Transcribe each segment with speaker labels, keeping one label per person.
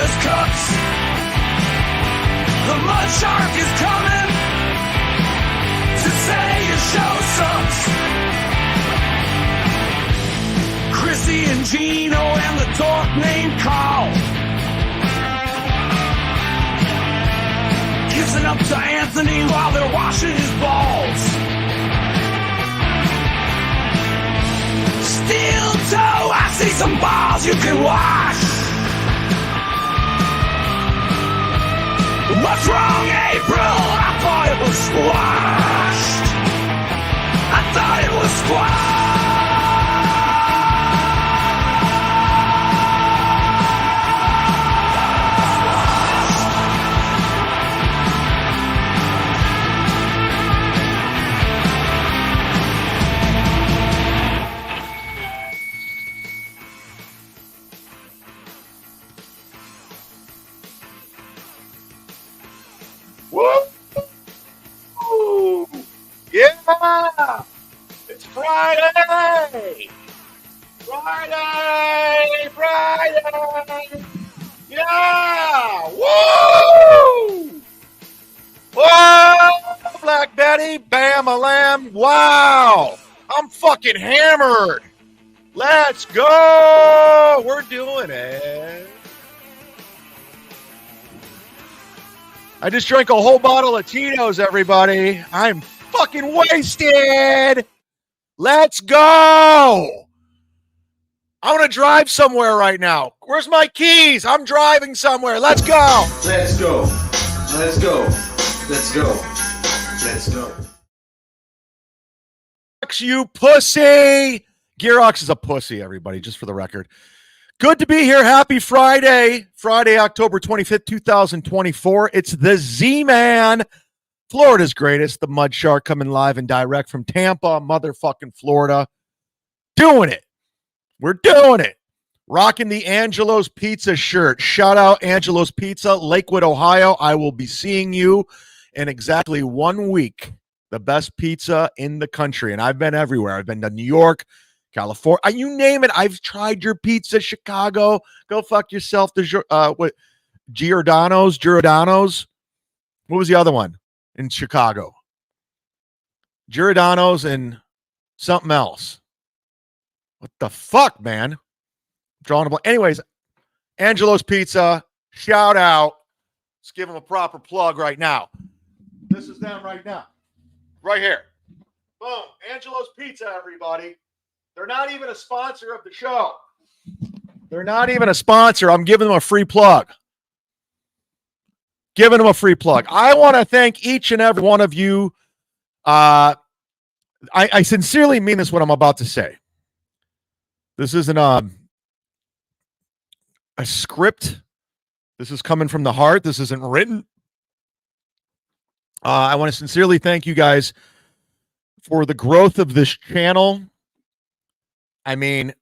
Speaker 1: us, Cucks. The mud shark is coming to say your show sucks. Chrissy and Gino and the dork named Carl, kissing up to Anthony while they're washing his balls. Steel toe, I see some balls you can wash. What's wrong, April? I thought it was squashed. I thought it was squashed.
Speaker 2: Woo! Yeah! It's Friday! Friday! Friday! Yeah! Woo! Whoa! Black Betty, bam a lamb. Wow! I'm fucking hammered. Let's go! We're doing it. I just drank a whole bottle of Tito's, everybody. I'm fucking wasted. Let's go. I want to drive somewhere right now. Where's my keys? I'm driving somewhere. Let's go.
Speaker 3: Let's go. Let's go. Let's go. Let's go.
Speaker 2: You pussy. Gearox is a pussy, everybody, just for the record. Good to be here. Happy Friday. Friday, October 25th, 2024. It's the Z-Man, Florida's greatest, the Mud Shark, coming live and direct from Tampa, motherfucking Florida. Doing it. We're doing it. Rocking the Angelo's Pizza shirt. Shout out Angelo's Pizza, Lakewood, Ohio. I will be seeing you in exactly 1 week. The best pizza in the country. And I've been everywhere. I've been to New York, California, you name it. I've tried your pizza. Chicago, go fuck yourself. What? Giordano's. What was the other one in Chicago? Giordano's and something else. What the fuck, man? I'm drawing a blank. Anyways, Angelo's Pizza. Shout out. Let's give them a proper plug right now. This is them right now, right here. Boom, Angelo's Pizza, everybody. They're not even a sponsor of the show. They're not even a sponsor. I'm giving them a free plug. Giving them a free plug. I want to thank each and every one of you. I sincerely mean this, what I'm about to say. This isn't a script. This is coming from the heart. This isn't written. I want to sincerely thank you guys for the growth of this channel. I mean,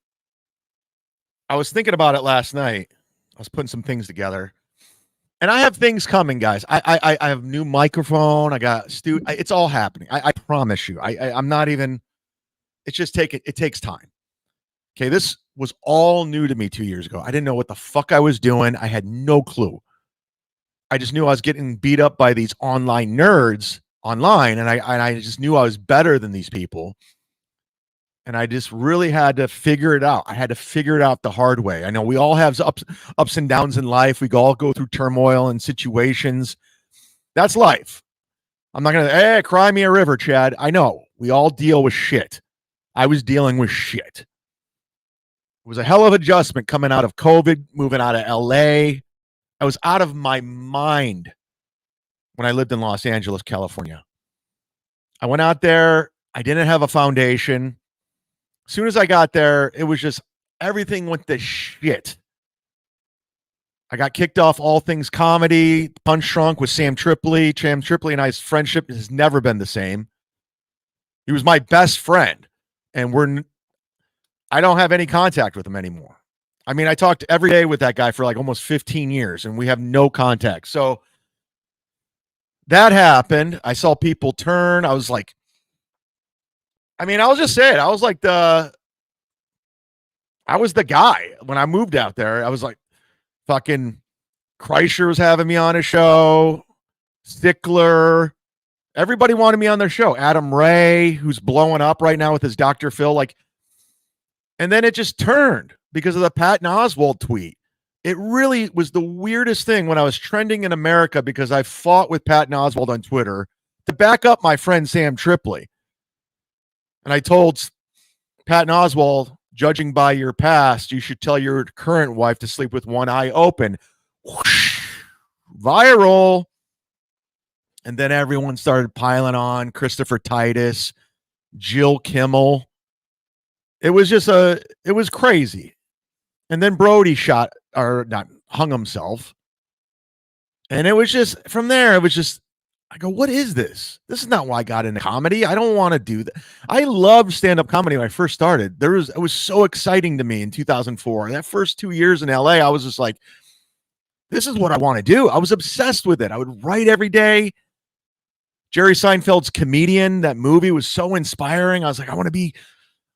Speaker 2: I was thinking about it last night. I was putting some things together, and I have things coming, guys. I have a new microphone. I got it's all happening. I promise you. I'm not even. It's just it takes time. Okay, this was all new to me 2 years ago. I didn't know what the fuck I was doing. I had no clue. I just knew I was getting beat up by these online nerds online, and I just knew I was better than these people. And I just really had to figure it out. I had to figure it out the hard way. I know we all have ups and downs in life. We all go through turmoil and situations. That's life. I'm not going to, cry me a river, Chad. I know. We all deal with shit. I was dealing with shit. It was a hell of adjustment coming out of COVID, moving out of LA. I was out of my mind when I lived in Los Angeles, California. I went out there. I didn't have a foundation. As soon as I got there, it was just everything went to shit. I got kicked off All Things Comedy, Punch Drunk with Sam Tripoli. Sam Tripoli and I's friendship has never been the same. He was my best friend, and I don't have any contact with him anymore. I mean, I talked every day with that guy for like almost 15 years, and we have no contact. So that happened. I saw people turn. I was like, I'll just say it. I was like I was the guy when I moved out there. I was like fucking Kreischer was having me on a show. Stickler. Everybody wanted me on their show. Adam Ray, who's blowing up right now with his Dr. Phil. Like, and then it just turned because of the Patton Oswalt tweet. It really was the weirdest thing when I was trending in America because I fought with Patton Oswalt on Twitter to back up my friend Sam Tripoli. And I told Patton Oswalt, judging by your past, you should tell your current wife to sleep with one eye open. Whoosh, viral. And then everyone started piling on. Christopher Titus, Jill Kimmel. It was just it was crazy. And then Brody hung himself. And it was just, from there, it was just, I go, what is this? This is not why I got into comedy. I don't want to do that. I loved stand-up comedy when I first started. It was so exciting to me in 2004. That first 2 years in LA, I was just like, this is what I want to do. I was obsessed with it. I would write every day. Jerry Seinfeld's Comedian, that movie was so inspiring. I was like, I want to be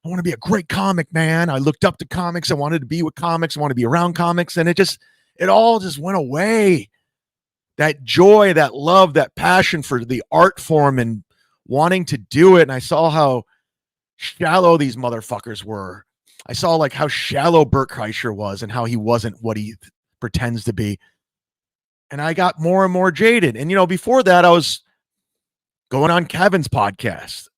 Speaker 2: a great comic, man. I looked up to comics. I wanted to be with comics. I want to be around comics. And it all just went away. That joy, that love, that passion for the art form and wanting to do it. And I saw how shallow these motherfuckers were. I saw like how shallow Bert Kreischer was and how he wasn't what he pretends to be. And I got more and more jaded. And, before that, I was going on Kevin's podcast.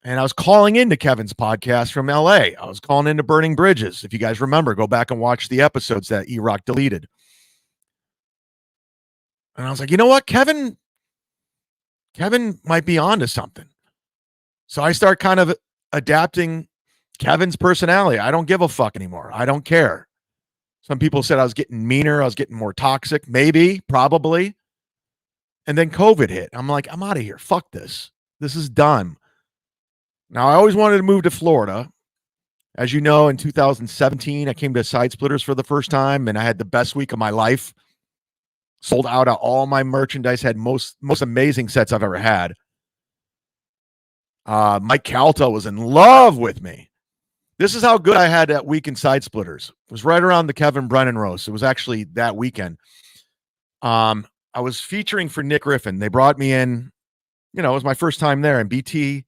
Speaker 2: And I was calling into Kevin's podcast from LA. I was calling into Burning Bridges. If you guys remember, go back and watch the episodes that E-Rock deleted. And I was like, you know what? Kevin might be onto something. So I start kind of adapting Kevin's personality. I don't give a fuck anymore. I don't care. Some people said I was getting meaner. I was getting more toxic. Maybe, probably. And then COVID hit. I'm like, I'm out of here. Fuck this. This is done. Now, I always wanted to move to Florida. As you know, in 2017, I came to Side Splitters for the first time, and I had the best week of my life. Sold out of all my merchandise, had most amazing sets I've ever had. Mike Calta was in love with me. This is how good I had that week in Side Splitters. It was right around the Kevin Brennan roast. It was actually that weekend. I was featuring for Nick Griffin. They brought me in. It was my first time there, and BT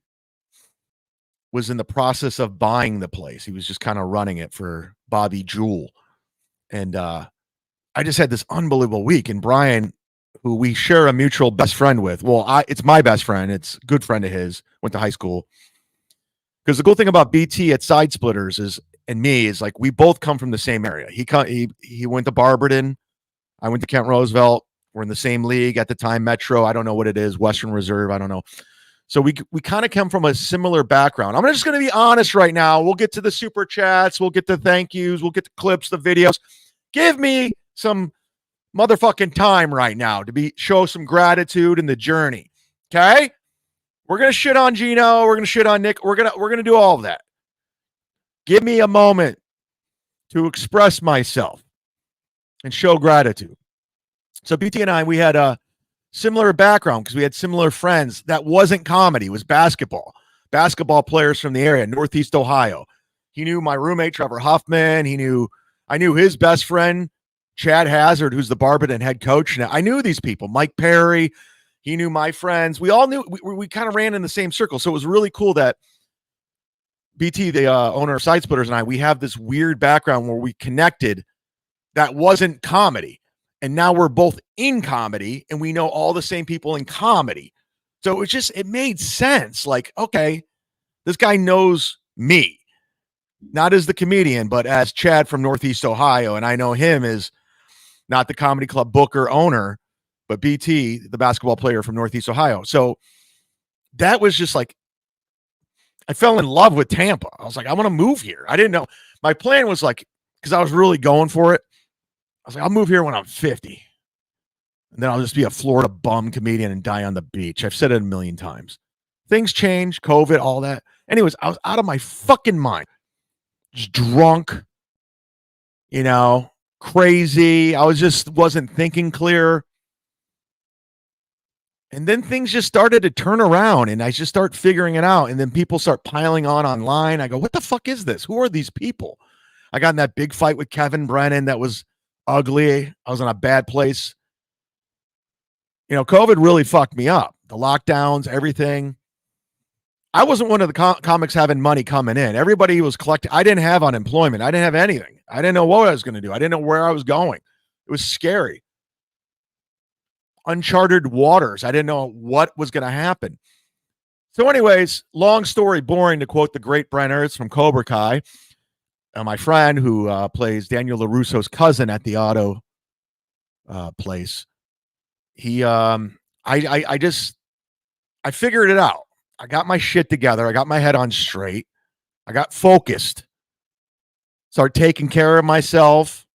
Speaker 2: was in the process of buying the place. He was just kind of running it for Bobby Jewell. And I just had this unbelievable week. And Brian, who we share a mutual best friend with, it's my best friend. It's a good friend of his, went to high school. Because the cool thing about BT at Side Splitters is like we both come from the same area. He went to Barberton. I went to Kent Roosevelt. We're in the same league at the time, Metro. I don't know what it is, Western Reserve. I don't know. So we kind of come from a similar background. I'm just going to be honest right now. We'll get to the super chats. We'll get the thank yous. We'll get the clips, the videos. Give me some motherfucking time right now to show some gratitude in the journey. Okay? We're going to shit on Gino. We're going to shit on Nick. We're going to do all of that. Give me a moment to express myself and show gratitude. So BT and I, we had a similar background because we had similar friends. That wasn't comedy. It was basketball. Basketball players from the area, Northeast Ohio. He knew my roommate, Trevor Huffman. I knew his best friend, Chad Hazard, who's the Barberton head coach. Now, I knew these people. Mike Perry. He knew my friends. We all knew. We kind of ran in the same circle. So it was really cool that BT, the owner of Side Splitters, and I, we have this weird background where we connected that wasn't comedy. And now we're both in comedy and we know all the same people in comedy. So it made sense. Like, okay, this guy knows me, not as the comedian, but as Chad from Northeast Ohio. And I know him as not the comedy club booker owner, but BT, the basketball player from Northeast Ohio. So that was just like, I fell in love with Tampa. I was like, I want to move here. I didn't know. My plan was like, because I was really going for it. I was like, I'll move here when I'm 50. And then I'll just be a Florida bum comedian and die on the beach. I've said it a million times. Things change, COVID, all that. Anyways, I was out of my fucking mind. Just drunk, crazy. I wasn't thinking clear. And then things just started to turn around and I just start figuring it out. And then people start piling on online. I go, what the fuck is this? Who are these people? I got in that big fight with Kevin Brennan that was ugly. I was in a bad place. You know, COVID really fucked me up. The lockdowns, everything. I wasn't one of the comics having money coming in. Everybody was collecting. I didn't have unemployment. I didn't have anything. I didn't know what I was going to do. I didn't know where I was going. It was scary. Uncharted waters. I didn't know what was going to happen. So anyways, long story boring, to quote the great Brent Ertz from Cobra Kai, my friend who plays Daniel LaRusso's cousin at the auto place. He, I figured it out. I got my shit together. I got my head on straight. I got focused. Started taking care of myself.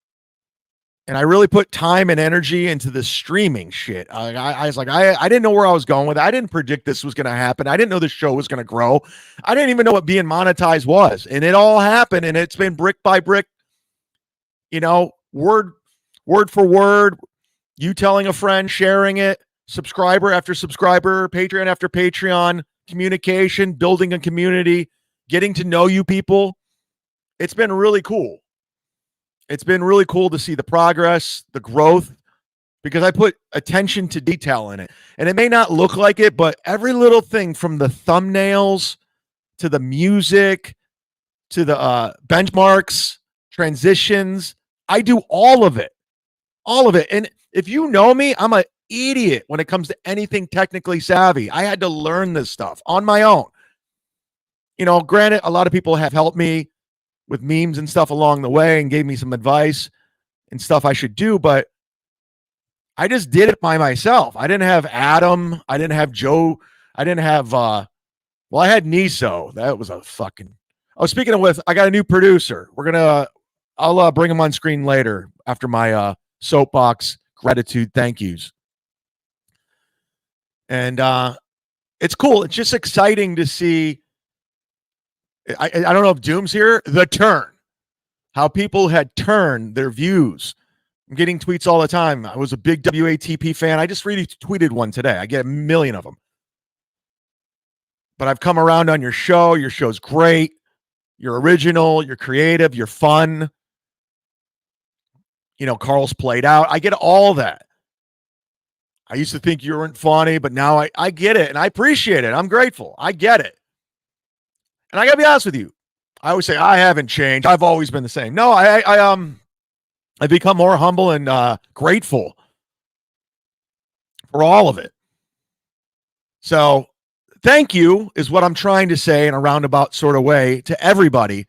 Speaker 2: And I really put time and energy into the streaming shit. I was like, I didn't know where I was going with it. I didn't predict this was going to happen. I didn't know the show was going to grow. I didn't even know what being monetized was. And it all happened. And it's been brick by brick, you know, word for word, you telling a friend, sharing it, subscriber after subscriber, Patreon after Patreon, communication, building a community, getting to know you people. It's been really cool. It's been really cool to see the progress, the growth, because I put attention to detail in it. And it may not look like it, but every little thing from the thumbnails to the music to the benchmarks, transitions, I do all of it. All of it. And if you know me, I'm an idiot when it comes to anything technically savvy. I had to learn this stuff on my own. You know, granted, a lot of people have helped me with memes and stuff along the way and gave me some advice and stuff I should do, but I just did it by myself. I didn't have Adam. I didn't have Joe. I didn't have, I had Niso. That was a fucking, speaking of with, I got a new producer. I'll bring him on screen later after my soapbox gratitude thank yous. And it's cool. It's just exciting to see. I don't know if Doom's here. The turn. How people had turned their views. I'm getting tweets all the time. I was a big WATP fan. I just retweeted one today. I get a million of them. But I've come around on your show. Your show's great. You're original. You're creative. You're fun. You know, Carl's played out. I get all that. I used to think you weren't funny, but now I get it, and I appreciate it. I'm grateful. I get it. And I got to be honest with you. I always say, I haven't changed. I've always been the same. No, I've become more humble and grateful for all of it. So thank you is what I'm trying to say in a roundabout sort of way to everybody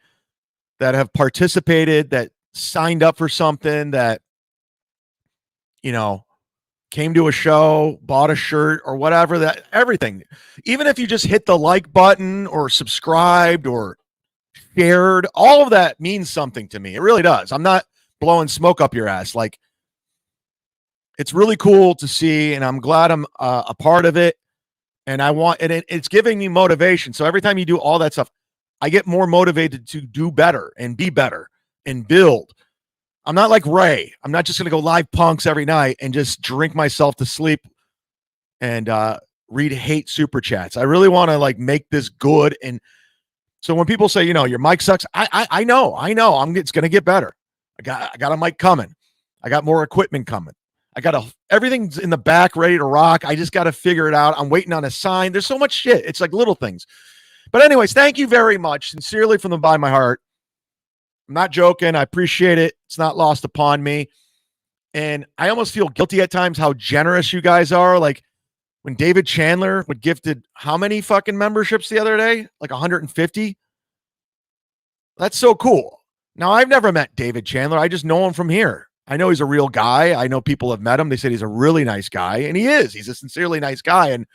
Speaker 2: that have participated, that signed up for something, that, you know, came to a show, bought a shirt or whatever, that everything. Even if you just hit the like button or subscribed or shared, all of that means something to me. It really does. I'm not blowing smoke up your ass. Like, it's really cool to see, and I'm glad I'm a part of it. And it's giving me motivation. So every time you do all that stuff, I get more motivated to do better and be better and build. I'm not like Ray. I'm not just going to go live punks every night and just drink myself to sleep and read hate super chats. I really want to like make this good. And so when people say, you know, your mic sucks, I know it's going to get better. I got a mic coming. I got more equipment coming. Everything's in the back ready to rock. I just got to figure it out. I'm waiting on a sign. There's so much shit. It's like little things. But anyways, thank you very much. Sincerely from the bottom of my heart. I'm not joking. I appreciate it. It's not lost upon me. And I almost feel guilty at times how generous you guys are. Like when David Chandler would gifted how many fucking memberships the other day? Like 150? That's so cool. Now, I've never met David Chandler. I just know him from here. I know he's a real guy. I know people have met him. They said he's a really nice guy. And he is. He's a sincerely nice guy. And,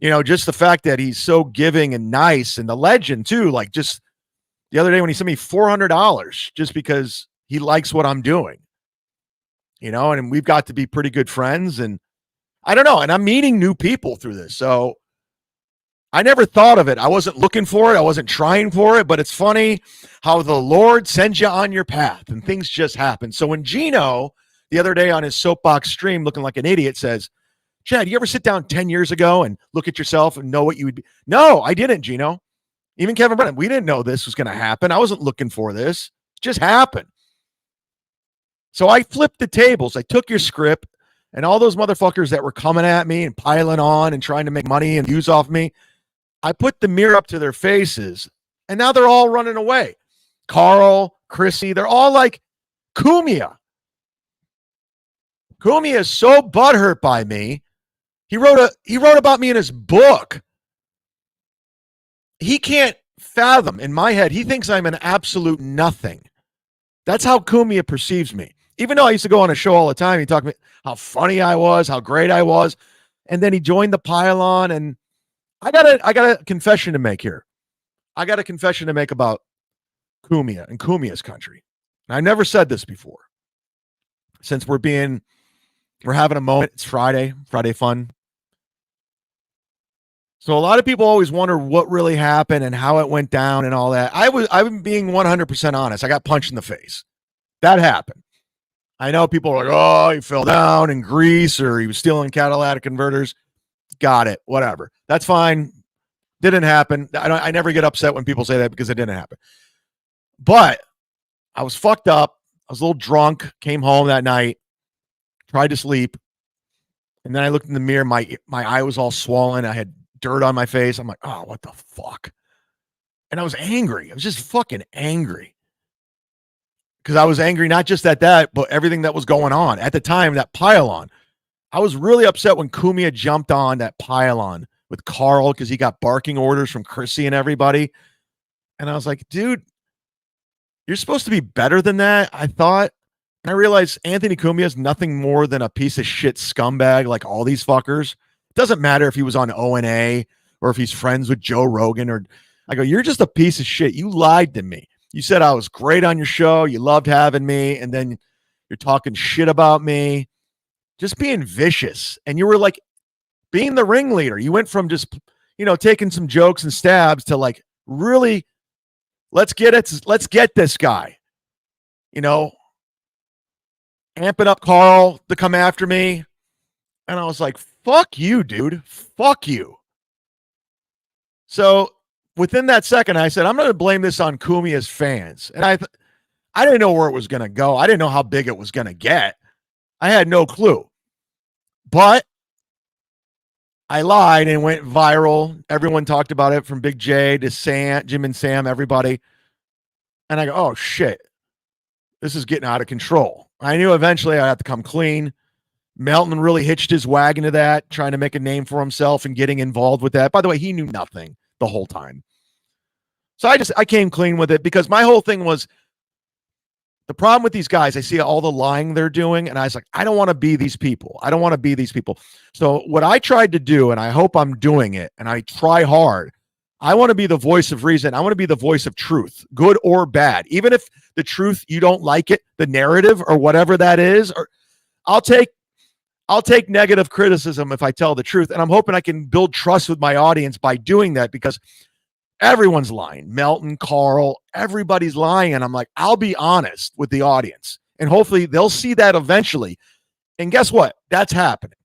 Speaker 2: you know, just the fact that he's so giving and nice and the legend too, like just the other day when he sent me $400 just because he likes what I'm doing, you know, and we've got to be pretty good friends. And I don't know. And I'm meeting new people through this. So I never thought of it. I wasn't looking for it. I wasn't trying for it, but it's funny how the Lord sends you on your path and things just happen. So when Gino the other day on his soapbox stream looking like an idiot says, Chad, you ever sit down 10 years ago and look at yourself and know what you would be? No, I didn't, Gino. Even Kevin Brennan, we didn't know this was going to happen. I wasn't looking for this. It just happened. So I flipped the tables. I took your script and all those motherfuckers that were coming at me and piling on and trying to make money and views off me, I put the mirror up to their faces, and now they're all running away. Carl, Chrissy, they're all like, Cumia. Cumia is so butthurt by me. He wrote about me in his book. He can't fathom, in my head, he thinks I'm an absolute nothing. That's how Cumia perceives me. Even though I used to go on a show all the time, he talked about how funny I was, how great I was, and then he joined the pylon. And I got a confession to make here. I got a confession to make about Cumia and Cumia'S country. And I never said this before. Since we're having a moment, it's Friday fun. So a lot of people always wonder what really happened and how it went down and all that. I'm being 100% honest. I got punched in the face. That happened. I know people are like, oh, he fell down in Greece or he was stealing catalytic converters. Got it. Whatever. That's fine. Didn't happen. I never get upset when people say that because it didn't happen. But I was fucked up. I was a little drunk. Came home that night. Tried to sleep. And then I looked in the mirror. My eye was all swollen. I had dirt on my face. I'm like, oh, what the fuck? And I was angry. I was just fucking angry. Because I was angry not just at that, but everything that was going on. At the time, that pylon. I was really upset when Cumia jumped on that pylon with Carl because he got barking orders from Chrissy and everybody. And I was like, dude, you're supposed to be better than that, I thought. And I realized Anthony Cumia is nothing more than a piece of shit scumbag like all these fuckers. It doesn't matter if he was on ONA or if he's friends with Joe Rogan. Or I go, you're just a piece of shit. You lied to me. You said I was great on your show. You loved having me. And then you're talking shit about me. Just being vicious. And you were like being the ringleader. You went from just, taking some jokes and stabs to like really, let's get this guy, amping up Carl to come after me. And I was like, fuck you, dude. Fuck you. So within that second, I said, I'm going to blame this on Cumia'S fans. And I didn't know where it was going to go. I didn't know how big it was going to get. I had no clue. But I lied and went viral. Everyone talked about it from Big J to Sam, Jim and Sam, everybody. And I go, oh, shit. This is getting out of control. I knew eventually I'd have to come clean. Melton really hitched his wagon to that, trying to make a name for himself and getting involved with that. By the way, he knew nothing the whole time. So I came clean with it because my whole thing was the problem with these guys. I see all the lying they're doing, and I was like, I don't want to be these people. I don't want to be these people. So what I tried to do, and I hope I'm doing it, and I try hard, I want to be the voice of reason. I want to be the voice of truth, good or bad. Even if the truth, you don't like it, the narrative or whatever that is, or I'll take negative criticism if I tell the truth. And I'm hoping I can build trust with my audience by doing that because everyone's lying. Melton, Carl, everybody's lying. And I'm like, I'll be honest with the audience. And hopefully they'll see that eventually. And guess what? That's happening.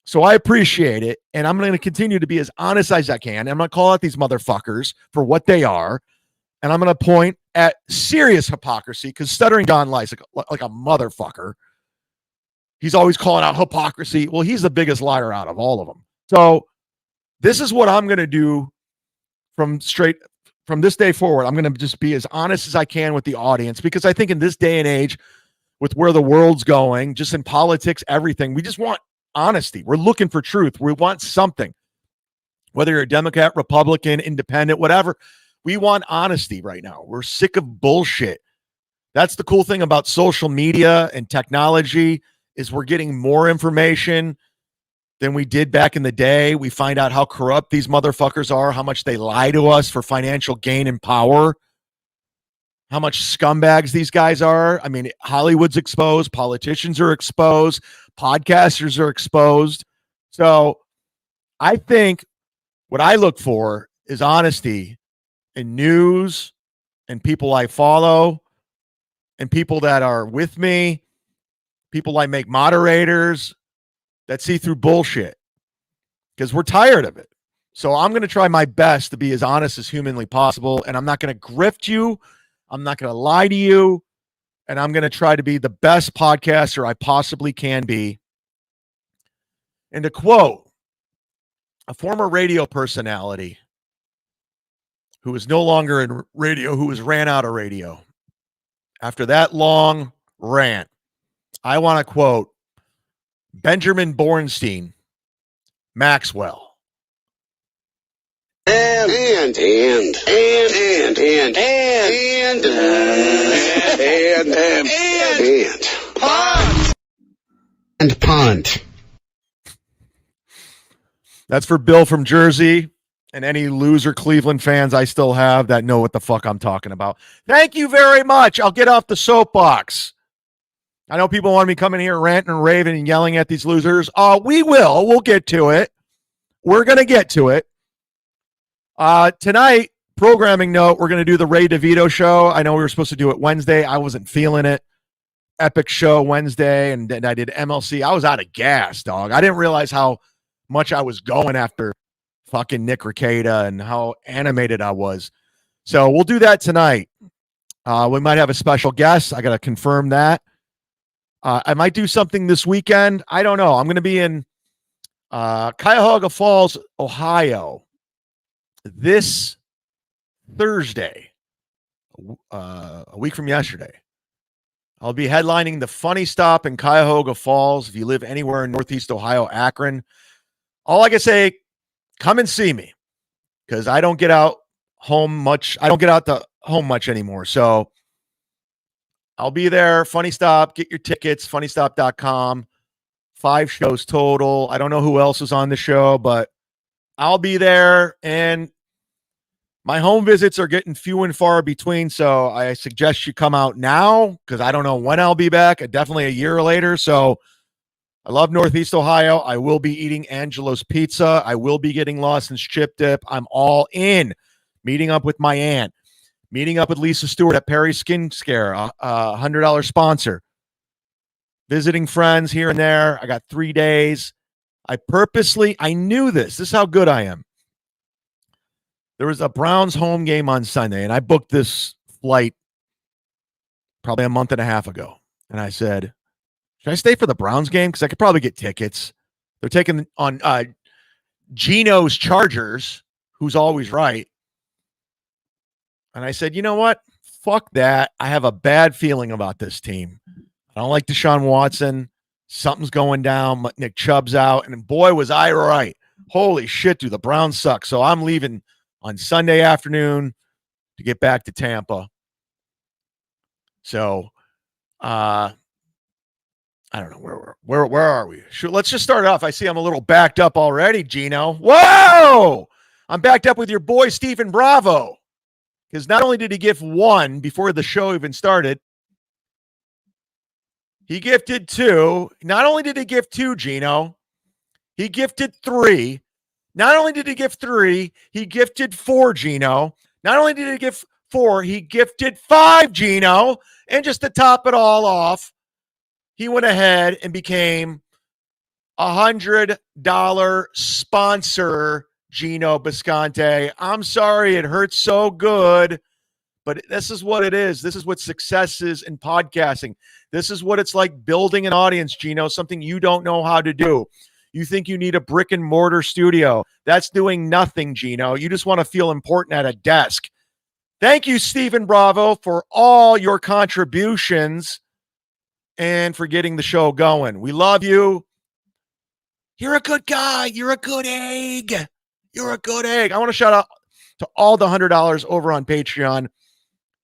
Speaker 2: So I appreciate it. And I'm going to continue to be as honest as I can. I'm going to call out these motherfuckers for what they are. And I'm going to point at serious hypocrisy because Stuttering John lies like a motherfucker. He's always calling out hypocrisy. Well, he's the biggest liar out of all of them. So this is what I'm going to do from this day forward. I'm going to just be as honest as I can with the audience because I think in this day and age, with where the world's going, just in politics, everything, we just want honesty. We're looking for truth. We want something. Whether you're a Democrat, Republican, independent, whatever, we want honesty right now. We're sick of bullshit. That's the cool thing about social media and technology is we're getting more information than we did back in the day. We find out how corrupt these motherfuckers are, how much they lie to us for financial gain and power, how much scumbags these guys are. I mean, Hollywood's exposed, politicians are exposed, podcasters are exposed. So I think what I look for is honesty in news and people I follow and people that are with me, people I make moderators that see through bullshit because we're tired of it. So I'm going to try my best to be as honest as humanly possible. And I'm not going to grift you. I'm not going to lie to you. and I'm going to try to be the best podcaster I possibly can be. And to quote a former radio personality who is no longer in radio, who has ran out of radio, after that long rant, I want to quote Benjamin Bornstein, Maxwell.
Speaker 4: And punt.
Speaker 2: That's for Bill from Jersey and any loser Cleveland fans I still have that know what the fuck I'm talking about. Thank you very much. I'll get off the soapbox. I know people want me coming here ranting and raving and yelling at these losers. We will. We'll get to it. We're going to get to it. Tonight, programming note, we're going to do the Ray DeVito show. I know we were supposed to do it Wednesday. I wasn't feeling it. Epic show Wednesday, and then I did MLC. I was out of gas, dog. I didn't realize how much I was going after fucking Nick Rekieta and how animated I was. So we'll do that tonight. We might have a special guest. I got to confirm that. I might do something this weekend. I don't know. I'm going to be in Cuyahoga Falls, Ohio this Thursday, a week from yesterday. I'll be headlining the Funny Stop in Cuyahoga Falls. If you live anywhere in Northeast Ohio, Akron, all I can say, come and see me, because I don't get out home much. I don't get out to home much anymore. So I'll be there. Funny Stop. Get your tickets. FunnyStop.com. 5 shows total. I don't know who else is on the show, but I'll be there. And my home visits are getting few and far between, so I suggest you come out now, because I don't know when I'll be back. Definitely a year later. So I love Northeast Ohio. I will be eating Angelo's Pizza. I will be getting Lawson's Chip Dip. I'm all in. Meeting up with my aunt. Meeting up with Lisa Stewart at Perry Skin Scare, a $100 sponsor. Visiting friends here and there. I got 3 days. I knew this. This is how good I am. There was a Browns home game on Sunday, and I booked this flight probably a month and a half ago. And I said, should I stay for the Browns game? Because I could probably get tickets. They're taking on Gino's Chargers, who's always right. And I said, you know what? Fuck that. I have a bad feeling about this team. I don't like Deshaun Watson. Something's going down. Nick Chubb's out. And boy, was I right. Holy shit, dude. The Browns suck. So I'm leaving on Sunday afternoon to get back to Tampa. So, I don't know where are we? Sure, let's just start off. I see I'm a little backed up already, Gino. Whoa! I'm backed up with your boy Stephen Bravo, because not only did he gift 1 before the show even started, he gifted 2. Not only did he gift 2, Gino, he gifted 3. Not only did he gift 3, he gifted 4, Gino. Not only did he gift 4, he gifted 5, Gino. And just to top it all off, he went ahead and became $100 sponsor, Gino Bisconte. I'm sorry, it hurts so good, but this is what it is. This is what success is in podcasting. This is what it's like building an audience, Gino, something you don't know how to do. You think you need a brick and mortar studio. That's doing nothing, Gino. You just want to feel important at a desk. Thank you, Stephen Bravo, for all your contributions and for getting the show going. We love you. You're a good guy. You're a good egg. You're a good egg. I want to shout out to all the $100 over on Patreon.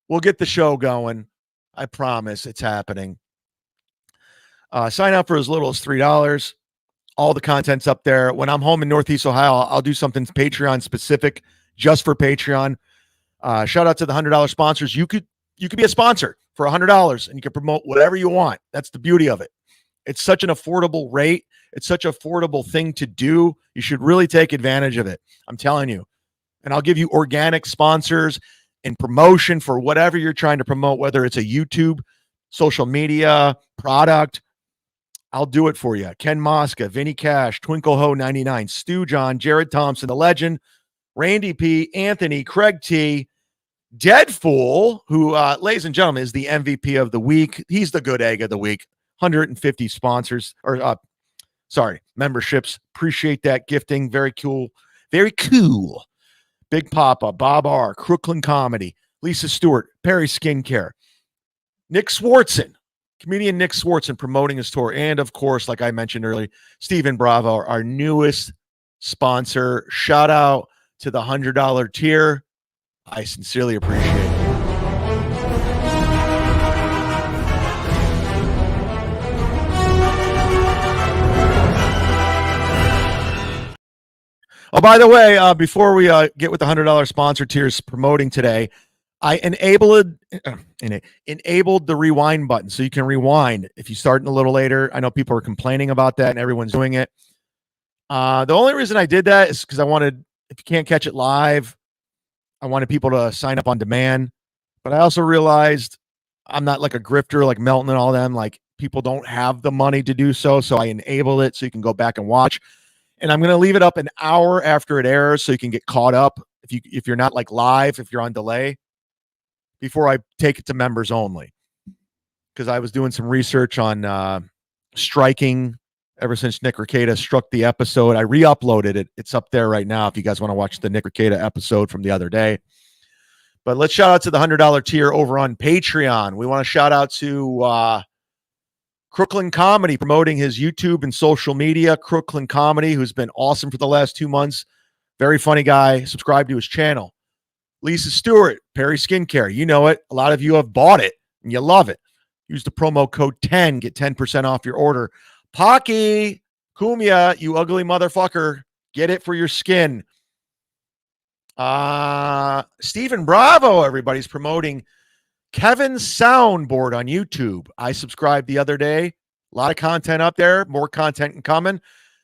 Speaker 2: We'll get the show going. I promise it's happening. Sign up for as little as $3. All the content's up there. When I'm home in Northeast Ohio, I'll do something Patreon specific just for Patreon. Shout out to the $100 sponsors. You could be a sponsor for $100 and you can promote whatever you want. That's the beauty of it. It's such an affordable rate. It's such an affordable thing to do. You should really take advantage of it. I'm telling you. And I'll give you organic sponsors and promotion for whatever you're trying to promote, whether it's a YouTube, social media, product. I'll do it for you. Ken Mosca, Vinny Cash, Twinkle Ho 99, Stu John, Jared Thompson, the legend, Randy P, Anthony, Craig T, Deadfool, who, ladies and gentlemen, is the MVP of the week. He's the good egg of the week. 150 sponsors or memberships. Appreciate that gifting. Very cool. Very cool. Big Papa, Bob R, Crooklyn Comedy, Lisa Stewart, Perry Skincare, Nick Swartzen, comedian Nick Swartzen promoting his tour. And of course, like I mentioned earlier, Stephen Bravo, our newest sponsor. Shout out to the $100 tier. I sincerely appreciate it. Oh, by the way, before we get with the $100 sponsor tiers promoting today, I enabled the rewind button, so you can rewind if you start a little later. I know people are complaining about that, and everyone's doing it. The only reason I did that is because I wanted, if you can't catch it live, I wanted people to sign up on demand. But I also realized I'm not like a grifter like Melton and all them. Like, people don't have the money to do so, so I enable it so you can go back and watch. And I'm going to leave it up an hour after it airs so you can get caught up if you're not like live, if you're on delay, before I take it to members only. Because I was doing some research on striking ever since Nick Rekieta struck the episode. I re-uploaded it. It's up there right now if you guys want to watch the Nick Rekieta episode from the other day. But let's shout out to the $100 tier over on Patreon. We want to shout out to Crooklyn Comedy, promoting his YouTube and social media. Crooklyn Comedy, who's been awesome for the last 2 months. Very funny guy. Subscribe to his channel. Lisa Stewart, Perry Skincare. You know it. A lot of you have bought it, and you love it. Use the promo code 10. Get 10% off your order. Pocky, Cumia, you ugly motherfucker. Get it for your skin. Stephen Bravo, everybody's promoting Kevin's soundboard on YouTube. I subscribed the other day. A lot of content up there. More content coming.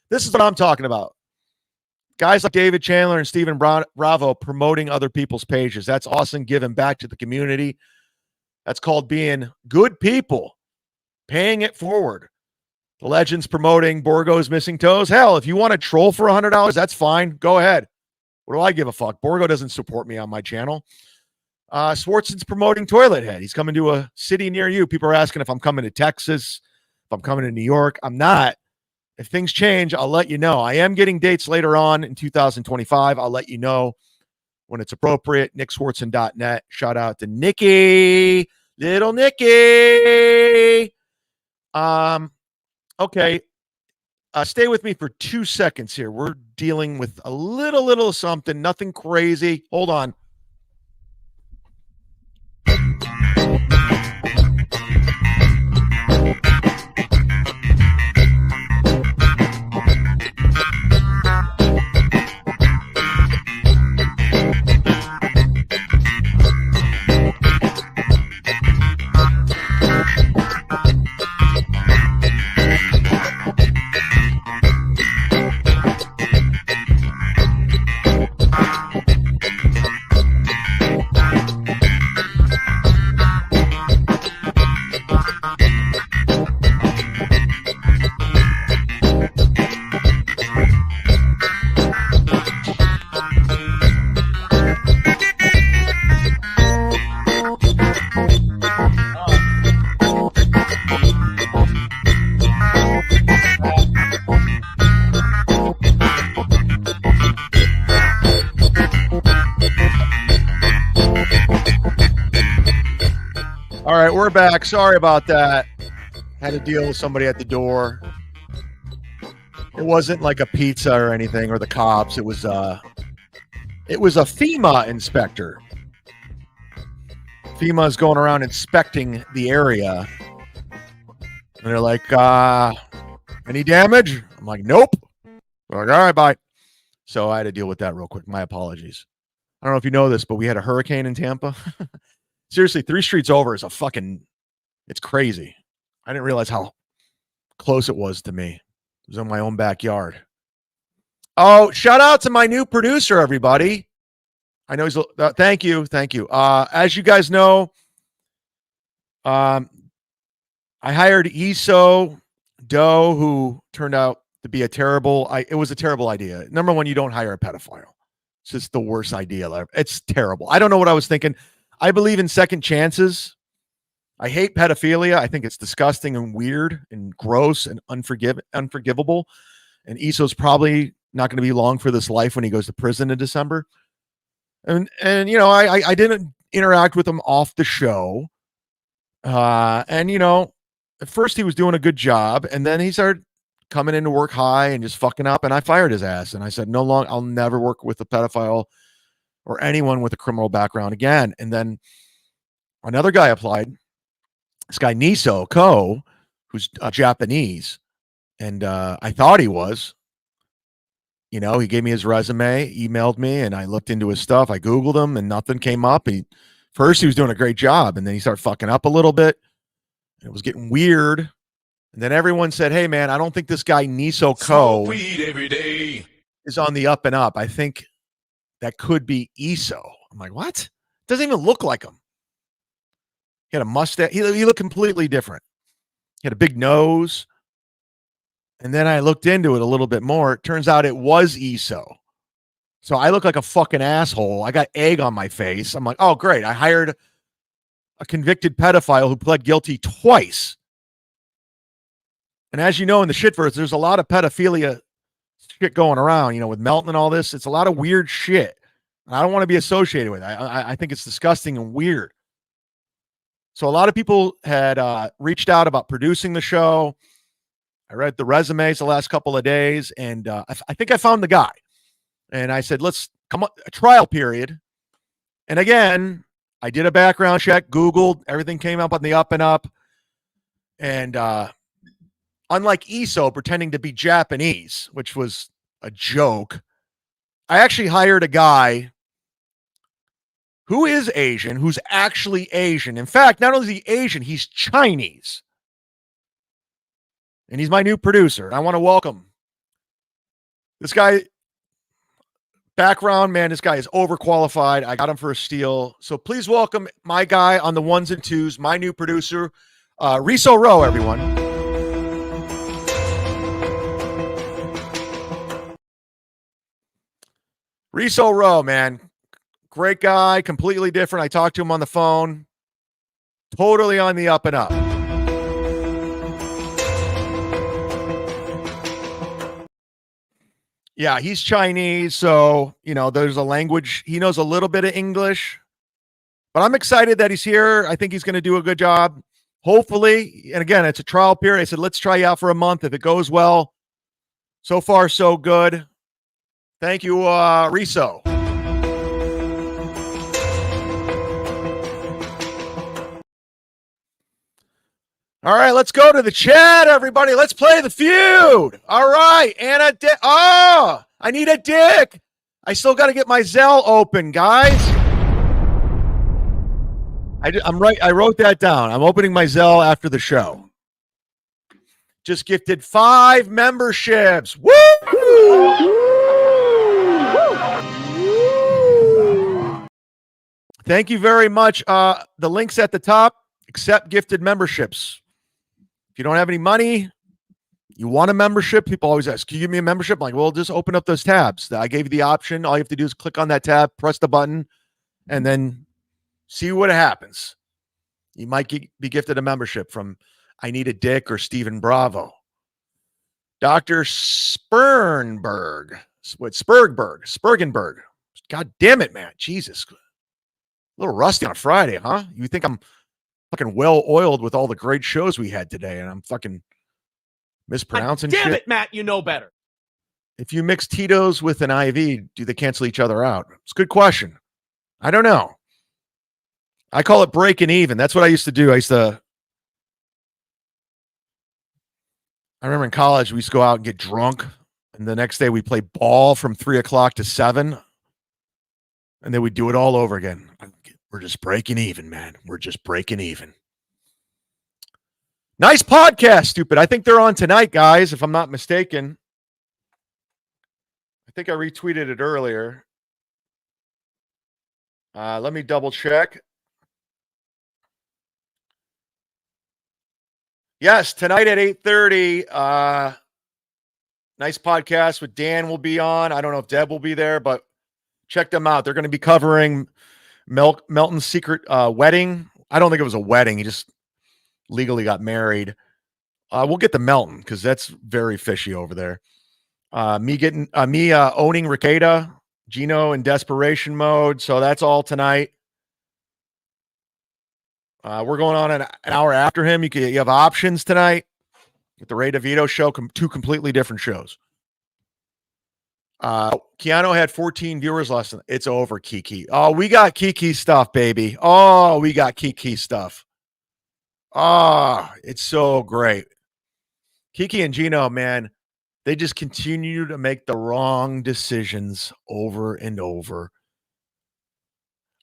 Speaker 2: This is what I'm talking about. Guys like David Chandler and Stephen Bravo promoting other people's pages. That's awesome. Giving back to the community. That's called being good people. Paying it forward. The Legends promoting Borgo's Missing Toes. Hell, if you want to troll for $100, that's fine. Go ahead. What do I give a fuck? Borgo doesn't support me on my channel. Swartzen's promoting Toilet Head. He's coming to a city near you. People are asking if I'm coming to Texas, if I'm coming to New York. I'm not. If things change, I'll let you know. I am getting dates later on in 2025. I'll let you know when it's appropriate. NickSwartzen.net. Shout out to Nikki. Little Nikki. Okay. Stay with me for 2 seconds here. We're dealing with a little something. Nothing crazy. Hold on. All right, we're back. Sorry about that. Had to deal with somebody at the door. It wasn't like a pizza or anything or the cops. It was a FEMA inspector. FEMA is going around inspecting the area. And they're like, any damage? I'm like, nope. They're like, all right, bye. So I had to deal with that real quick. My apologies. I don't know if you know this, but we had a hurricane in Tampa. Seriously, 3 streets over is it's crazy. I didn't realize how close it was to me. It was in my own backyard. Oh, shout out to my new producer, everybody. I know he's, thank you. As you guys know, I hired Iso Doe, who turned out to be it was a terrible idea. Number one, you don't hire a pedophile. It's just the worst idea ever. It's terrible. I don't know what I was thinking. I believe in second chances. I hate pedophilia. I think it's disgusting and weird and gross and unforgivable. And Isso's probably not going to be long for this life when he goes to prison in December. And I didn't interact with him off the show. At first he was doing a good job, and then he started coming into work high and just fucking up, and I fired his ass. And I said, I'll never work with a pedophile or anyone with a criminal background again. And then another guy applied. This guy Niso Ko, who's Japanese, and I thought he was. He gave me his resume, emailed me, and I looked into his stuff. I Googled him, and nothing came up. First, he was doing a great job, and then he started fucking up a little bit. It was getting weird. And then everyone said, hey, man, I don't think this guy Niso Ko is on the up and up. I think that could be Isso. I'm like, what? Doesn't even look like him. He had a mustache. He looked completely different. He had a big nose. And then I looked into it a little bit more. It turns out it was Isso. So I look like a fucking asshole. I got egg on my face. I'm like, oh, great. I hired a convicted pedophile who pled guilty twice. And as you know, in the shitverse, there's a lot of pedophilia shit going around, with Melton and all this. It's a lot of weird shit. And I don't want to be associated with it. I think it's disgusting and weird. So a lot of people had reached out about producing the show. I read the resumes the last couple of days, and I think I found the guy. And I said, let's come up a trial period. And again, I did a background check, Googled, everything came up on the up and up. And unlike Isso pretending to be Japanese, which was a joke, I actually hired a guy who is Asian, who's actually Asian. In fact, not only is he Asian, he's Chinese. And he's my new producer. I want to welcome this guy. Background, man, this guy is overqualified. I got him for a steal. So please welcome my guy on the ones and twos, my new producer, Riso Rowe, everyone. Riso Rowe, man. Great guy, completely different. I talked to him on the phone. Totally on the up and up. Yeah, he's Chinese, so, there's a language. He knows a little bit of English. But I'm excited that he's here. I think he's going to do a good job. Hopefully, and again, it's a trial period. I said, let's try you out for a month. If it goes well, so far, so good. Thank you, Riso. All right, let's go to the chat, everybody. Let's play the feud. All right, Anna. I need a dick. I still got to get my Zelle open, guys. I wrote that down. I'm opening my Zelle after the show. Just gifted 5 memberships. Woo! Thank you very much. The link's at the top. Accept gifted memberships. If you don't have any money, you want a membership, people always ask, can you give me a membership? I'm like, well, just open up those tabs. I gave you the option. All you have to do is click on that tab, press the button, and then see what happens. You might be gifted a membership from I Need a Dick or Stephen Bravo. Dr. Spernberg. Spurgenberg. God damn it, man. Jesus. A little rusty on a Friday, huh? You think I'm fucking well-oiled with all the great shows we had today, and I'm fucking mispronouncing shit.
Speaker 5: Damn it, Matt, you know better.
Speaker 2: If you mix Tito's with an IV, do they cancel each other out? It's a good question. I don't know. I call it breaking even. That's what I used to do. I remember in college, we used to go out and get drunk, and the next day we play ball from 3 o'clock to 7, and then we do it all over again. We're just breaking even, man. We're just breaking even. Nice podcast, stupid. I think they're on tonight, guys, if I'm not mistaken. I think I retweeted it earlier. Let me double check. Yes, tonight at 8:30. Nice podcast with Dan will be on. I don't know if Deb will be there, but check them out. They're going to be covering Melton's secret wedding. I don't think it was a wedding. He just legally got married. We'll get to Melton because that's very fishy over there. Me owning Ricada, Gino in desperation mode. So that's all tonight. We're going on an hour after him. You have options tonight with the Ray DeVito show. Two completely different shows. Keanu had 14 viewers last night. It's over, Kiki. Oh, we got Kiki stuff, baby. Oh, we got Kiki stuff. Oh, it's so great. Kiki and Gino, man, they just continue to make the wrong decisions over and over.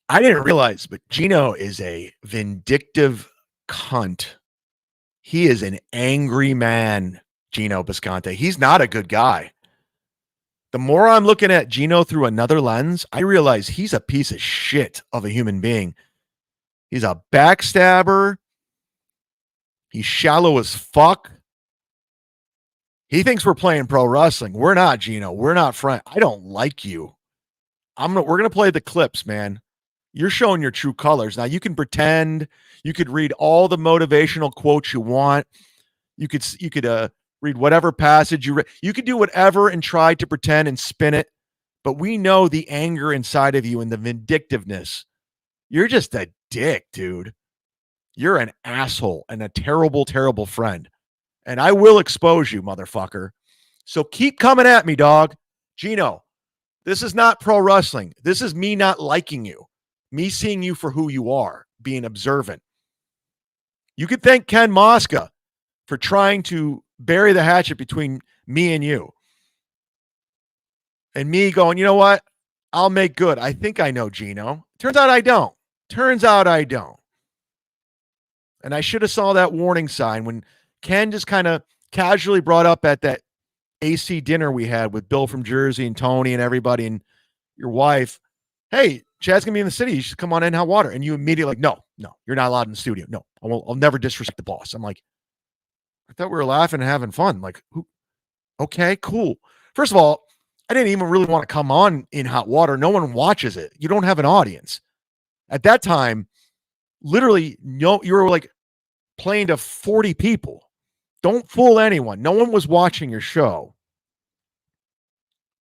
Speaker 2: I didn't realize, but Gino is a vindictive cunt. He is an angry man, Gino Bisconte. He's not a good guy. The more I'm looking at Gino through another lens, I realize he's a piece of shit of a human being. He's a backstabber. He's shallow as fuck. He thinks we're playing pro wrestling. We're not, Gino. We're not friends. I don't like you. We're going to play the clips, man. You're showing your true colors. Now, you can pretend. You could read all the motivational quotes you want. You could read whatever passage you read. You could do whatever and try to pretend and spin it. But we know the anger inside of you and the vindictiveness. You're just a dick, dude. You're an asshole and a terrible, terrible friend. And I will expose you, motherfucker. So keep coming at me, dog. Gino, this is not pro wrestling. This is me not liking you. Me seeing you for who you are, being observant. You could thank Ken Mosca for trying to bury the hatchet between me and you. And me going, you know what? I'll make good. I think I know Gino. Turns out I don't. And I should have saw that warning sign when Ken just kind of casually brought up at that AC dinner we had with Bill from Jersey and Tony and everybody and your wife, hey, Chad's going to be in the city. You should come on in hot water. And you immediately like, no, you're not allowed in the studio. No, I'll never disrespect the boss. I'm like, I thought we were laughing and having fun. Like, who? Okay, cool. First of all, I didn't even really want to come on in hot water. No one watches it. You don't have an audience. At that time, literally, you were like playing to 40 people. Don't fool anyone. No one was watching your show.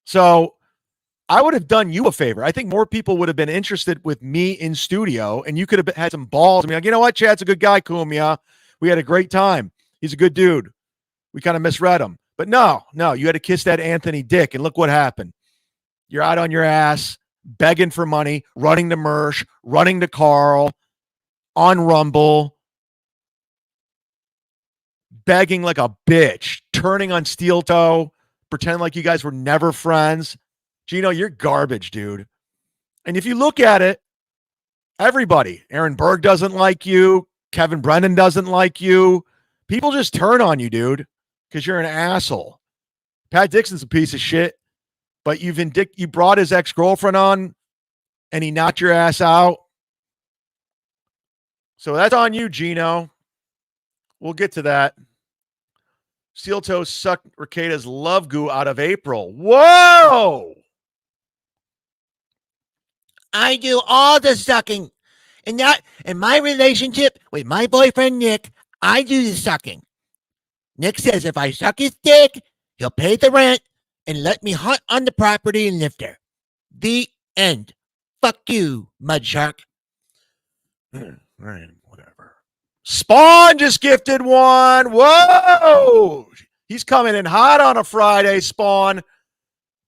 Speaker 2: So I would have done you a favor. I think more people would have been interested with me in studio, and you could have had some balls. I mean, like, you know what? Chad's a good guy, Cumia. We had a great time. He's a good dude. We kind of misread him. But no, you had to kiss that Anthony dick, and look what happened. You're out on your ass, begging for money, running to Mersh, running to Carl, on Rumble, begging like a bitch, turning on Steel Toe, pretending like you guys were never friends. Gino, you're garbage, dude. And if you look at it, everybody, Aaron Berg doesn't like you. Kevin Brennan doesn't like you. People just turn on you, dude, because you're an asshole. Pat Dixon's a piece of shit, but you brought his ex-girlfriend on, and he knocked your ass out. So that's on you, Gino. We'll get to that. Steel Toe sucked Ricada's love goo out of April. Whoa!
Speaker 5: I do all the sucking. In my relationship with my boyfriend, Nick, I do the sucking. Nick says if I suck his dick, he'll pay the rent and let me hunt on the property and live there. The end. Fuck you, mud shark.
Speaker 2: Right, whatever. Spawn just gifted one. Whoa! He's coming in hot on a Friday, Spawn.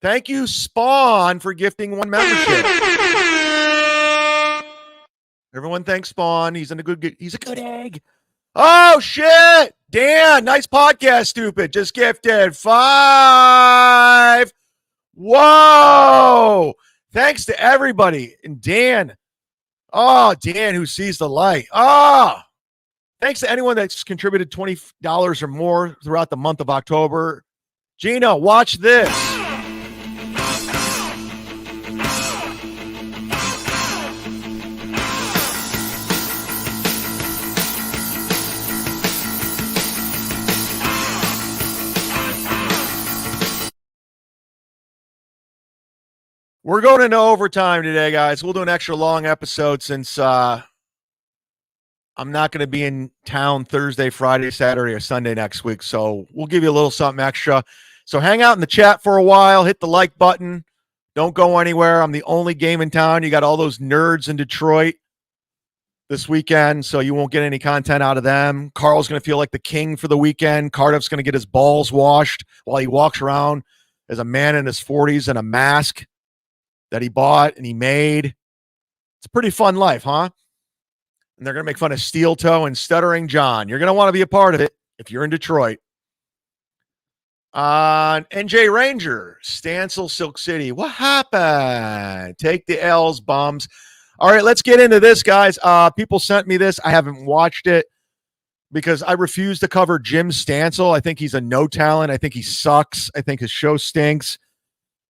Speaker 2: Thank you, Spawn, for gifting one membership. Everyone thanks Spawn. He's a good egg. Oh, shit. Dan, nice podcast, stupid. Just gifted 5. Whoa. Thanks to everybody. And Dan. Oh, Dan, who sees the light. Oh, thanks to anyone that's contributed $20 or more throughout the month of October. Gino, watch this. We're going into overtime today, guys. We'll do an extra long episode since I'm not going to be in town Thursday, Friday, Saturday, or Sunday next week. So we'll give you a little something extra. So hang out in the chat for a while. Hit the like button. Don't go anywhere. I'm the only game in town. You got all those nerds in Detroit this weekend, so you won't get any content out of them. Carl's going to feel like the king for the weekend. Cardiff's going to get his balls washed while he walks around as a man in his 40s in a mask that he bought and he made. It's a pretty fun life, huh? And they're going to make fun of Steel Toe and Stuttering John. You're going to want to be a part of it if you're in Detroit. NJ Ranger, Stancil, Silk City. What happened? Take the L's, bums. All right, let's get into this, guys. People sent me this. I haven't watched it because I refuse to cover Jim Stancil. I think he's a no talent. I think he sucks. I think his show stinks.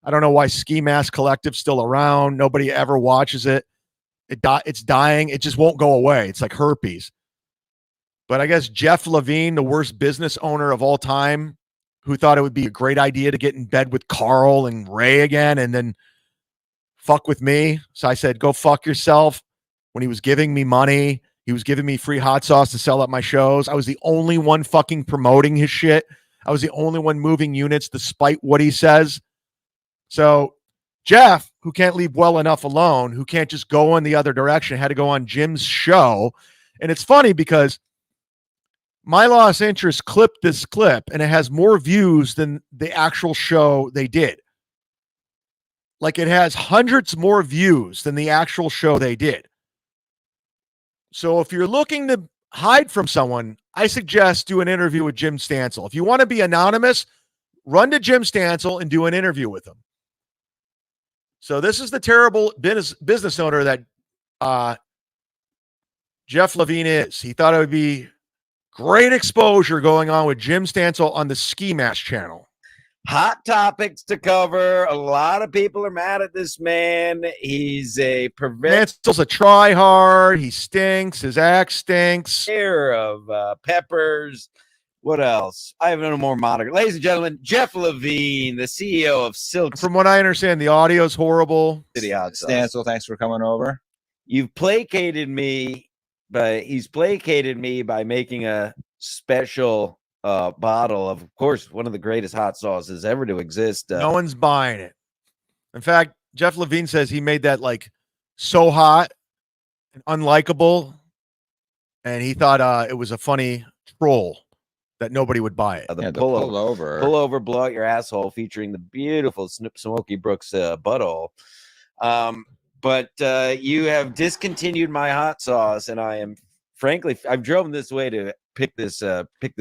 Speaker 2: I don't know why Cumia'S Collective's still around. Nobody ever watches it. It's dying. It just won't go away. It's like herpes. But I guess Jeff Levine, the worst business owner of all time, who thought it would be a great idea to get in bed with Carl and Ray again and then fuck with me. So I said, go fuck yourself. When he was giving me money, he was giving me free hot sauce to sell at my shows. I was the only one fucking promoting his shit. I was the only one moving units despite what he says. So Jeff, who can't leave well enough alone, who can't just go in the other direction, had to go on Jim's show. And it's funny because My Lost Interest clipped this clip and it has more views than the actual show they did. Like it has hundreds more views than the actual show they did. So if you're looking to hide from someone, I suggest do an interview with Jim Stancil. If you want to be anonymous, run to Jim Stancil and do an interview with him. So this is the terrible business owner that Jeff Levine is. He thought it would be great exposure going on with Jim Stancil on the Ski Mask channel.
Speaker 6: Hot topics to cover. A lot of people are mad at this man. He's a
Speaker 2: Stancil's a try-hard. He stinks. His act stinks.
Speaker 6: of peppers. What else? I have no more moniker. Ladies and gentlemen, Jeff Levine, the CEO of Silk
Speaker 2: From what I understand, the audio's horrible.
Speaker 6: City Hot Sauce.
Speaker 7: Stancil, thanks for coming over.
Speaker 6: You've placated me, but he's placated me by making a special bottle of course, one of the greatest hot sauces ever to exist.
Speaker 2: No one's buying it. In fact, Jeff Levine says he made that like so hot and unlikable, and he thought it was a funny troll that nobody would buy it.
Speaker 6: The
Speaker 7: The
Speaker 6: pull
Speaker 7: over.
Speaker 6: over, blow out your asshole, featuring the beautiful Smoky Brooks butthole. But you have discontinued my hot sauce, and I am frankly, I've driven this way to pick this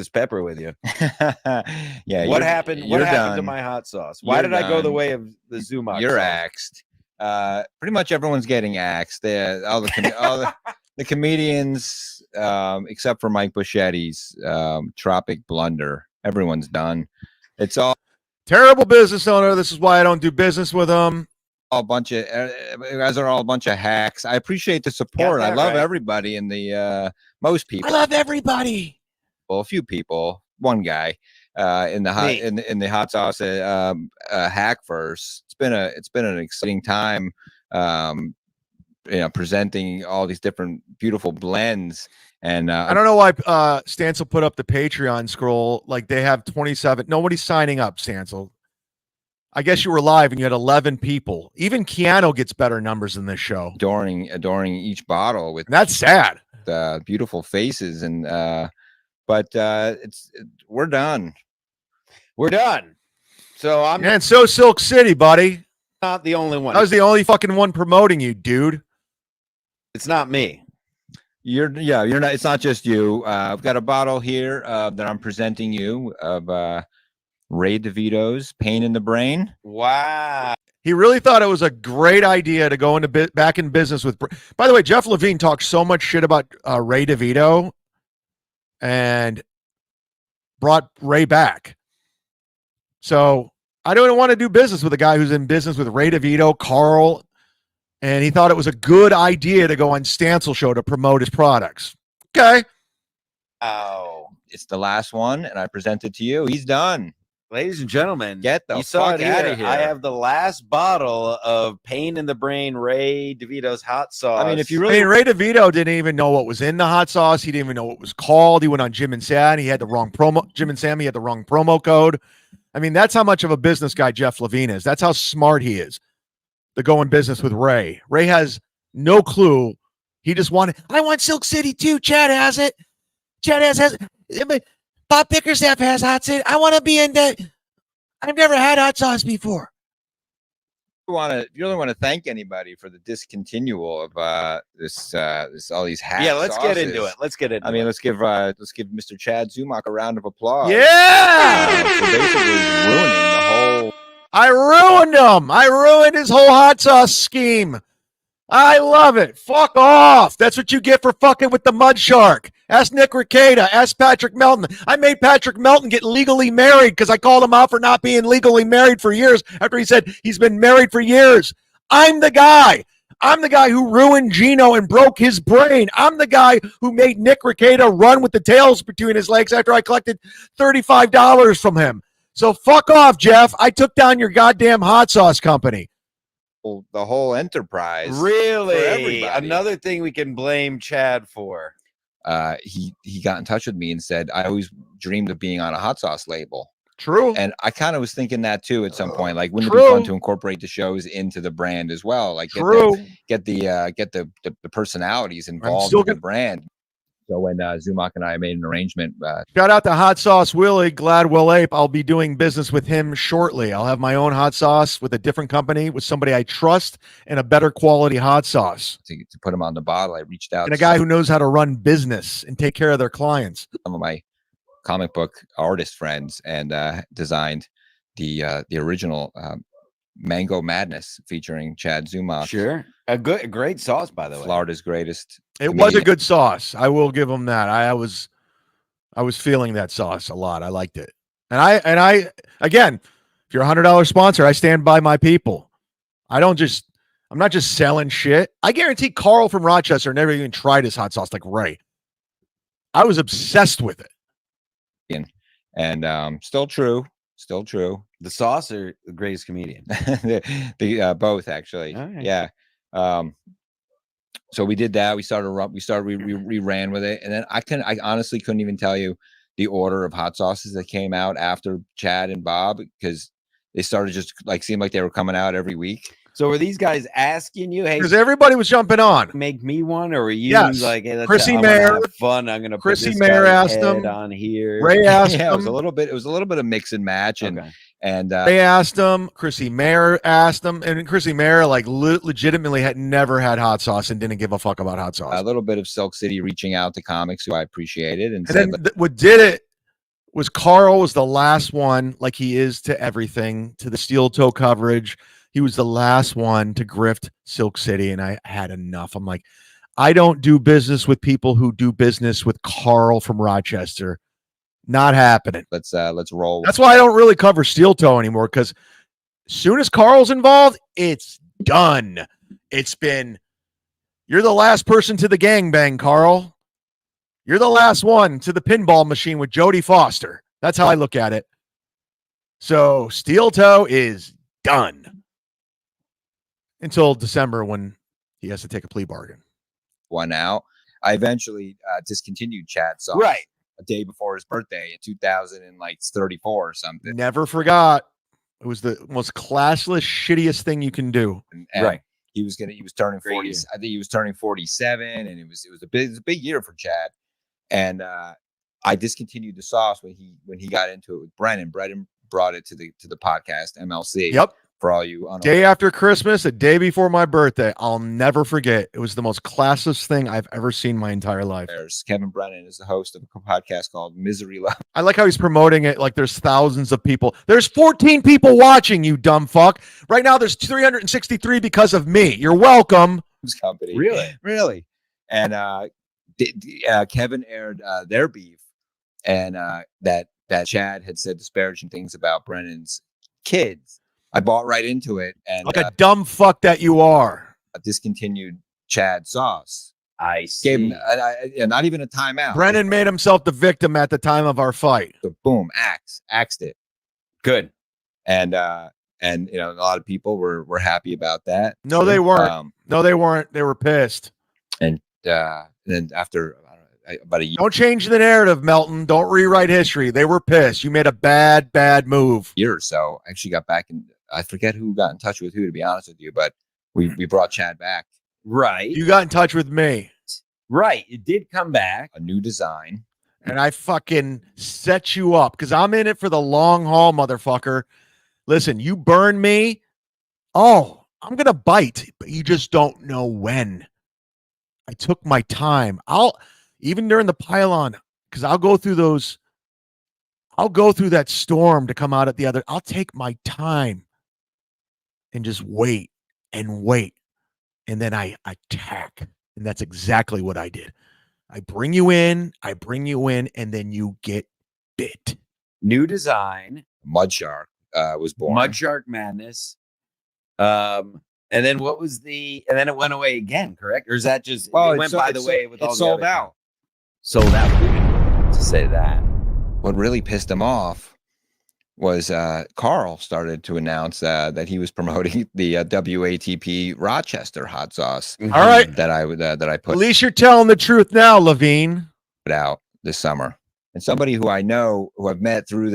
Speaker 6: pepper with you.
Speaker 7: Yeah.
Speaker 6: What happened? What
Speaker 7: you're
Speaker 6: happened to
Speaker 7: done.
Speaker 6: my hot sauce? Why
Speaker 7: You're
Speaker 6: did I go the
Speaker 7: done.
Speaker 6: way of the Zumock?
Speaker 7: You're
Speaker 6: sauce?
Speaker 7: axed. Pretty much everyone's getting axed. All the comedians, except for Mike Buschetti's Tropic Blunder. Everyone's done. It's all
Speaker 2: Terrible business owner. This is why I don't do business with him.
Speaker 7: a bunch of you guys are all a bunch of hacks. I appreciate the support. I
Speaker 6: that
Speaker 7: love
Speaker 6: right.
Speaker 7: everybody in the most people.
Speaker 5: I love everybody.
Speaker 7: Well, a few people, one guy in the hot
Speaker 6: Me.
Speaker 7: in the hot sauce hack verse. It's been an exciting time. Presenting all these different beautiful blends, and
Speaker 2: I don't know why Stancil put up the Patreon scroll. Like they have 27. Nobody's signing up, Stancil. I guess you were live and you had 11 people. Even Keanu gets better numbers than this show.
Speaker 7: adoring each bottle with
Speaker 2: And that's sad.
Speaker 7: beautiful faces, and we're done.
Speaker 6: We're done. So I'm
Speaker 2: And so Silk City, buddy.
Speaker 6: not the only one.
Speaker 2: I was the only fucking one promoting you, dude.
Speaker 6: It's not me.
Speaker 7: You're not. It's not just you. I've got a bottle here that I'm presenting you of Ray DeVito's Pain in the Brain.
Speaker 6: Wow.
Speaker 2: He really thought it was a great idea to go into back in business with. By the way, Jeff Levine talked so much shit about Ray DeVito and brought Ray back. So I don't want to do business with a guy who's in business with Ray DeVito, Carl, and he thought it was a good idea to go on Stancil show to promote his products. Okay.
Speaker 6: Oh.
Speaker 7: It's the last one, and I present it to you. He's done.
Speaker 6: Ladies and gentlemen,
Speaker 7: Get the
Speaker 6: you saw
Speaker 7: fuck
Speaker 6: it
Speaker 7: outta
Speaker 6: here.
Speaker 7: here.
Speaker 6: I have the last bottle of Pain in the Brain Ray DeVito's hot sauce.
Speaker 7: I mean, if you
Speaker 2: I
Speaker 7: really
Speaker 2: mean, Ray DeVito didn't even know what was in the hot sauce. He didn't even know what it was called. He went on Jim and Sam. He had the wrong promo. Jim and Sam. He had the wrong promo code. I mean, that's how much of a business guy Jeff Levine is. That's how smart he is to go in business with Ray. Ray has no clue. He just wanted. I want Silk City too. Chad has it. Chad has. Bob Bickerstaff has hot city. I want to be in that. I've never had hot sauce before.
Speaker 7: you really want to thank anybody for the discontinual of this all these hacks.
Speaker 6: yeah, let's get into it. Let's get into
Speaker 7: I mean,
Speaker 6: it.
Speaker 7: let's give Mr. Chad Zumock a round of applause.
Speaker 2: Yeah.
Speaker 7: For basically ruining the whole.
Speaker 2: I ruined him. I ruined his whole hot sauce scheme. I love it. Fuck off. That's what you get for fucking with the mud shark. Ask Nick Rekieta. Ask Patrick Melton. I made Patrick Melton get legally married because I called him out for not being legally married for years after he said he's been married for years. I'm the guy. I'm the guy who ruined Gino and broke his brain. I'm the guy who made Nick Rekieta run with the tails between his legs after I collected $35 from him. So fuck off, Jeff. I took down your goddamn hot sauce company.
Speaker 7: The whole enterprise. for
Speaker 6: Really?
Speaker 7: everybody.
Speaker 6: Another thing we can blame Chad for.
Speaker 7: He got in touch with me and said, I always dreamed of being on a hot sauce label.
Speaker 2: True.
Speaker 7: And I kind of was thinking that too at some point. Like, wouldn't it
Speaker 2: True.
Speaker 7: be fun to incorporate the shows into the brand as well? Like,
Speaker 2: True.
Speaker 7: get the personalities involved
Speaker 2: still
Speaker 7: in the
Speaker 2: gonna-
Speaker 7: brand. So when Zumock and I made an arrangement,
Speaker 2: Shout out to Hot Sauce Willie, Gladwell Ape. I'll be doing business with him shortly. I'll have my own hot sauce with a different company, with somebody I trust, and a better quality hot sauce.
Speaker 7: to put them on the bottle, I reached out
Speaker 2: And a
Speaker 7: to
Speaker 2: guy who knows how to run business and take care of their clients.
Speaker 7: some of my comic book artist friends and designed the original Mango Madness featuring Chad Zumock.
Speaker 6: Sure. A great sauce, by the way.
Speaker 7: Florida's greatest.
Speaker 2: It was a
Speaker 7: comedian.
Speaker 2: good sauce. I will give him that. I was feeling that sauce a lot. I liked it. And I again, if you're a $100 sponsor, I stand by my people. I'm not just selling shit. I guarantee Carl from Rochester never even tried his hot sauce like Ray. I was obsessed with it.
Speaker 7: And still true.
Speaker 6: The sauce or the greatest comedian?
Speaker 7: the both actually.
Speaker 6: All right.
Speaker 7: Yeah. So we did that. We ran with it, and then I honestly couldn't even tell you the order of hot sauces that came out after Chad and Bob, because they started just like seemed like they were coming out every week.
Speaker 6: So were these guys asking you, hey,
Speaker 2: Because everybody was jumping on.
Speaker 6: make me one, or were you
Speaker 2: Yes.
Speaker 6: like, hey,
Speaker 2: Chrissy
Speaker 6: I'm gonna
Speaker 2: Mayer-
Speaker 6: have fun, I'm gonna put
Speaker 2: Chrissy
Speaker 6: this
Speaker 2: Mayer
Speaker 6: guy's
Speaker 2: asked
Speaker 6: head
Speaker 2: him.
Speaker 6: on here.
Speaker 2: Ray asked
Speaker 7: Yeah, it was
Speaker 2: him.
Speaker 7: a little bit of mix and match, and
Speaker 6: Okay.
Speaker 7: and
Speaker 2: They asked him. Chrissy Mayer asked him. And Chrissy Mayer like legitimately had never had hot sauce and didn't give a fuck about hot sauce.
Speaker 7: a little bit of Silk City reaching out to comics who I appreciated, and
Speaker 2: And
Speaker 7: said,
Speaker 2: then what did it was Carl was the last one, like he is to everything, to the steel toe coverage. He was the last one to grift Silk City, and I had enough. I'm like, I don't do business with people who do business with Carl from Rochester. Not happening.
Speaker 7: let's roll.
Speaker 2: That's why I don't really cover steel toe anymore, because as soon as Carl's involved, it's done. It's been, you're the last person to the gangbang, Carl. You're the last one to the pinball machine with Jodie Foster. That's how I look at it. So steel toe is done until December when he has to take a plea bargain.
Speaker 7: one out. I eventually discontinued Chad sauce
Speaker 6: Right.
Speaker 7: a day before his birthday in 2034 or something.
Speaker 2: Never forgot. It was the most classless, shittiest thing you can do.
Speaker 7: And
Speaker 6: Right.
Speaker 7: He was turning
Speaker 6: Great
Speaker 7: 40.
Speaker 6: year.
Speaker 7: I think he was turning 47, and it was a big year for Chad. And I discontinued the sauce when he got into it with Brennan. Brennan brought it to the podcast MLC.
Speaker 2: Yep.
Speaker 7: For all you
Speaker 2: Day after Christmas, a day before my birthday. I'll never forget. It was the most classless thing I've ever seen in my entire life.
Speaker 7: There's Kevin Brennan is the host of a podcast called Misery Love.
Speaker 2: I like how he's promoting it like there's thousands of people. There's 14 people watching, you dumb fuck. Right now, there's 363 because of me. You're welcome.
Speaker 7: Company.
Speaker 6: Really?
Speaker 7: And Kevin aired their beef, and that Chad had said disparaging things about Brennan's kids. I bought right into it and
Speaker 2: Like a dumb fuck that you are.
Speaker 7: discontinued Chad sauce.
Speaker 6: I see.
Speaker 7: Gave him not even a timeout.
Speaker 2: Brennan made himself the victim at the time of our fight.
Speaker 7: So boom, axed it.
Speaker 6: Good.
Speaker 7: And you know, a lot of people were happy about that.
Speaker 2: No, they weren't. No, they weren't. They were pissed.
Speaker 7: And then after about a year,
Speaker 2: Don't change the narrative, Melton. Don't rewrite history. They were pissed. You made a bad move.
Speaker 7: or so, I actually got back, and I forget who got in touch with who, to be honest with you, but we brought Chad back.
Speaker 6: Right.
Speaker 2: You got in touch with me.
Speaker 6: Right. It did come back.
Speaker 7: A new design.
Speaker 2: And I fucking set you up because I'm in it for the long haul, motherfucker. Listen, you burn me. Oh, I'm going to bite, but you just don't know when. I took my time. Even during the pylon, because I'll go through that storm to come out at the other. I'll take my time and just wait. And then I attack. And that's exactly what I did. I bring you in, and then you get bit.
Speaker 6: New design.
Speaker 7: Mud Shark was born.
Speaker 6: Mud Shark Madness. And then what was and then it went away again, correct? Or is that just it went by the way with all the
Speaker 7: sold
Speaker 6: other
Speaker 7: out.
Speaker 6: Sold out. We didn't to say that.
Speaker 7: What really pissed him off was Carl started to announce that he was promoting the WATP Rochester hot sauce.
Speaker 2: All right.
Speaker 7: That I put
Speaker 2: At least you're telling the truth now, Levine.
Speaker 7: out this summer. And somebody who I know, who I've met through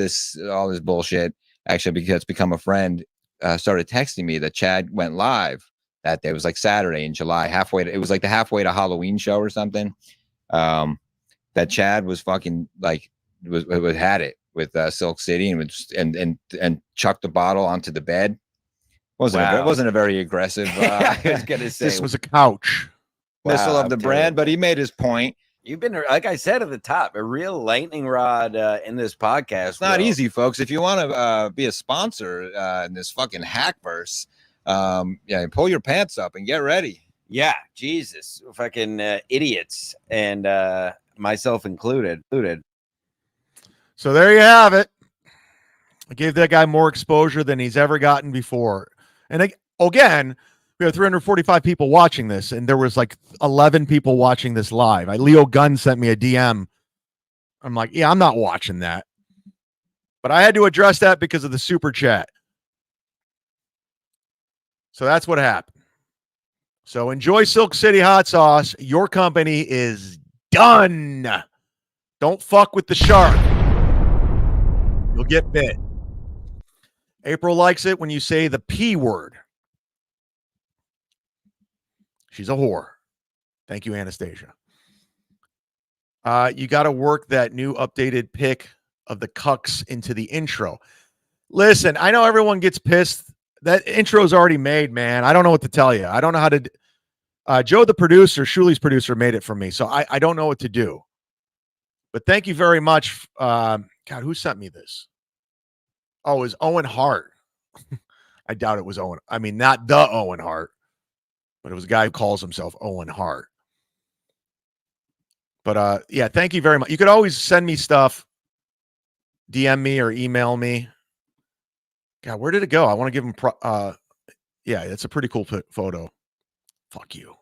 Speaker 7: all this bullshit, actually because it's become a friend, started texting me that Chad went live that day. It was like Saturday in July, it was like the halfway to Halloween show or something. That Chad was fucking like had it with Silk City and chucked the bottle onto the bed. It wasn't a very aggressive.
Speaker 6: I was gonna say
Speaker 2: This was a couch.
Speaker 7: missile of the
Speaker 6: okay.
Speaker 7: brand, but he made his point.
Speaker 6: You've been, like I said at the top, a real lightning rod in this podcast.
Speaker 7: It's not
Speaker 6: Will.
Speaker 7: easy, folks. If you want to be a sponsor in this fucking hackverse, pull your pants up and get ready.
Speaker 6: Yeah, Jesus, fucking idiots, and myself included.
Speaker 2: So there you have it. I gave that guy more exposure than he's ever gotten before. And again, we have 345 people watching this, and there was like 11 people watching this live. Leo Gunn sent me a DM. I'm like, yeah, I'm not watching that. But I had to address that because of the super chat. So that's what happened. So enjoy Silk City hot sauce. Your company is done. Don't fuck with the shark. You'll get bit. April likes it when you say the P word. She's a whore. Thank you, Anastasia. You got to work that new updated pic of the Cucks into the intro. Listen, I know everyone gets pissed. That intro's already made, man. I don't know what to tell you. I don't know how to. Joe, the producer, Shuli's producer, made it for me, so I don't know what to do. But thank you very much. God, who sent me this? Oh, it was Owen Hart. I doubt it was Owen. I mean, not the Owen Hart, but it was a guy who calls himself Owen Hart. But yeah, thank you very much. You could always send me stuff, DM me or email me. God, where did it go? I want to give him. Yeah, it's a pretty cool photo. Fuck you.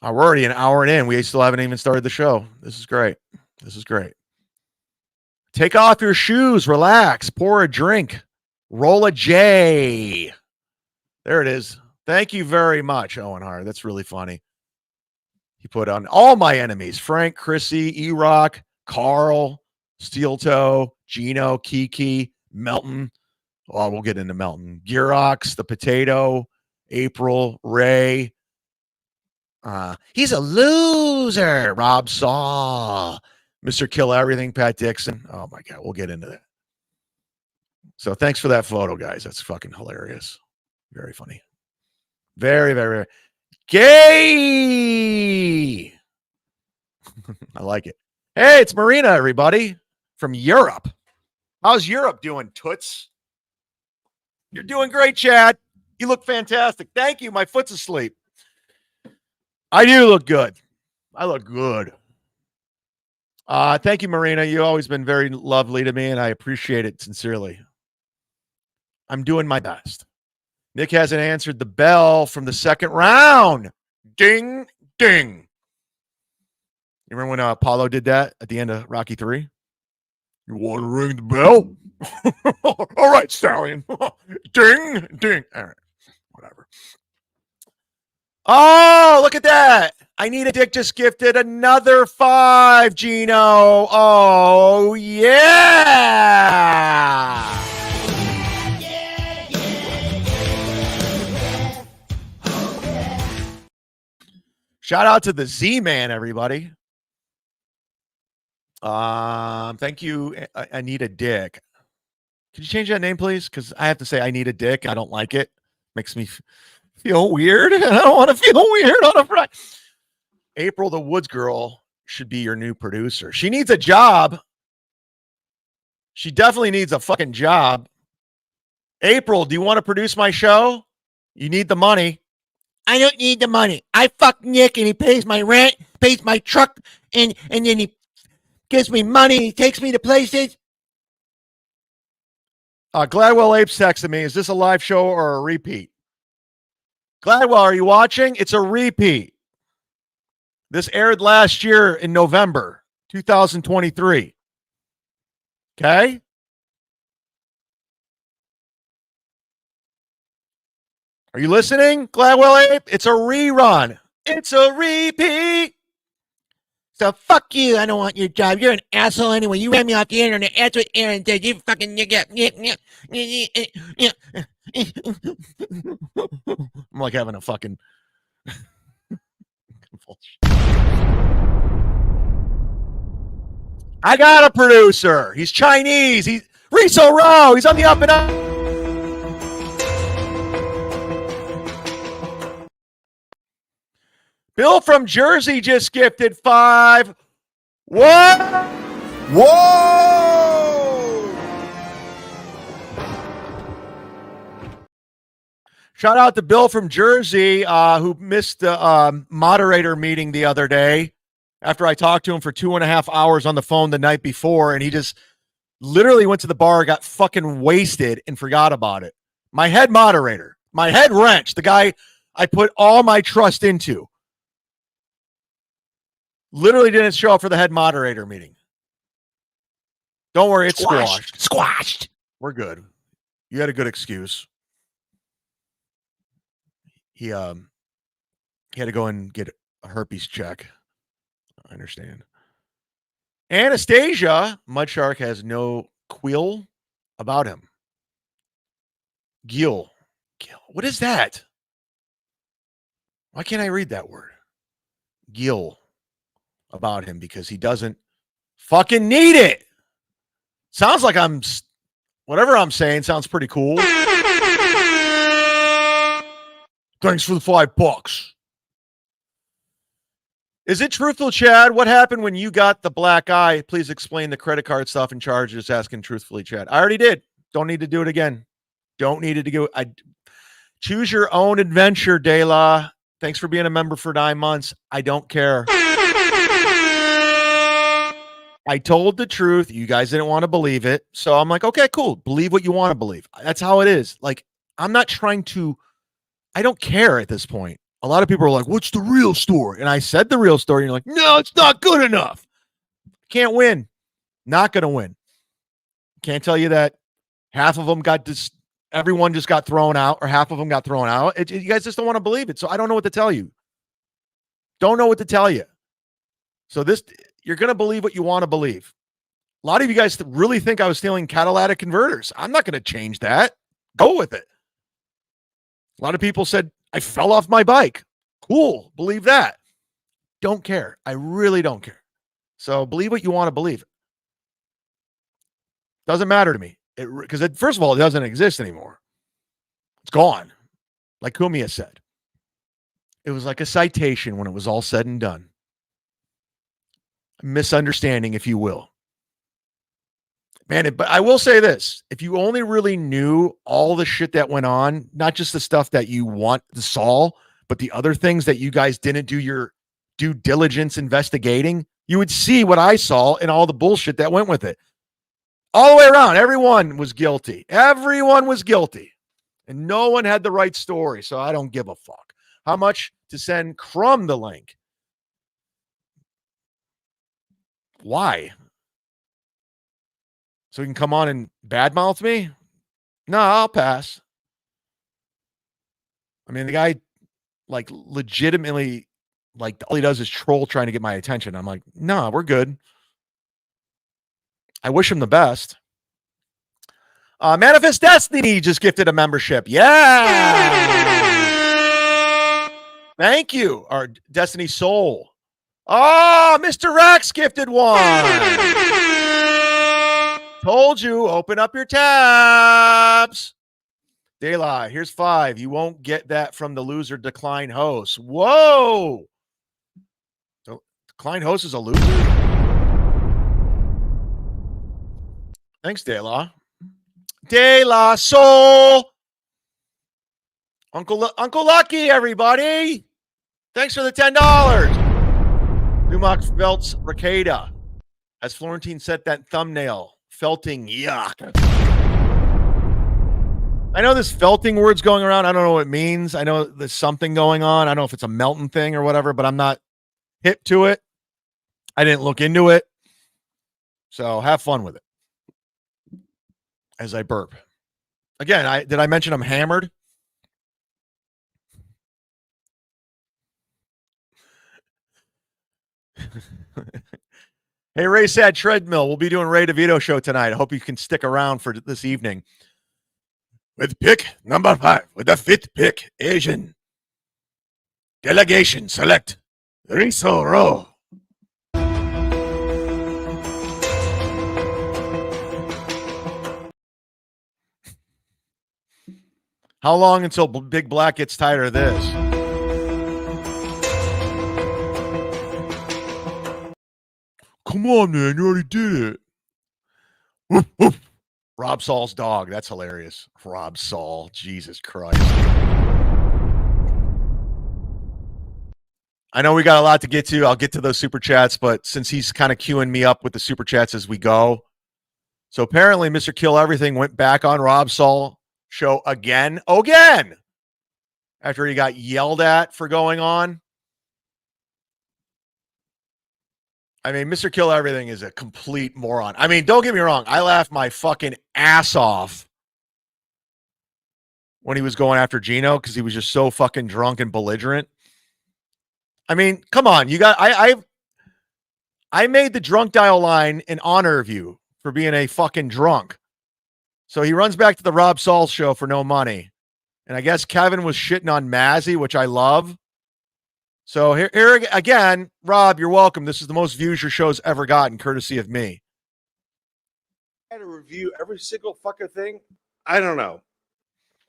Speaker 2: We're already an hour in. We still haven't even started the show. This is great. Take off your shoes, relax, pour a drink, roll a J. There it is. Thank you very much, Owen Hart. That's really funny. He put on all my enemies: Frank, Chrissy, E-Rock, Carl, Steel Toe, Gino, Kiki, Melton. Well, we'll get into Melton. Girox, the Potato, April, Ray. He's a loser. Rob Saw, Mr. Kill Everything, Pat Dixon. Oh my God, we'll get into that. So thanks for that photo, guys. That's fucking hilarious. Very funny. Very, very, very gay. I like it. Hey, it's Marina, everybody, from Europe. How's Europe doing, toots? You're doing great, Chad. You look fantastic. Thank you. My foot's asleep. I do look good. I look good. Thank you, Marina. You've always been very lovely to me, and I appreciate it sincerely. I'm doing my best. Nick hasn't answered the bell from the second round. Ding, ding. You remember when Apollo did that at the end of Rocky 3? You want to ring the bell? All right, Stallion. Ding, ding. All right, whatever. Oh, look at that. I Need a Dick just gifted another 5, Gino. Oh, yeah. Shout out to the Z-Man, everybody. Thank you. I Need a Dick. Could you change that name, please? Because I have to say I need a dick. I don't like it. Makes me feel weird. I don't want to feel weird on a Friday. April the Woods Girl should be your new producer. She needs a job. She definitely needs a fucking job. April, do you want to produce my show? You need the money.
Speaker 5: I don't need the money. I fuck Nick and he pays my rent, pays my truck, and then he gives me money. He takes me to places.
Speaker 2: Gladwell Apes texted me. Is this a live show or a repeat? Gladwell, are you watching? It's a repeat. This aired last year in November 2023. Okay? Are you listening, Gladwell Ape? It's a rerun. It's a repeat.
Speaker 5: So fuck you. I don't want your job. You're an asshole anyway. You ran me off the internet. That's what Aaron said. You fucking
Speaker 2: I'm like having a fucking convulsion. I got a producer. He's Chinese. He's Riso Row. He's on the up and up. Bill from Jersey just gifted 5. What?
Speaker 4: Whoa!
Speaker 2: Shout out to Bill from Jersey, who missed the moderator meeting the other day after I talked to him for 2.5 hours on the phone the night before, and he just literally went to the bar, got fucking wasted, and forgot about it. My head moderator, my head wrench, the guy I put all my trust into, literally didn't show up for the head moderator meeting. Don't worry, it's squashed.
Speaker 5: Squashed.
Speaker 2: We're good. You had a good excuse. He had to go and get a herpes check. I understand. Anastasia, Mudshark has no quill about him. Gil. What is that? Why can't I read that word? Gil. About him because he doesn't fucking need it. Sounds like whatever I'm saying sounds pretty cool. Thanks for the $5. Is it truthful, Chad? What happened when you got the black eye? Please explain the credit card stuff and charges. Asking truthfully, Chad. I already did. Don't need to do it again. Don't need it to go. Choose your own adventure, De La. Thanks for being a member for 9 months. I don't care. I told the truth. You guys didn't want to believe it. So I'm like, okay, cool. Believe what you want to believe. That's how it is. Like, I'm not trying to, I don't care at this point. A lot of people are like, what's the real story? And I said the real story. And you're like, no, it's not good enough. Can't win. Not going to win. Can't tell you that half of them everyone just got thrown out, or half of them got thrown out. You guys just don't want to believe it. So I don't know what to tell you. Don't know what to tell you. So you're going to believe what you want to believe. A lot of you guys really think I was stealing catalytic converters. I'm not going to change that. Go with it. A lot of people said I fell off my bike. Cool. Believe that. Don't care. I really don't care. So believe what you want to believe. Doesn't matter to me. Because first of all, it doesn't exist anymore. It's gone. Like Cumia'S said. It was like a citation when it was all said and done. Misunderstanding, if you will. Man, but I will say this. If you only really knew all the shit that went on, not just the stuff that you saw, but the other things that you guys didn't do your due diligence investigating, you would see what I saw and all the bullshit that went with it. All the way around, everyone was guilty. Everyone was guilty. And no one had the right story, so I don't give a fuck. How much to send Crumb the link? Why? So he can come on and badmouth me? No, I'll pass. I mean, the guy, like, legitimately, like, all he does is troll trying to get my attention. I'm like, no, we're good. I wish him the best. Manifest Destiny just gifted a membership. Yeah. Thank you. Our Destiny Soul. Oh, Mr. Rex gifted one. Told you, open up your tabs. Daylight, here's 5. You won't get that from the loser decline host. Whoa. So, decline host is a loser? Thanks, Dayla. De La Soul. Uncle Lucky, everybody. Thanks for the $10. Zumock Feltz Ricada. As Florentine set that thumbnail. Felting, yuck. I know this felting word's going around. I don't know what it means. I know there's something going on. I don't know if it's a Melton thing or whatever, but I'm not hip to it. I didn't look into it. So have fun with it. As I burp. Again, did I mention I'm hammered? Hey, Ray Sad Treadmill. We'll be doing Ray DeVito show tonight. I hope you can stick around for this evening. With pick number 5, with the 5th pick, Asian. Delegation select Riso Ro. How long until Big Black gets tired of this? Come on, man. You already did it. Woof, woof. Rob Saul's dog. That's hilarious. Rob Saul. Jesus Christ. I know we got a lot to get to. I'll get to those super chats, but since he's kind of queuing me up with the super chats as we go. So apparently Mr. Kill Everything went back on Rob Saul show again. After he got yelled at for going on. I mean, Mr. Kill Everything is a complete moron. I mean, don't get me wrong. I laughed my fucking ass off when he was going after Gino because he was just so fucking drunk and belligerent. I mean, come on. You got I made the drunk dial line in honor of you for being a fucking drunk. So he runs back to the Rob Saul show for no money. And I guess Kevin was shitting on Mazzy, which I love. So here again, Rob, you're welcome. This is the most views your show's ever gotten, courtesy of me.
Speaker 8: I had to review every single fucking thing. I don't know.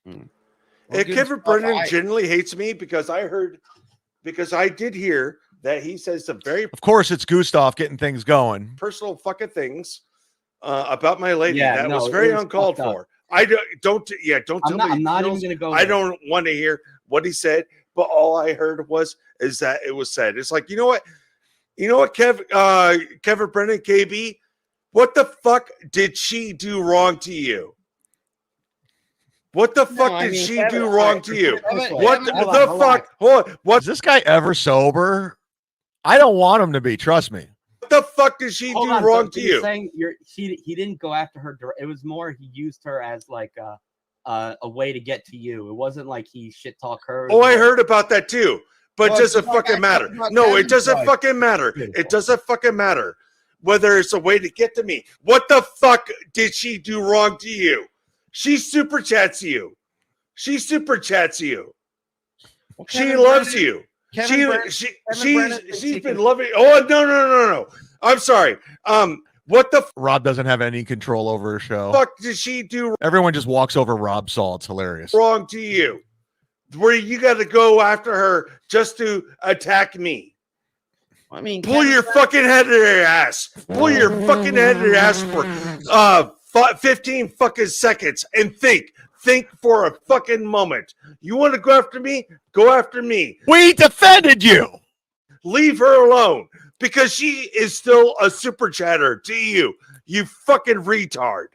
Speaker 7: Well,
Speaker 8: Kevin Brennan genuinely hates me because I did hear that he says some very
Speaker 2: Of course, it's Gustav getting things going.
Speaker 8: personal fucking things about my lady.
Speaker 9: Yeah,
Speaker 8: that
Speaker 9: no,
Speaker 8: was very
Speaker 9: it was
Speaker 8: uncalled
Speaker 9: fucked up.
Speaker 8: for. I don't tell
Speaker 9: I'm
Speaker 8: me.
Speaker 9: not, I'm not even
Speaker 8: feels-
Speaker 9: going to go.
Speaker 8: I
Speaker 9: there.
Speaker 8: don't want to hear what he said, but all I heard is that it was said. It's like, you know what, Kevin Brennan, KB, what the fuck did she do wrong to you? What the fuck did she do wrong to you? What the fuck? Hold on. What
Speaker 2: Is this guy ever sober? I don't want him to be. Trust me.
Speaker 8: the fuck did she
Speaker 9: Hold
Speaker 8: do
Speaker 9: on,
Speaker 8: wrong
Speaker 9: so
Speaker 8: to
Speaker 9: you're
Speaker 8: you?
Speaker 9: saying he didn't go after her. It was more he used her as like a way to get to you. It wasn't like he shit talk her.
Speaker 8: Oh, I heard about that too. But
Speaker 4: Well,
Speaker 8: does it
Speaker 4: it's not
Speaker 8: fucking
Speaker 4: that-
Speaker 8: matter?
Speaker 4: it's not
Speaker 8: No, it
Speaker 4: Kevin's
Speaker 8: doesn't
Speaker 4: wife.
Speaker 8: fucking matter.
Speaker 9: Beautiful.
Speaker 8: It doesn't fucking matter whether it's a way to get to me. What the fuck did she do wrong to you? She super chats you. She super chats you.
Speaker 4: Well,
Speaker 8: She
Speaker 4: Kevin
Speaker 8: loves
Speaker 4: Brennan-
Speaker 8: you.
Speaker 4: Kevin Brennan-
Speaker 8: She's been loving. Oh no. I'm sorry. What the
Speaker 2: Rob doesn't have any control over her show.
Speaker 8: fuck did she do
Speaker 2: Everyone just walks over Rob Saul. It's hilarious.
Speaker 8: wrong to you? Where you got to go after her just to attack me?
Speaker 4: I mean,
Speaker 8: Pull your fucking head out of your ass. Pull your fucking head out of your ass for 15 fucking seconds and think. Think for a fucking moment. You want to go after me? Go after me.
Speaker 2: We defended you.
Speaker 8: leave her alone because she is still a super chatter to you. You fucking retard.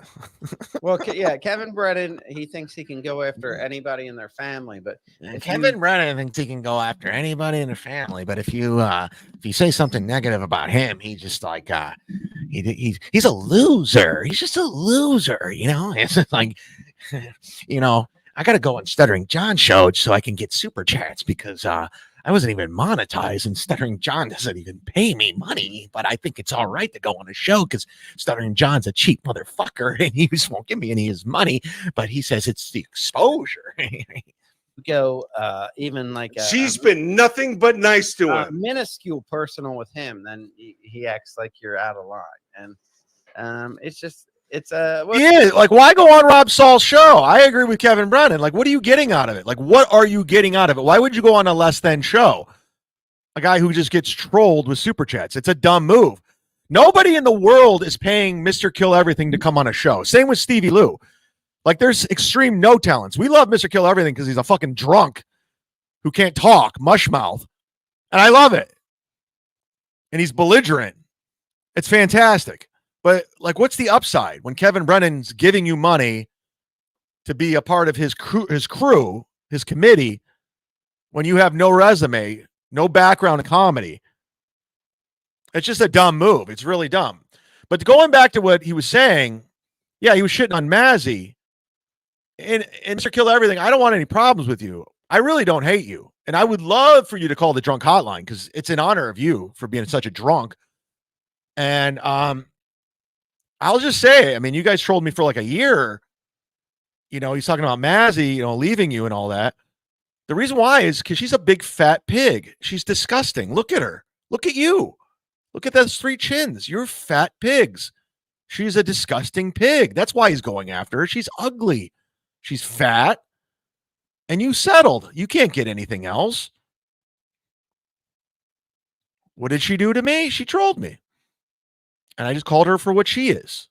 Speaker 4: Well, yeah, Kevin Brennan, he thinks he can go after anybody in their family, but if
Speaker 5: Kevin
Speaker 4: you-
Speaker 5: Brennan thinks he can go after anybody in the family, but if you say something negative about him, he's just like he's a loser. He's just a loser, you know. It's just like you know, I got to go on Stuttering John show so I can get super chats because I wasn't even monetized, and Stuttering John doesn't even pay me money. But I think it's all right to go on a show because Stuttering John's a cheap motherfucker, and he just won't give me any of his money. But he says it's the exposure.
Speaker 4: go even like
Speaker 8: She's been nothing but nice to him.
Speaker 4: minuscule personal with him, then he acts like you're out of line, and it's just
Speaker 2: Yeah, like why go on Rob Saul's show? I agree with Kevin Brennan. Like, what are you getting out of it? Like, what are you getting out of it? Why would you go on a less than show? A guy who just gets trolled with super chats. It's a dumb move. Nobody in the world is paying Mr. Kill Everything to come on a show. Same with Stevie Lou. Like, there's extreme no talents. We love Mr. Kill Everything because he's a fucking drunk who can't talk, mushmouth. And I love it. And he's belligerent. It's fantastic. But, like, what's the upside when Kevin Brennan's giving you money to be a part of his crew, his committee, when you have no resume, no background in comedy? It's just a dumb move. It's really dumb. But going back to what he was saying, yeah, he was shitting on Mazzy. And Mr. Kill Everything, I don't want any problems with you. I really don't hate you. And I would love for you to call the drunk hotline because it's in honor of you for being such a drunk. And I'll just say, I mean, you guys trolled me for like a year. You know, he's talking about Mazzy, you know, leaving you and all that. The reason why is because she's a big fat pig. She's disgusting. Look at her. Look at you. Look at those 3 chins. You're fat pigs. She's a disgusting pig. That's why he's going after her. She's ugly. She's fat. And you settled. You can't get anything else. What did she do to me? She trolled me. And I just called her for what she is.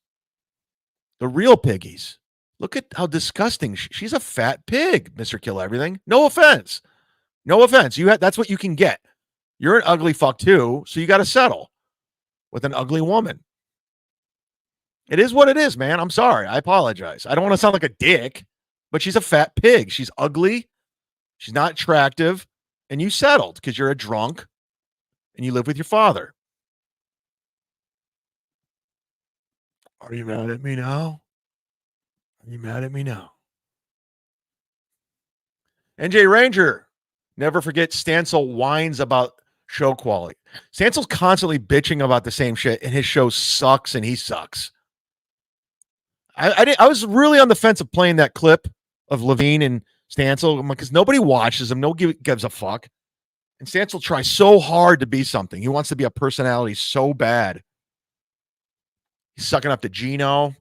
Speaker 2: The real piggies. Look at how disgusting. She's a fat pig, Mr. Kill Everything. No offense. No offense. That's what you can get. You're an ugly fuck too, so you got to settle with an ugly woman. It is what it is, man. I'm sorry. I apologize. I don't want to sound like a dick, but she's a fat pig. She's ugly. She's not attractive. And you settled because you're a drunk and you live with your father. Are you mad at me now? Are you mad at me now? NJ Ranger. Never forget Stancil whines about show quality. Stancel's constantly bitching about the same shit, and his show sucks, and he sucks. I was really on the fence of playing that clip of Levine and Stancil because nobody watches him. Nobody gives a fuck. And Stancil tries so hard to be something. He wants to be a personality so bad. He's sucking up to Gino.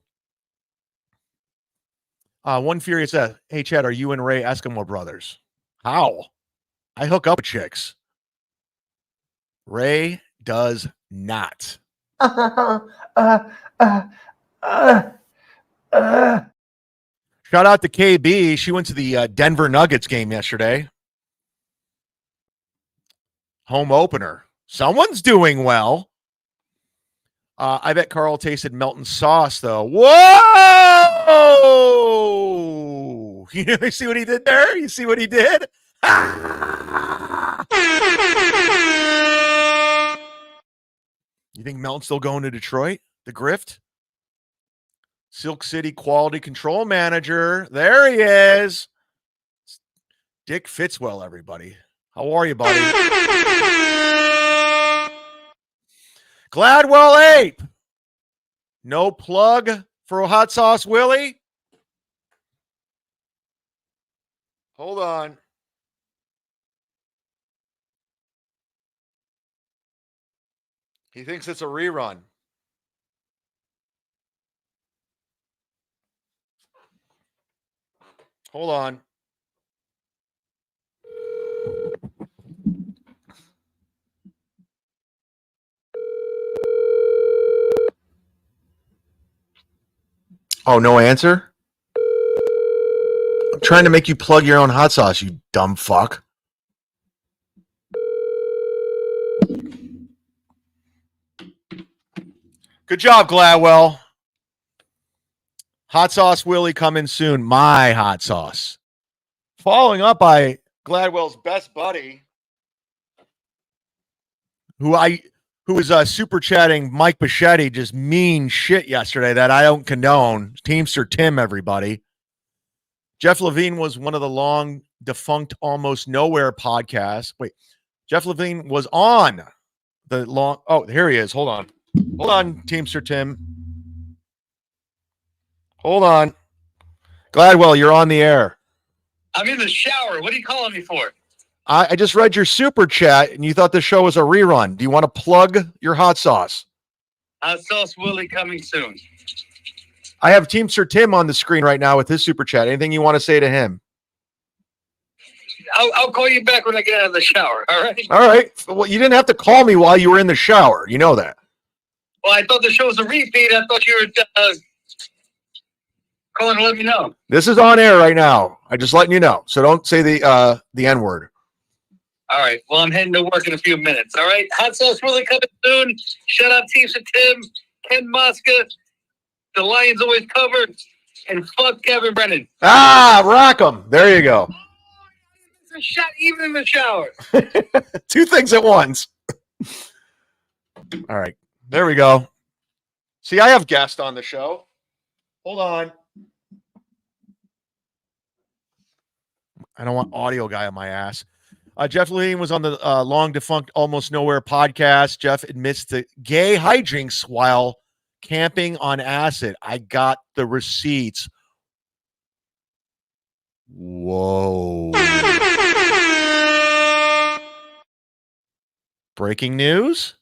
Speaker 2: One Furious says, hey, Chad, are you and Ray Eskimo brothers? How? I hook up with chicks. Ray does not. Shout out to KB. She went to the Denver Nuggets game yesterday. Home opener. Someone's doing well. I bet Carl tasted Melton sauce, though. Whoa! You see what he did there? You see what he did? You think Melton's still going to Detroit? The grift? Silk City Quality Control Manager. There he is. Dick Fitzwell, everybody. How are you, buddy? Gladwell Ape. No plug for a Hot Sauce Willie? Hold on. He thinks it's a rerun. Hold on. Oh, no answer? I'm trying to make you plug your own hot sauce, you dumb fuck. Good job, Gladwell. Hot Sauce Willie coming soon. My hot sauce. Following up by Gladwell's best buddy, who was super chatting Mike Bichetti, just mean shit yesterday that I don't condone. Teamster Tim, everybody. Jeff Levine was one of the long defunct Almost Nowhere podcasts. Wait, Jeff Levine was on the long. Oh, here he is. Hold on, Teamster Tim. Hold on. Gladwell, you're on the air.
Speaker 10: I'm in the shower. What are you calling me for?
Speaker 2: I just read your super chat and you thought the show was a rerun. Do you want to plug your hot sauce?
Speaker 10: Hot Sauce Willie coming soon.
Speaker 2: I have Teamster Tim on the screen right now with his super chat. Anything you want to say to him?
Speaker 10: I'll call you back when I get out of the shower. All right.
Speaker 2: All right. Well, you didn't have to call me while you were in the shower. You know that.
Speaker 10: Well, I thought the show was a repeat. I thought you were calling to let me know.
Speaker 2: This is on air right now. I just letting you know. So don't say the N word.
Speaker 10: All right. Well, I'm heading to work in a few minutes. All right. Hot Sauce Willie coming soon. Shout out Teamster Tim, Ken Mosca. The Lions always covered. And fuck Kevin Brennan.
Speaker 2: Ah, rock 'em. There you go.
Speaker 10: It's a shot even in the shower.
Speaker 2: Two things at once. All right. There we go. See, I have guests on the show. Hold on. I don't want audio guy on my ass. Jeff Levine was on the long defunct Almost Nowhere podcast. Jeff admits to gay hijinks while camping on acid. I got the receipts. Whoa. Breaking news.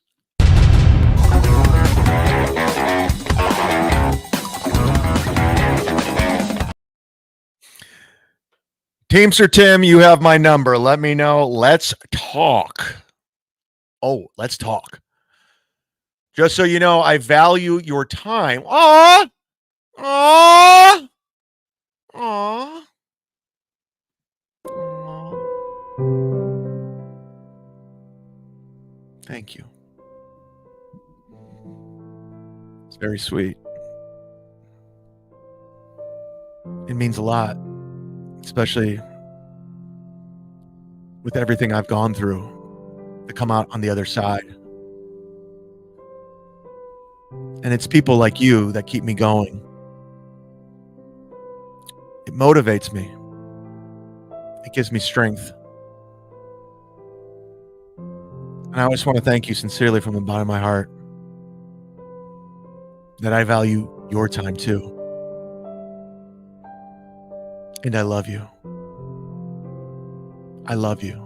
Speaker 2: Teamster Tim, you have my number. Let me know. Let's talk. Oh, let's talk. Just so you know, I value your time. Aw. Aw. Aw. Thank you. It's very sweet. It means a lot, especially with everything I've gone through to come out on the other side. And it's people like you that keep me going. It motivates me. It gives me strength. And I just want to thank you sincerely from the bottom of my heart that I value your time too. And I love you. I love you.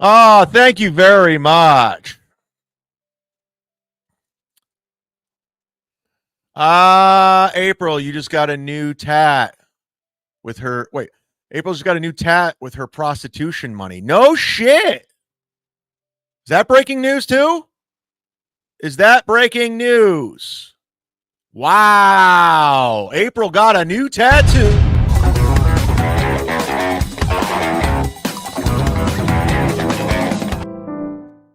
Speaker 2: Oh, thank you very much. April, you just got a new tat with her. Wait, April just got a new tat with her prostitution money. No shit. Is that breaking news too? Is that breaking news? Wow. April got a new tattoo.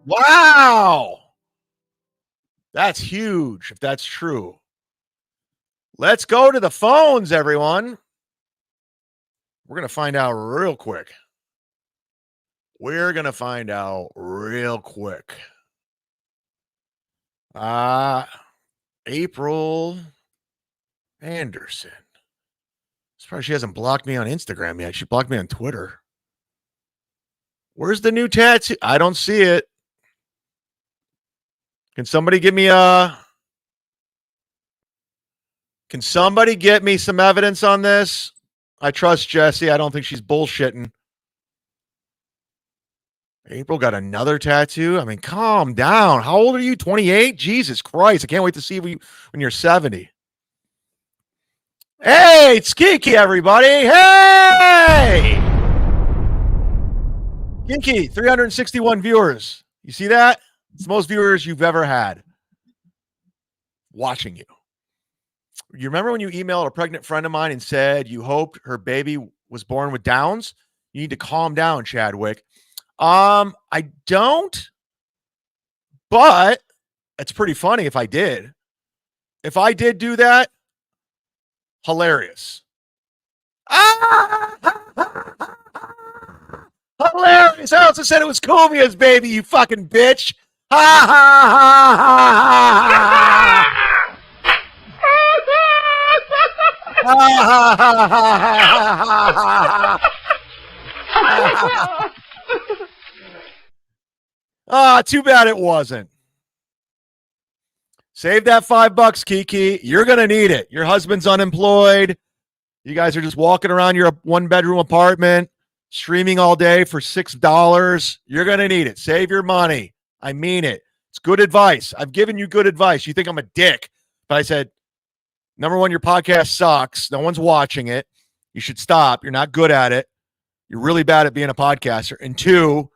Speaker 2: Wow. That's huge if that's true. Let's go to the phones, everyone. We're going to find out real quick. We're going to find out real quick. April Anderson. Surprised she hasn't blocked me on Instagram yet. She blocked me on Twitter. Where's the new tattoo? I don't see it. Can somebody give me Can somebody get me some evidence on this? I trust Jesse. I don't think she's bullshitting. April got another tattoo. I mean, calm down. How old are you? 28? Jesus Christ. I can't wait to see you when you're 70. Hey, it's Kiki, everybody. Hey! Kiki, 361 viewers. You see that? It's the most viewers you've ever had watching you. You remember when you emailed a pregnant friend of mine and said you hoped her baby was born with Downs? You need to calm down, Chadwick. I don't, but it's pretty funny if I did. If I did do that, hilarious. Hilarious. I also said it was Cumia'S, baby, you fucking bitch. Ha ha ha ha ha. Too bad it wasn't. Save that $5, Kiki. You're going to need it. Your husband's unemployed. You guys are just walking around your one-bedroom apartment, streaming all day for $6. You're going to need it. Save your money. I mean it. It's good advice. I've given you good advice. You think I'm a dick, but I said, number one, your podcast sucks. No one's watching it. You should stop. You're not good at it. You're really bad at being a podcaster. And two,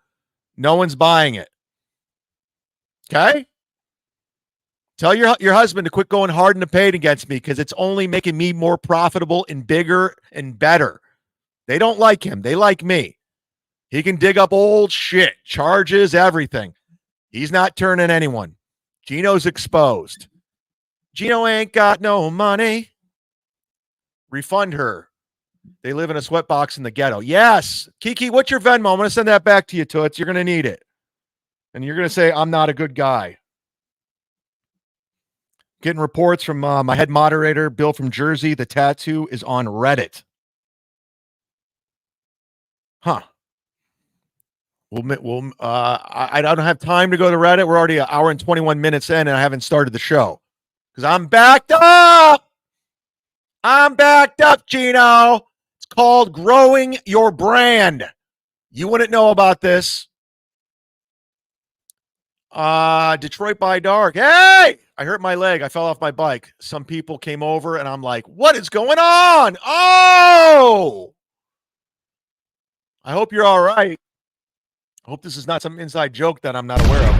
Speaker 2: no one's buying it. Okay? Tell your husband to quit going hard in the paint against me because it's only making me more profitable and bigger and better. They don't like him. They like me. He can dig up old shit, charges, everything. He's not turning anyone. Gino's exposed. Gino ain't got no money. Refund her. They live in a sweatbox in the ghetto. Yes. Kiki, what's your Venmo? I'm going to send that back to you, Toots. You're going to need it. And you're going to say, I'm not a good guy. Getting reports from my head moderator, Bill from Jersey. The tattoo is on Reddit. Huh. I don't have time to go to Reddit. We're already an hour and 21 minutes in, and I haven't started the show because I'm backed up. I'm backed up, Gino. It's called growing your brand. You wouldn't know about this. Detroit by dark. Hey, I hurt my leg. I fell off my bike. Some people came over and I'm like, what is going on? Oh, I hope you're all right. I hope this is not some inside joke that I'm not aware of.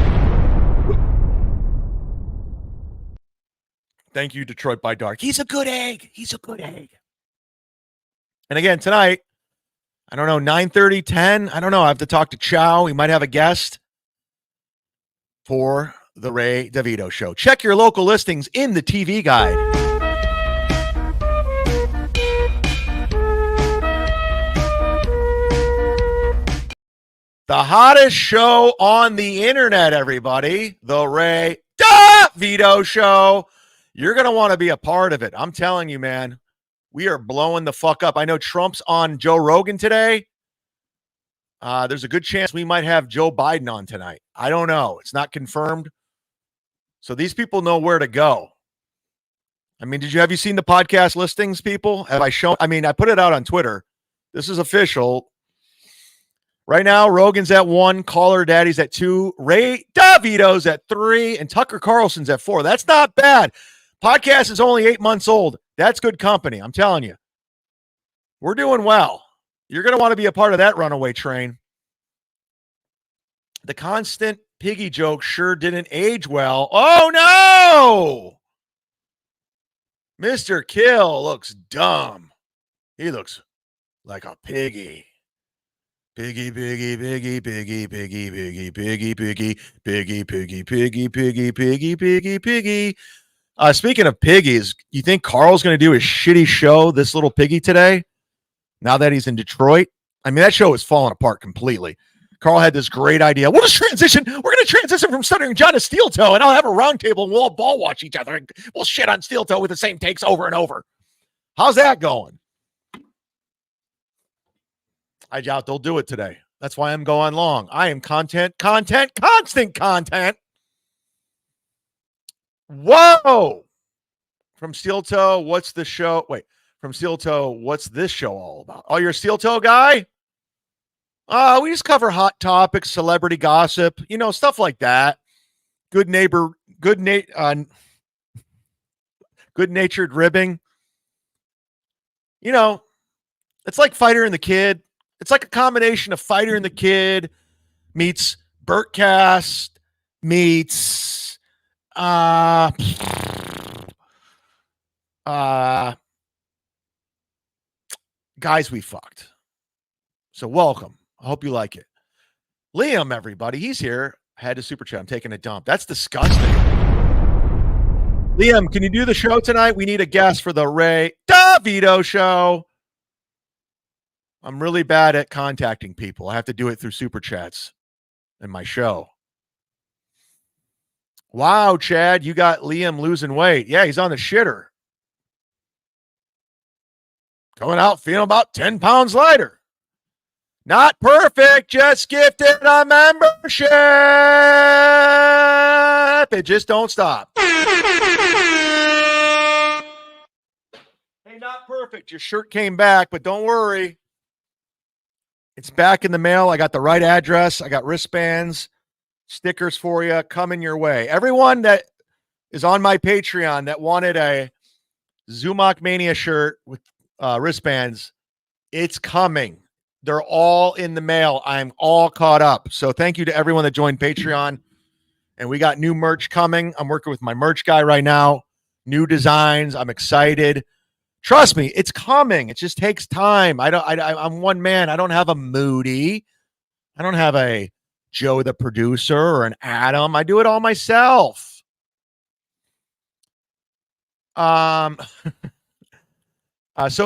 Speaker 2: Thank you, Detroit by dark. He's a good egg. He's a good egg. And again, tonight, I don't know, 9:30, 10. I don't know. I have to talk to Chow. We might have a guest for the Ray DeVito show. Check your local listings in the TV guide. The hottest show on the internet, everybody. The Ray DeVito show. You're going to want to be a part of it. I'm telling you, man. We are blowing the fuck up. I know Trump's on Joe Rogan today. There's a good chance we might have Joe Biden on tonight. I don't know. It's not confirmed. So these people know where to go. I mean, have you seen the podcast listings, people? Have I shown? I mean, I put it out on Twitter. This is official. Right now, Rogan's at 1, Caller Daddy's at 2, Ray DeVito's at 3, and Tucker Carlson's at 4. That's not bad. Podcast is only 8 months old. That's good company. I'm telling you. We're doing well. You're going to want to be a part of that runaway train. The constant piggy joke sure didn't age well. Oh, no! Mr. Kill looks dumb. He looks like a piggy. Piggy, piggy, piggy, piggy, piggy, piggy, piggy, piggy, piggy, piggy, piggy, piggy, piggy, piggy, piggy. Speaking of piggies, you think Carl's going to do his shitty show, This Little Piggy, today? Now that he's in Detroit? I mean, that show is falling apart completely. Carl had this great idea. We'll just transition. We're going to transition from Stuttering John to Steel Toe, and I'll have a round table, and we'll all ball watch each other, and we'll shit on Steel Toe with the same takes over and over. How's that going? I doubt they'll do it today. That's why I'm going long. I am constant content. Whoa! From Steel Toe, what's the show? Wait, from Steel Toe, what's this show all about? Oh, you're a Steel Toe guy? We just cover hot topics, celebrity gossip, stuff like that. Good-natured ribbing. It's like Fighter and the Kid. It's like a combination of Fighter and the Kid meets Burtcast meets guys we fucked. So welcome. I hope you like it. Liam, everybody, he's here. I had to super chat. I'm taking a dump. That's disgusting. Liam, can you do the show tonight? We need a guest for the Ray DeVito show. I'm really bad at contacting people. I have to do it through super chats in my show. Wow, Chad, you got Liam losing weight. Yeah, he's on the shitter. Going out feeling about 10 pounds lighter. Not perfect, just gifted a membership. It just don't stop. Hey, not perfect. Your shirt came back, but don't worry. It's back in the mail. I got the right address. I got wristbands, stickers for you coming your way. Everyone that is on my Patreon that wanted a Zumock Mania shirt with wristbands, it's coming. They're all in the mail. I'm all caught up. So thank you to everyone that joined Patreon. And we got new merch coming. I'm working with my merch guy right now. New designs. I'm excited. Trust me, it's coming. It just takes time. I'm one man. I don't have a Moody. I don't have a Joe the producer or an Adam. I do it all myself. So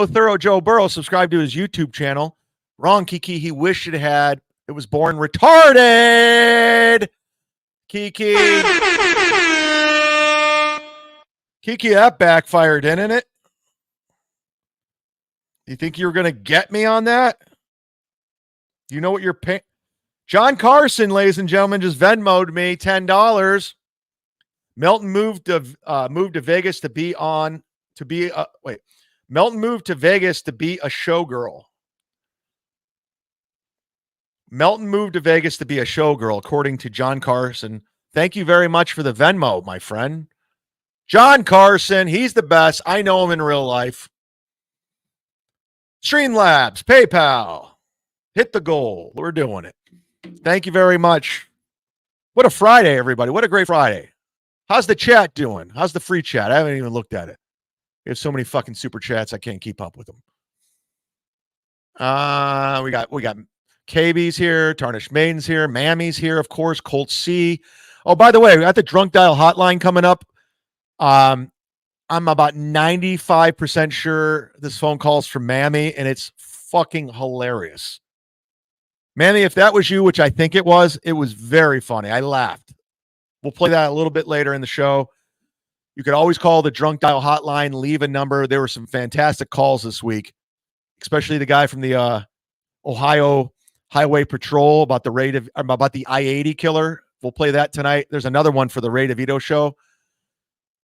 Speaker 2: thorough Joe Burrow, subscribe to his YouTube channel. Wrong, Kiki. He wished it had. It was born retarded. Kiki. Kiki, that backfired, didn't it? You think you were going to get me on that? You know what you're paying? John Carson, ladies and gentlemen, just Venmo'd me $10. Melton moved to Vegas to be Melton moved to Vegas to be a showgirl. Melton moved to Vegas to be a showgirl, according to John Carson. Thank you very much for the Venmo, my friend. John Carson, he's the best. I know him in real life. Streamlabs, PayPal, hit the goal. We're doing it. Thank you very much. What a Friday, everybody. What a great Friday. How's the chat doing? How's the free chat? I haven't even looked at it. We have so many fucking super chats. I can't keep up with them. We got KB's here. Tarnished Maiden's here. Mammy's here, of course. Colt C. Oh, by the way, we got the drunk dial hotline coming up. I'm about 95% sure this phone call's from Mammy, and it's fucking hilarious. Mammy, if that was you, which I think it was very funny. I laughed. We'll play that a little bit later in the show. You could always call the drunk dial hotline, leave a number. There were some fantastic calls this week, especially the guy from the Ohio Highway Patrol about the I-80 killer. We'll play that tonight. There's another one for the Ray DeVito show.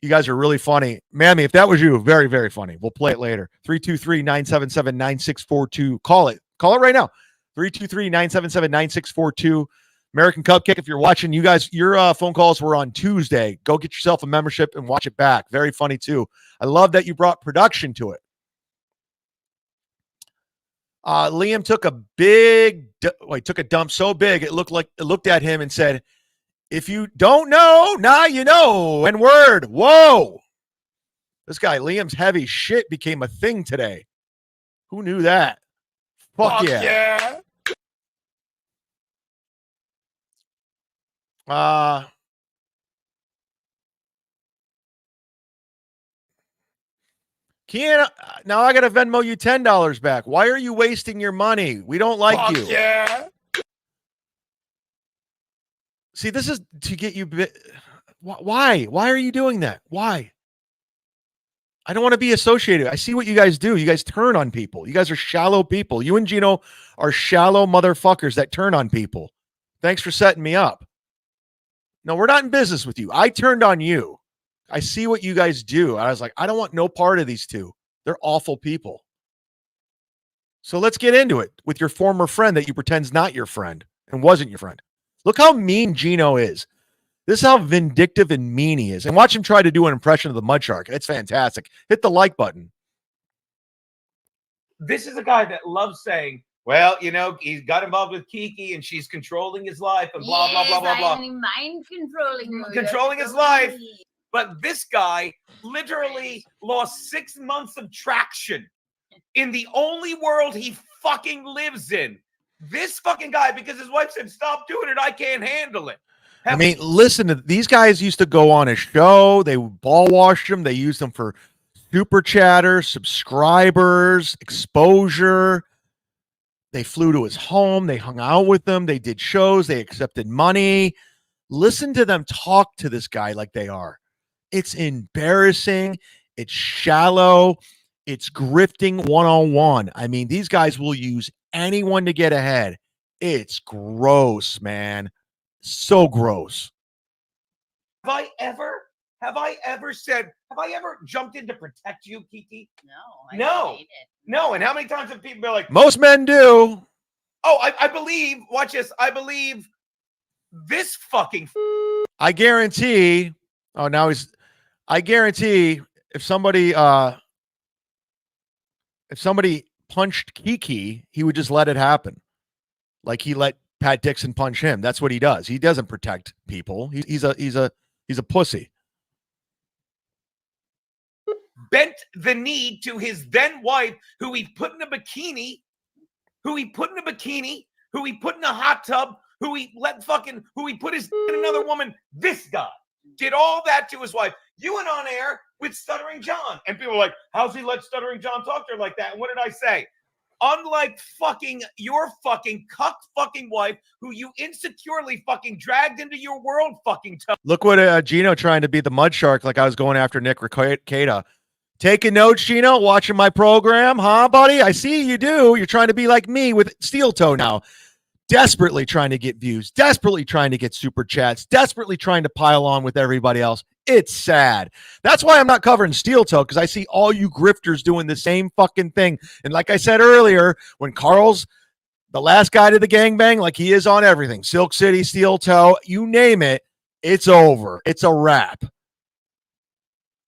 Speaker 2: You guys are really funny. Mammy, if that was you, very, very funny. We'll play it later. 323-977-9642. Call it. Call it right now. 323-977-9642. American Cupcake, if you're watching, you guys, your phone calls were on Tuesday. Go get yourself a membership and watch it back. Very funny, too. I love that you brought production to it. Liam took a took a dump so big, it looked at him and said, if you don't know, now you know. And word, whoa. This guy, Liam's heavy shit became a thing today. Who knew that? Fuck yeah. Kiana, now I got to Venmo you $10 back. Why are you wasting your money? We don't like you.
Speaker 1: Yeah.
Speaker 2: See, this is to get you. Why? Why are you doing that? Why? I don't want to be associated. I see what you guys do. You guys turn on people. You guys are shallow people. You and Gino are shallow motherfuckers that turn on people. Thanks for setting me up. No, we're not in business with you. I turned on you. I see what you guys do. I was like, I don't want no part of these two. They're awful people. So let's get into it with your former friend that you pretend's not your friend and wasn't your friend. Look how mean Gino is. This is how vindictive and mean he is. And watch him try to do an impression of the Mud Shark. It's fantastic. Hit the like button.
Speaker 1: This is a guy that loves saying,
Speaker 11: well, you know, he got involved with Kiki and she's controlling his life and blah, blah, blah, blah, blah.
Speaker 12: Mind controlling you.
Speaker 11: Controlling his life. But this guy literally lost 6 months of traction in the only world he fucking lives in. This fucking guy, because his wife said, stop doing it, I can't handle it.
Speaker 2: I mean, listen to these guys used to go on a show. They ball washed them. They used them for super chatter, subscribers, exposure. They flew to his home. They hung out with him. They did shows. They accepted money. Listen to them talk to this guy like they are. It's embarrassing. It's shallow. It's grifting 101. I mean, these guys will use anyone to get ahead. It's gross, man. So gross.
Speaker 11: Have I ever jumped in to protect you, Kiki?
Speaker 12: No.
Speaker 11: No. And how many times have people been like,
Speaker 2: Most men do.
Speaker 11: oh, I believe, watch this, I believe this fucking.
Speaker 2: I guarantee. Oh, now I guarantee if somebody punched Kiki, he would just let it happen. Like he let Pat Dixon punch him. That's what he does. He doesn't protect people. He's a pussy.
Speaker 11: Bent the knee to his then wife, who he put in a bikini, who he put in a hot tub, who he put his in another woman. This guy did all that to his wife. You went on air with Stuttering John, and people were like, how's he let Stuttering John talk to her like that? And what did I say? Unlike fucking your fucking cuck fucking wife, who you insecurely fucking dragged into your world fucking.
Speaker 2: Look what Gino trying to be the mud shark like I was going after Nick Ricada. Taking notes, Gino, watching my program, huh, buddy? I see you do. You're trying to be like me with Steel Toe now. Desperately trying to get views, desperately trying to get super chats, desperately trying to pile on with everybody else. It's sad. That's why I'm not covering Steel Toe, because I see all you grifters doing the same fucking thing. And like I said earlier, when Carl's the last guy to the gangbang, like he is on everything, Silk City, Steel Toe, you name it, it's over. It's a wrap.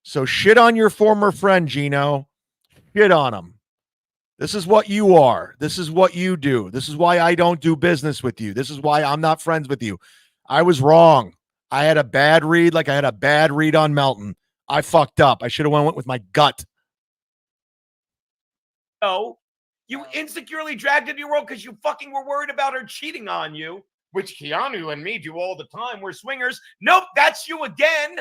Speaker 2: So shit on your former friend, Gino. Shit on him. This is what you are. This is what you do. This is why I don't do business with you. This is why I'm not friends with you. I was wrong. I had a bad read, like I had a bad read on Melton. I fucked up. I should have went with my gut.
Speaker 11: No, you insecurely dragged into your world because you fucking were worried about her cheating on you, which Keanu and me do all the time. We're swingers. Nope, that's you again.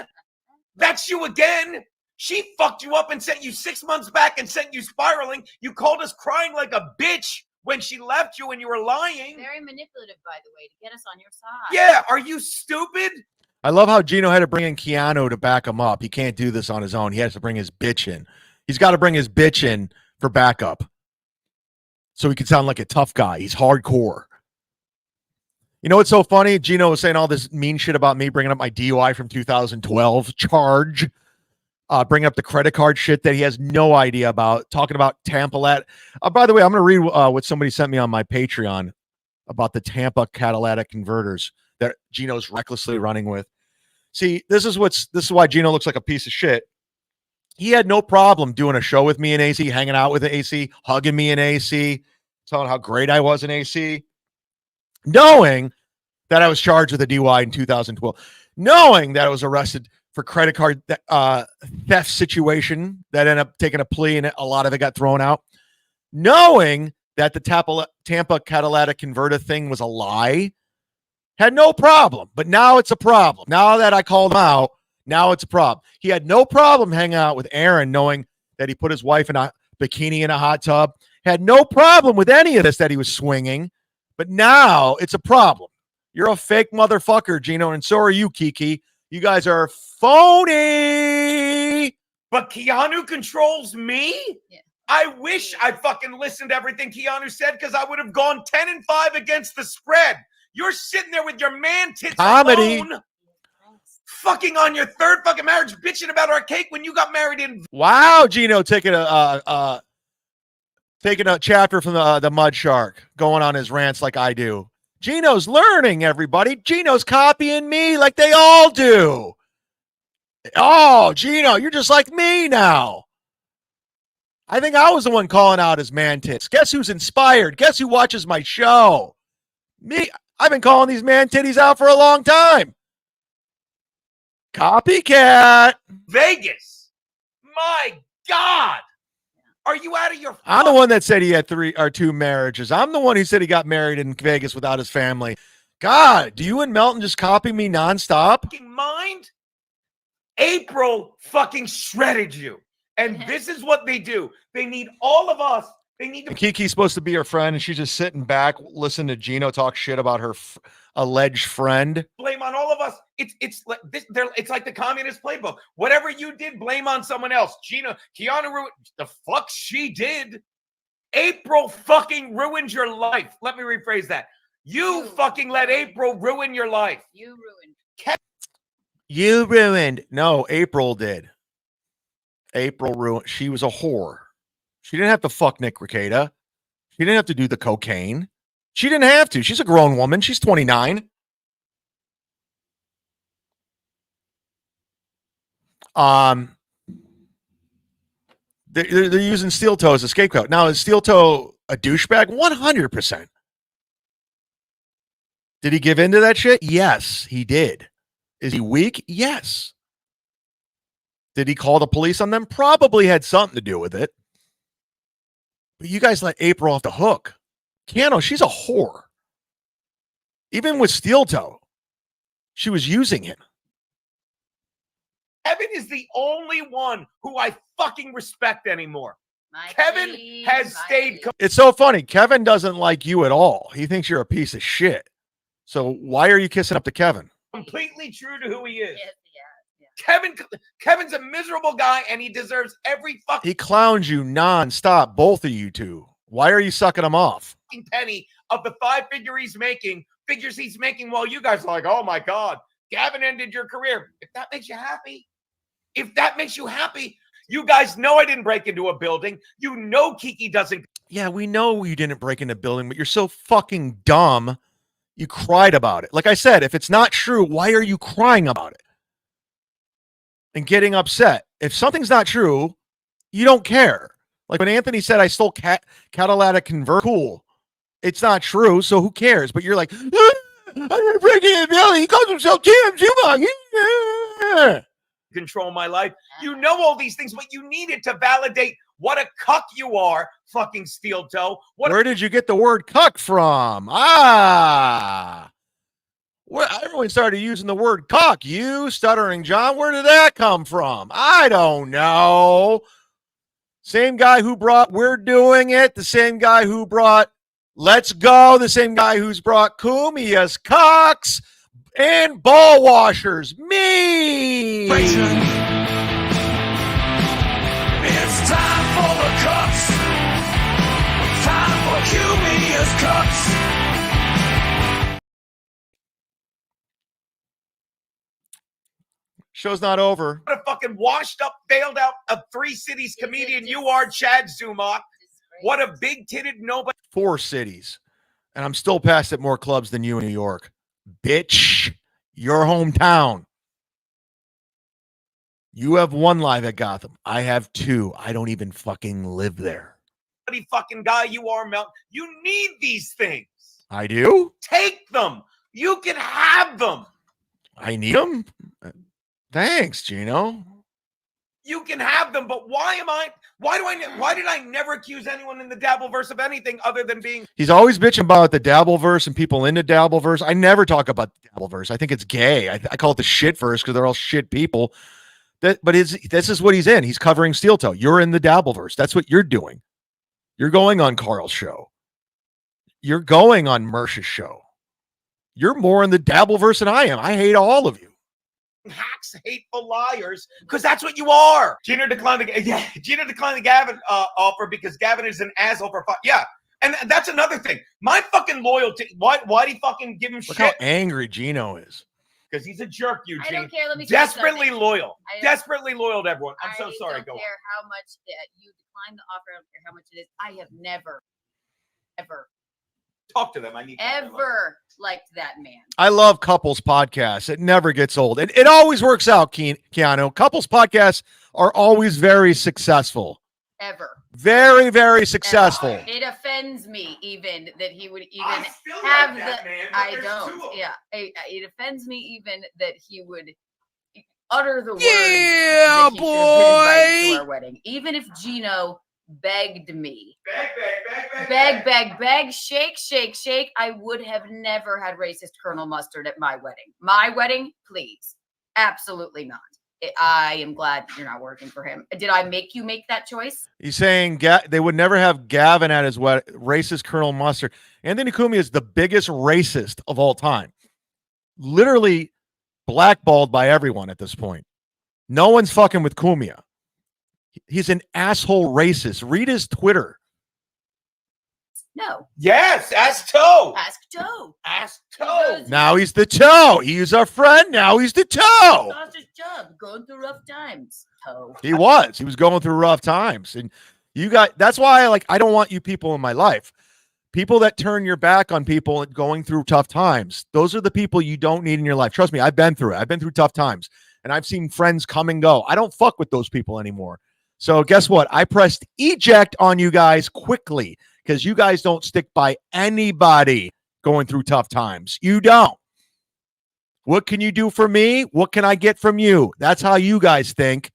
Speaker 11: That's you again. She fucked you up and sent you 6 months back and sent you spiraling. You called us crying like a bitch when she left you and you were lying.
Speaker 12: Very manipulative, by the way, to get us on your side.
Speaker 11: Yeah, are you stupid?
Speaker 2: I love how Gino had to bring in Keanu to back him up. He can't do this on his own. He has to bring his bitch in. He's got to bring his bitch in for backup so he can sound like a tough guy. He's hardcore. You know what's so funny? Gino was saying all this mean shit about me bringing up my DUI from 2012 charge. Bringing up the credit card shit that he has no idea about, talking about Tampa. By the way, I'm going to read what somebody sent me on my Patreon about the Tampa catalytic converters that Gino's recklessly running with. See, this is why Gino looks like a piece of shit. He had no problem doing a show with me in AC, hanging out with the AC, hugging me in AC, telling how great I was in AC, knowing that I was charged with a DUI in 2012, knowing that I was arrested for credit card theft situation that ended up taking a plea and a lot of it got thrown out, knowing that the Tampa catalytic converter thing was a lie, had no problem. But now it's a problem. Now that I called him out, now it's a problem. He had no problem hanging out with Aaron, knowing that he put his wife in a bikini in a hot tub. Had no problem with any of this that he was swinging. But now it's a problem. You're a fake motherfucker, Gino, and so are you, Kiki. You guys are phony.
Speaker 11: But Keanu controls me?
Speaker 12: Yeah.
Speaker 11: I wish I fucking listened to everything Keanu said, because I would have gone 10-5 against the spread. You're sitting there with your man tits
Speaker 2: Comedy.
Speaker 11: alone, fucking on your third fucking marriage, bitching about our cake when you got married in.
Speaker 2: Wow, Gino taking a chapter from the Mud Shark, going on his rants like I do. Gino's learning, everybody. Gino's copying me like they all do. Oh, Gino, you're just like me now. I think I was the one calling out his man tits. Guess who's inspired? Guess who watches my show? Me. I've been calling these man titties out for a long time. Copycat.
Speaker 11: Vegas. My God. Are you out of your
Speaker 2: I'm the one that said he had 3 or 2 marriages. I'm the one who said he got married in Vegas without his family. God, do you and Melton just copy me nonstop?
Speaker 11: fucking mind? April fucking shredded you. And this is what they do. They need all of us. They need to
Speaker 2: Kiki's supposed to be her friend, and she's just sitting back, listening to Gino talk shit about her alleged friend.
Speaker 11: blame on all of us. It's like this. It's like the communist playbook. Whatever you did, blame on someone else. Keanu ruined the fuck she did. April fucking ruined your life. Let me rephrase that. You fucking let April ruin your life.
Speaker 12: You ruined.
Speaker 2: You ruined. No, April did. April ruined. She was a whore. She didn't have to fuck Nick Rekieta. She didn't have to do the cocaine. She didn't have to. She's a grown woman. She's 29. They're using Steel Toe as a scapegoat. Now, is Steel Toe a douchebag? 100%. Did he give into that shit? Yes, he did. Is he weak? Yes. Did he call the police on them? Probably had something to do with it. But you guys let April off the hook. Keanu, she's a whore. Even with Steel Toe, she was using him.
Speaker 11: Kevin is the only one who I fucking respect anymore.
Speaker 12: My
Speaker 11: Kevin
Speaker 12: queen,
Speaker 11: has
Speaker 12: my
Speaker 11: stayed.
Speaker 12: queen.
Speaker 2: It's so funny. Kevin doesn't like you at all. He thinks you're a piece of shit. So why are you kissing up to Kevin?
Speaker 11: Completely true to who he is.
Speaker 12: Yes, yeah.
Speaker 11: Kevin's a miserable guy, and he deserves every fucking
Speaker 2: He clowns you nonstop, both of you two. Why are you sucking him off?
Speaker 11: penny of the 5 figures he's making while you guys are like, oh my God, Gavin ended your career. If that makes you happy, you guys know I didn't break into a building. You know Kiki doesn't.
Speaker 2: Yeah, we know you didn't break into the building, but you're so fucking dumb. You cried about it. Like I said, if it's not true, why are you crying about it and getting upset? If something's not true, you don't care. Like when Anthony said, I stole catalytic convert. Cool. It's not true, so who cares? But you're like, I'm breaking into the building. He calls himself Tim Zumock.
Speaker 11: Control my life. You know all these things, but you needed to validate what a cuck you are, fucking Steel Toe.
Speaker 2: Where did you get the word cuck from? Where everyone started using the word cock. You, Stuttering John, where did that come from? I don't know. Same guy who brought We're Doing It, the same guy who brought Let's Go, the same guy who's brought Cumia'S, Cucks, and ball washers. Me.
Speaker 1: It's time for the Cucks. Time for Cumia'S Cucks.
Speaker 2: Show's not over.
Speaker 11: What a fucking washed up, failed out of 3 cities comedian you are, Chad Zumock. What a big titted nobody.
Speaker 2: 4 cities. And I'm still passed at more clubs than you in New York. Bitch, your hometown. You have 1 live at Gotham. I have 2. I don't even fucking live there.
Speaker 11: Fucking guy you are, Mel. You need these things.
Speaker 2: I do?
Speaker 11: Take them. You can have them.
Speaker 2: I need them? Thanks, Gino.
Speaker 11: You can have them, but why did I never accuse anyone in the Dabbleverse of anything other than being.
Speaker 2: He's always bitching about the Dabbleverse and people into Dabbleverse. I never talk about the Dabbleverse. I think it's gay. I call it the shitverse because they're all shit people. But this is what he's in. He's covering Steel Toe. You're in the Dabbleverse. That's what you're doing. You're going on Carl's show. You're going on Mersh's show. You're more in the Dabbleverse than I am. I hate all of you.
Speaker 11: Hacks, hateful liars, because that's what you are. Gina declined the Gavin offer because Gavin is an asshole for and that's another thing. My fucking loyalty. Why'd he fucking give him
Speaker 2: Look
Speaker 11: shit?
Speaker 2: how angry Gino is.
Speaker 11: Because he's a jerk, Eugene.
Speaker 12: I don't care. Let me tell you
Speaker 11: desperately
Speaker 12: something.
Speaker 11: loyal. Desperately loyal to everyone. I'm so sorry.
Speaker 12: I don't
Speaker 11: Go on.
Speaker 12: care how much that you decline the offer. I don't care how much it is. I have never, ever,
Speaker 11: Talk to them. I need
Speaker 12: ever liked that man.
Speaker 2: I love couples podcasts. It never gets old. It always works out, Keanu. Couples podcasts are always very successful.
Speaker 12: Ever.
Speaker 2: Very, very successful.
Speaker 12: It offends me even that he would even
Speaker 11: I still
Speaker 12: have
Speaker 11: like that
Speaker 12: the.
Speaker 11: man, but
Speaker 12: I
Speaker 11: there's
Speaker 12: don't.
Speaker 11: two of 'em.
Speaker 12: Yeah, it offends me even that he would utter the words
Speaker 1: Yeah,
Speaker 12: that he should have been invited to
Speaker 1: boy.
Speaker 12: our wedding. Even if Gino begged me,
Speaker 11: Beg.
Speaker 12: shake, shake, shake, I would have never had racist Colonel Mustard at my wedding. My wedding, please, absolutely not. I am glad you're not working for him. Did I make you make that choice?
Speaker 2: He's saying they would never have Gavin at his wedding. Racist Colonel Mustard. Anthony Cumia is the biggest racist of all time. Literally blackballed by everyone at this point. No one's fucking with Cumia. He's an asshole racist. Read his Twitter.
Speaker 12: No.
Speaker 11: Yes, ask Toe.
Speaker 12: Ask Joe.
Speaker 11: Ask Toe.
Speaker 2: Now he's the toe. He's our friend. Now he's the toe.
Speaker 12: Lost his job, going through rough times. Toe.
Speaker 2: He was. He was going through rough times. And that's why I don't want you people in my life. People that turn your back on people and going through tough times. Those are the people you don't need in your life. Trust me, I've been through it. I've been through tough times. And I've seen friends come and go. I don't fuck with those people anymore. So guess what? I pressed eject on you guys quickly because you guys don't stick by anybody going through tough times. You don't. What can you do for me? What can I get from you? That's how you guys think.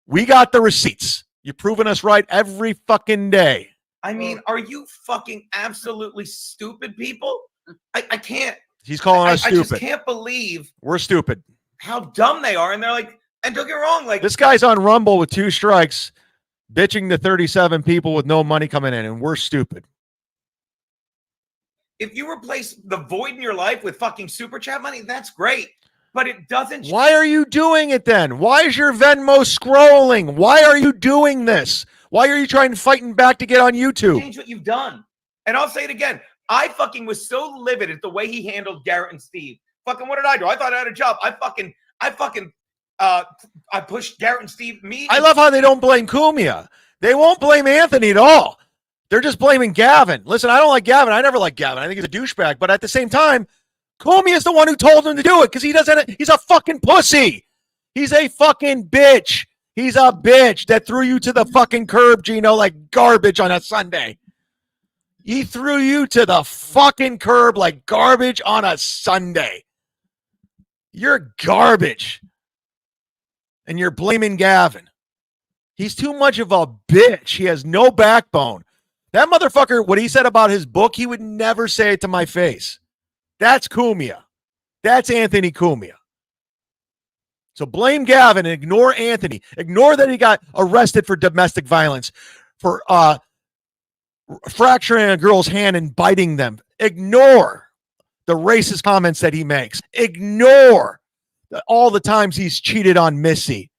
Speaker 2: We got the receipts. You're proving us right every fucking day.
Speaker 11: I mean, are you fucking absolutely stupid people? I can't.
Speaker 2: He's calling us
Speaker 11: I
Speaker 2: stupid.
Speaker 11: just can't believe
Speaker 2: We're stupid.
Speaker 11: how dumb they are. And they're like, and don't get me wrong, like
Speaker 2: This guy's on Rumble with 2 strikes, bitching to 37 people with no money coming in, and we're stupid.
Speaker 11: if you replace the void in your life with fucking super chat money, that's great. But it doesn't.
Speaker 2: Why are you doing it then? Why is your Venmo scrolling? Why are you doing this? Why are you trying to fighting back to get on YouTube?
Speaker 11: Change what you've done. And I'll say it again. I fucking was so livid at the way he handled Garrett and Steve. Fucking what did I do? I thought I had a job. I pushed Garrett and Steve.
Speaker 2: I love how they don't blame Cumia. They won't blame Anthony at all. They're just blaming Gavin. Listen, I don't like Gavin. I never liked Gavin. I think he's a douchebag. But at the same time, Cumia is the one who told him to do it because he's a fucking pussy. He's a fucking bitch. He's a bitch that threw you to the fucking curb, Gino, like garbage on a Sunday. He threw you to the fucking curb like garbage on a Sunday. You're garbage. And you're blaming Gavin. He's too much of a bitch. He has no backbone. That motherfucker, what he said about his book, he would never say it to my face. That's Cumia. That's Anthony Cumia. So blame Gavin and ignore Anthony. Ignore that he got arrested for domestic violence, for fracturing a girl's hand and biting them. Ignore the racist comments that he makes. Ignore all the times he's cheated on Missy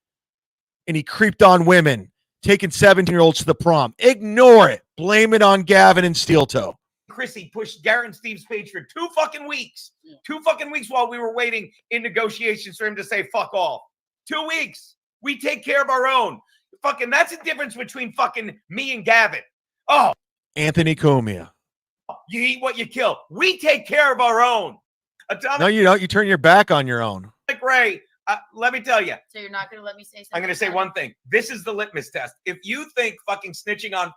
Speaker 2: and he creeped on women, taking 17-year-olds to the prom. Ignore it. Blame it on Gavin and Steel Toe.
Speaker 11: Chrissy pushed Garrett and Steve's page for 2 fucking weeks. 2 fucking weeks while we were waiting in negotiations for him to say fuck off. 2 weeks. We take care of our own. Fucking that's the difference between fucking me and Gavin. Oh,
Speaker 2: Anthony Cumia.
Speaker 11: you eat what you kill. We take care of our own.
Speaker 2: No, you don't. You turn your back on your own.
Speaker 11: Ray, let me tell you.
Speaker 12: So you're not going to let me say something?
Speaker 11: I'm going to say one thing. This is the litmus test. If you think fucking snitching on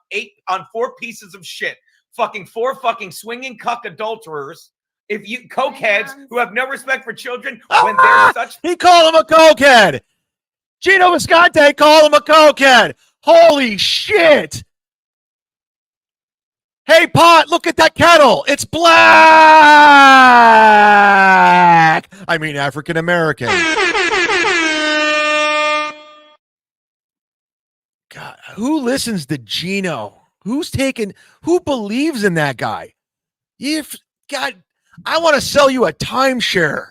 Speaker 11: 4 pieces of shit, fucking 4 fucking swinging cuck adulterers, if you cokeheads who have no respect for children when they're such.
Speaker 2: He called him a cokehead. Gino Visconti called him a cokehead. Holy shit. Hey, Pot, look at that kettle. It's black. I mean, African American. God, who listens to Gino? Who believes in that guy? God, I want to sell you a timeshare.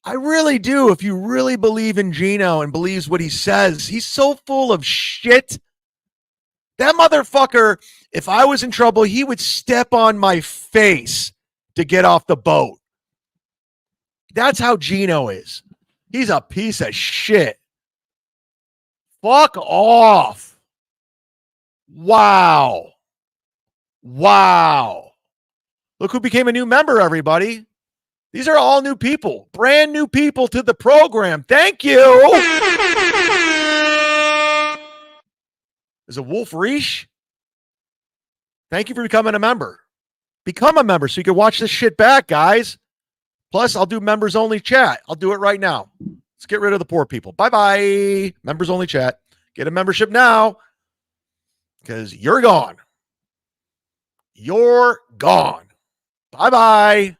Speaker 2: I really do. If you really believe in Gino and believes what he says, he's so full of shit. That motherfucker, if I was in trouble, he would step on my face to get off the boat. That's how Gino is. He's a piece of shit. Fuck off. Wow. Look who became a new member, everybody. These are all new people. Brand new people to the program. Thank you. Is it Wolf Reich? Thank you for becoming a member. Become a member so you can watch this shit back, guys. Plus, I'll do members only chat. I'll do it right now. Let's get rid of the poor people. Bye-bye. Members only chat. Get a membership now because you're gone. You're gone. Bye-bye.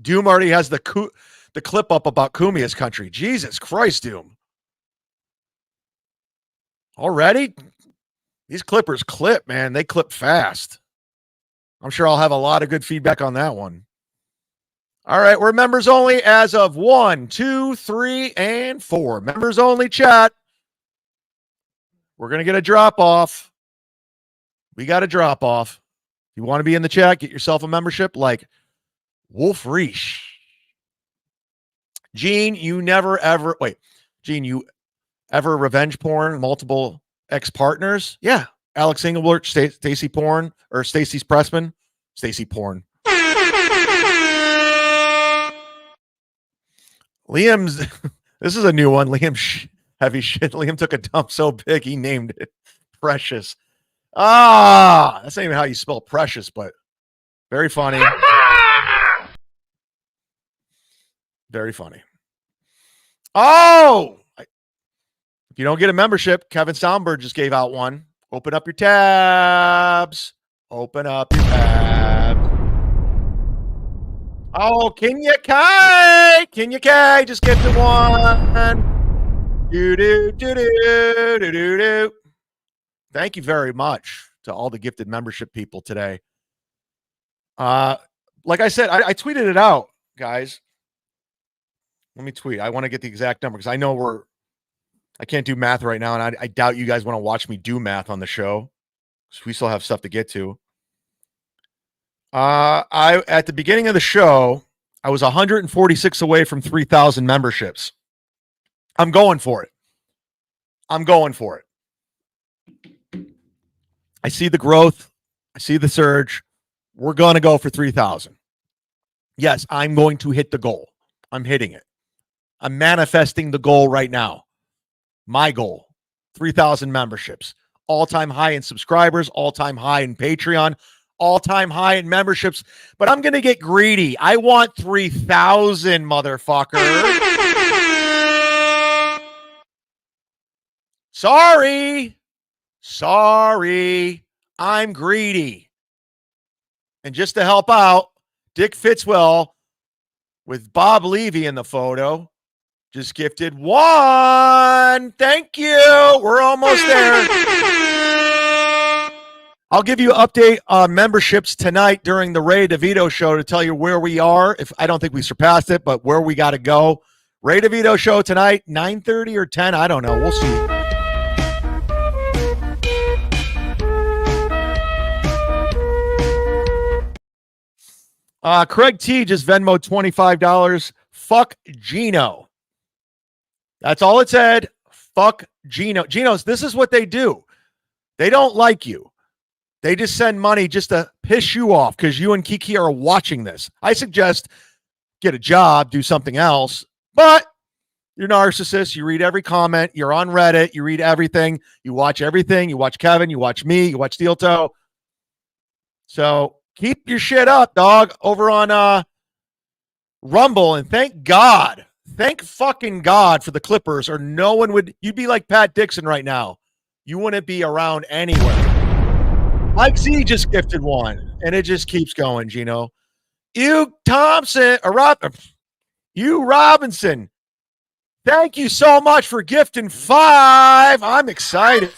Speaker 2: Doom already has the clip up about Cumia'S country. Jesus Christ, Doom. Already? These clippers clip, man. They clip fast. I'm sure I'll have a lot of good feedback on that one. All right, we're members only as of 1, 2, 3, and 4. Members only chat. We're going to get a drop off. We got a drop off. If you want to be in the chat, get yourself a membership like Wolf Reich. Gene, you never ever, wait, Gene, you ever revenge porn, multiple ex-partners? Yeah. Alex Engelbert, Stacy Porn, or Stacy's Pressman, Stacy Porn. Liam's, this is a new one. Liam, heavy shit. Liam took a dump so big he named it Precious. That's not even how you spell precious, but very funny. Very funny. Oh, if you don't get a membership, Kevin Soundbird just gave out one. Open up your tabs. Open up your tabs. Oh, Cumia'S just gifted one. Do. Thank you very much to all the gifted membership people today. Like I said, I tweeted it out, guys. Let me tweet. I want to get the exact number because I know I can't do math right now, and I doubt you guys want to watch me do math on the show. So we still have stuff to get to. At the beginning of the show, I was 146 away from 3,000 memberships. I'm going for it. I see the growth. I see the surge. We're going to go for 3,000. Yes, I'm going to hit the goal. I'm hitting it. I'm manifesting the goal right now. My goal, 3,000 memberships. All-time high in subscribers, all-time high in Patreon, all-time high in memberships. But I'm going to get greedy. I want 3,000, motherfucker. Sorry. I'm greedy. And just to help out, Dick Fitzwell with Bob Levy in the photo just gifted one. Thank you. We're almost there. I'll give you an update on memberships tonight during the Ray DeVito show to tell you where we are. If I don't think we surpassed it, but where we got to go. Ray DeVito show tonight, 9:30 or 10. I don't know. We'll see. Craig T just Venmo $25. Fuck Gino. That's all it said. Fuck Gino. Geno's, this is what they do. They don't like you. They just send money just to piss you off because you and Kiki are watching this. I suggest get a job, do something else. But you're narcissists. You read every comment. You're on Reddit. You read everything. You watch everything. You watch Kevin. You watch me. You watch Steel Toe. So keep your shit up, dog, over on Rumble. And thank God. Thank fucking God for the Clippers, or no one would. You'd be like Pat Dixon right now. You wouldn't be around anywhere. Mike Z just gifted one, and it just keeps going, Gino. You Thompson, or you Robinson. Thank you so much for gifting 5. I'm excited.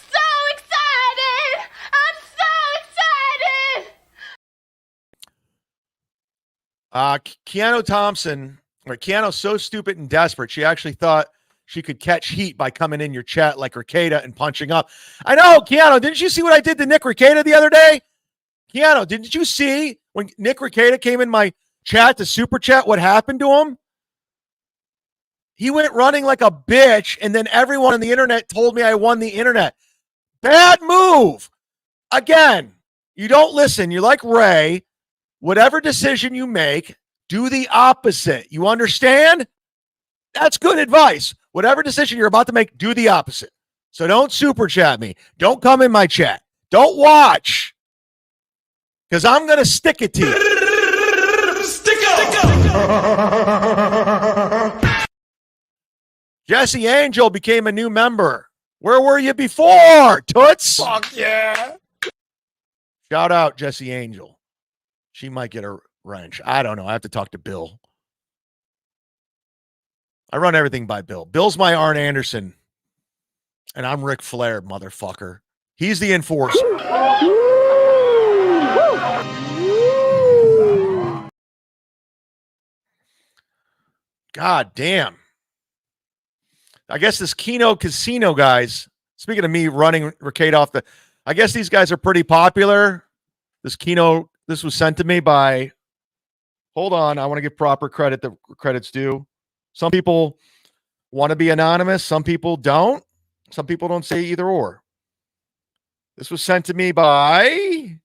Speaker 2: Keanu Thompson, or Keanu's so stupid and desperate, she actually thought she could catch heat by coming in your chat like Ricada and punching up. I know, Keanu, didn't you see what I did to Nick Ricada the other day? Keanu, didn't you see when Nick Ricada came in my chat to super chat what happened to him? He went running like a bitch, and then everyone on the internet told me I won the internet. Bad move. Again, you don't listen. You're like Ray. Whatever decision you make, do the opposite. You understand? That's good advice. Whatever decision you're about to make, do the opposite. So don't super chat me. Don't come in my chat. Don't watch. Because I'm going to stick it to you.
Speaker 1: Stick
Speaker 2: Jesse Angel became a new member. Where were you before, Toots?
Speaker 1: Fuck yeah.
Speaker 2: Shout out Jesse Angel. She might get a wrench. I don't know. I have to talk to Bill. I run everything by Bill. Bill's my Arn Anderson. And I'm Ric Flair, motherfucker. He's the enforcer. God damn. I guess this Keno Casino guys, speaking of me running Ricade off the, I guess these guys are pretty popular. This Keno, this was sent to me by, hold on, I want to give proper credit that credit's due. Some people want to be anonymous. Some people don't. Some people don't say either or. This was sent to me by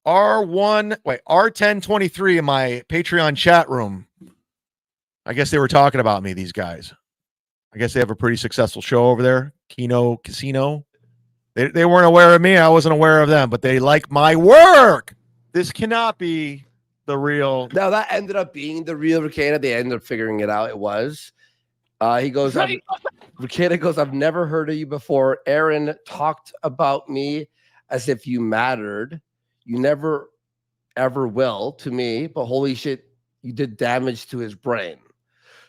Speaker 2: R1023 in my Patreon chat room. I guess they were talking about me, these guys. I guess they have a pretty successful show over there, Keno Casino. They weren't aware of me. I wasn't aware of them, but they like my work. This cannot be the real.
Speaker 13: No, that ended up being the real Ricada. They ended up figuring it out. It was. He goes, Ricada goes, I've never heard of you before. Aaron talked about me as if you mattered. You never, ever will to me, but holy shit, you did damage to his brain.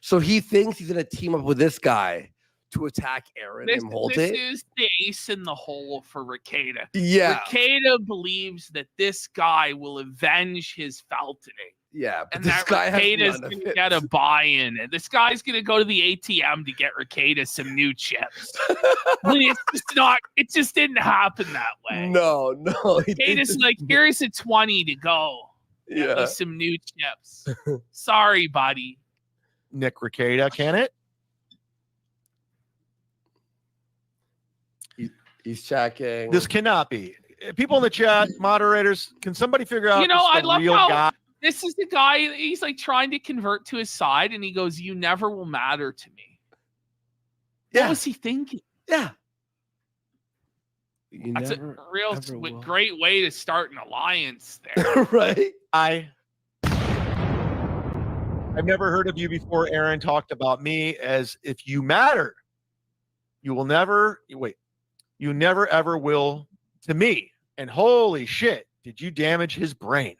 Speaker 13: So he thinks he's going to team up with this guy to attack Aaron and hold
Speaker 14: this
Speaker 13: it.
Speaker 14: is the ace in the hole for Ricada.
Speaker 13: Yeah.
Speaker 14: Ricada believes that this guy will avenge his feltoning.
Speaker 13: Yeah, but
Speaker 14: And
Speaker 13: this
Speaker 14: that
Speaker 13: guy has
Speaker 14: Ricada's
Speaker 13: none of
Speaker 14: going to
Speaker 13: it.
Speaker 14: get a buy-in. And this guy's going to go to the ATM to get Ricada some new chips. But it's just not, it just didn't happen that way.
Speaker 13: No.
Speaker 14: Ricada's like, here's a 20 to go. Get
Speaker 13: Yeah.
Speaker 14: me some new chips. Sorry, buddy.
Speaker 2: Nick Ricada, can it?
Speaker 13: He's checking.
Speaker 2: This cannot be. People in the chat, moderators, can somebody figure out
Speaker 14: You know,
Speaker 2: this
Speaker 14: I
Speaker 2: the
Speaker 14: love
Speaker 2: real
Speaker 14: how
Speaker 2: guy?
Speaker 14: this is the guy, he's like trying to convert to his side, and he goes, you never will matter to me. What was he thinking?
Speaker 13: Yeah.
Speaker 14: That's a real great way to start an alliance there.
Speaker 13: Right?
Speaker 2: I've never heard of you before. Aaron talked about me as if you matter. You will never, you never ever will to me. And holy shit, did you damage his brain?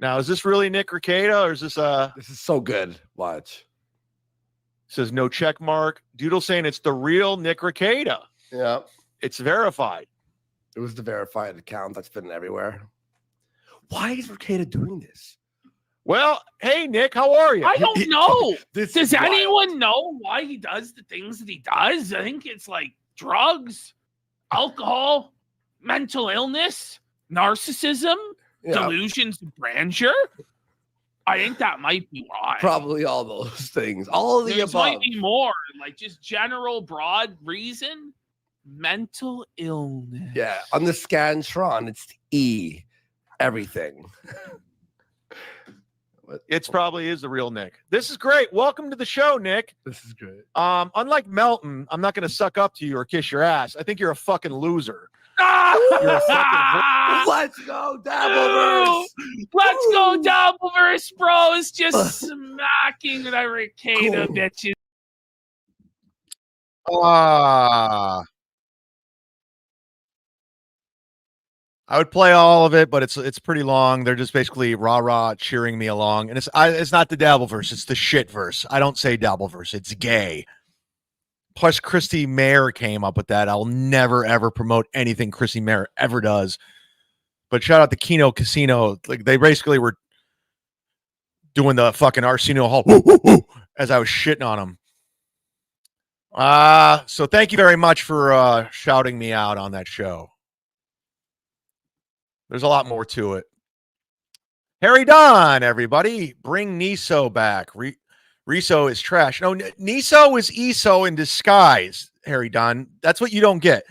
Speaker 2: Now, is this really Nick Ricada or is this
Speaker 13: This is so good. Watch.
Speaker 2: Says no check mark. Doodle saying it's the real Nick Ricada.
Speaker 13: Yeah.
Speaker 2: It's verified.
Speaker 13: It was the verified account that's been everywhere. Why is Ricada doing this?
Speaker 2: Well, hey Nick, how are you?
Speaker 14: I don't know.
Speaker 13: This
Speaker 14: Does
Speaker 13: is wild.
Speaker 14: anyone know why he does the things that he does? I think it's like drugs, alcohol, mental illness, narcissism, delusions of grandeur. I think that might be why.
Speaker 13: Probably all those things. All of the
Speaker 14: There
Speaker 13: above.
Speaker 14: might be more, like just general broad reason. Mental illness.
Speaker 13: Yeah. On the Scantron, it's E. Everything.
Speaker 2: It's probably is the real Nick. This is great. Welcome to the show, Nick.
Speaker 13: This is great.
Speaker 2: Unlike Melton, I'm not going to suck up to you or kiss your ass. I think you're a fucking loser.
Speaker 14: You're
Speaker 2: a fucking
Speaker 13: Let's go, Dabbleverse.
Speaker 14: Let's go, Dabbleverse, bros. Just smacking the Ricada bitches.
Speaker 2: I would play all of it, but it's pretty long. They're just basically rah cheering me along, and it's not the Dabbleverse, it's the shit verse. I don't say Dabbleverse, it's gay. Plus, Christy Mayer came up with that. I'll never ever promote anything Christy Mayer ever does. But shout out to Keno Casino. Like they basically were doing the fucking Arsenio Hall as I was shitting on them. So thank you very much for shouting me out on that show. There's a lot more to it. Harry Don, everybody. Bring Niso back. Riso is trash. No, Niso is Iso in disguise, Harry Don. That's what you don't get.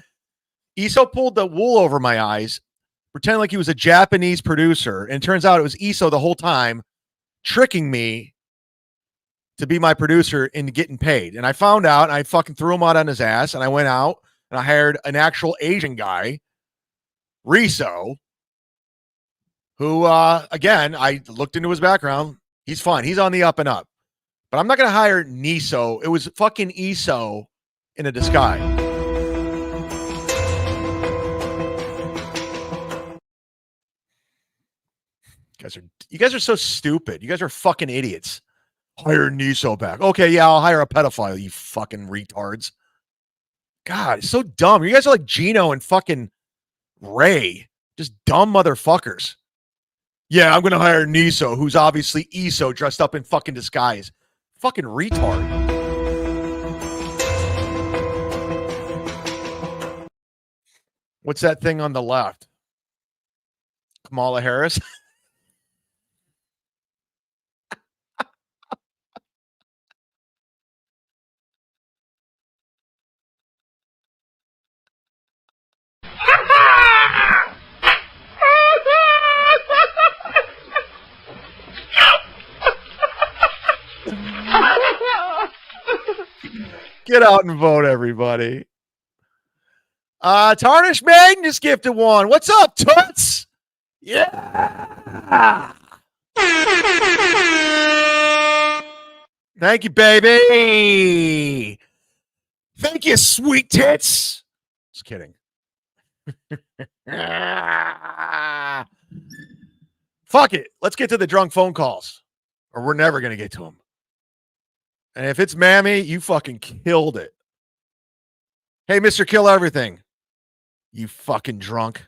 Speaker 2: Iso pulled the wool over my eyes, pretending like he was a Japanese producer, and it turns out it was Iso the whole time, tricking me to be my producer and getting paid. And I found out, and I fucking threw him out on his ass, and I went out and I hired an actual Asian guy, Riso, who, again, I looked into his background. He's fine. He's on the up and up. But I'm not going to hire Niso. It was fucking Iso in a disguise. You guys are so stupid. You guys are fucking idiots. Hire Niso back. Okay, yeah, I'll hire a pedophile, you fucking retards. God, it's so dumb. You guys are like Gino and fucking Ray. Just dumb motherfuckers. Yeah, I'm going to hire Niso, who's obviously Iso dressed up in fucking disguise. Fucking retard. What's that thing on the left? Kamala Harris? Get out and vote, everybody. Tarnish Maiden just gifted one. What's up, Toots? Yeah. Thank you, baby. Thank you, sweet tits. Just kidding. Fuck it. Let's get to the drunk phone calls, or we're never going to get to them. And if it's Mammy, you fucking killed it. Hey, Mr. Kill Everything. You fucking drunk.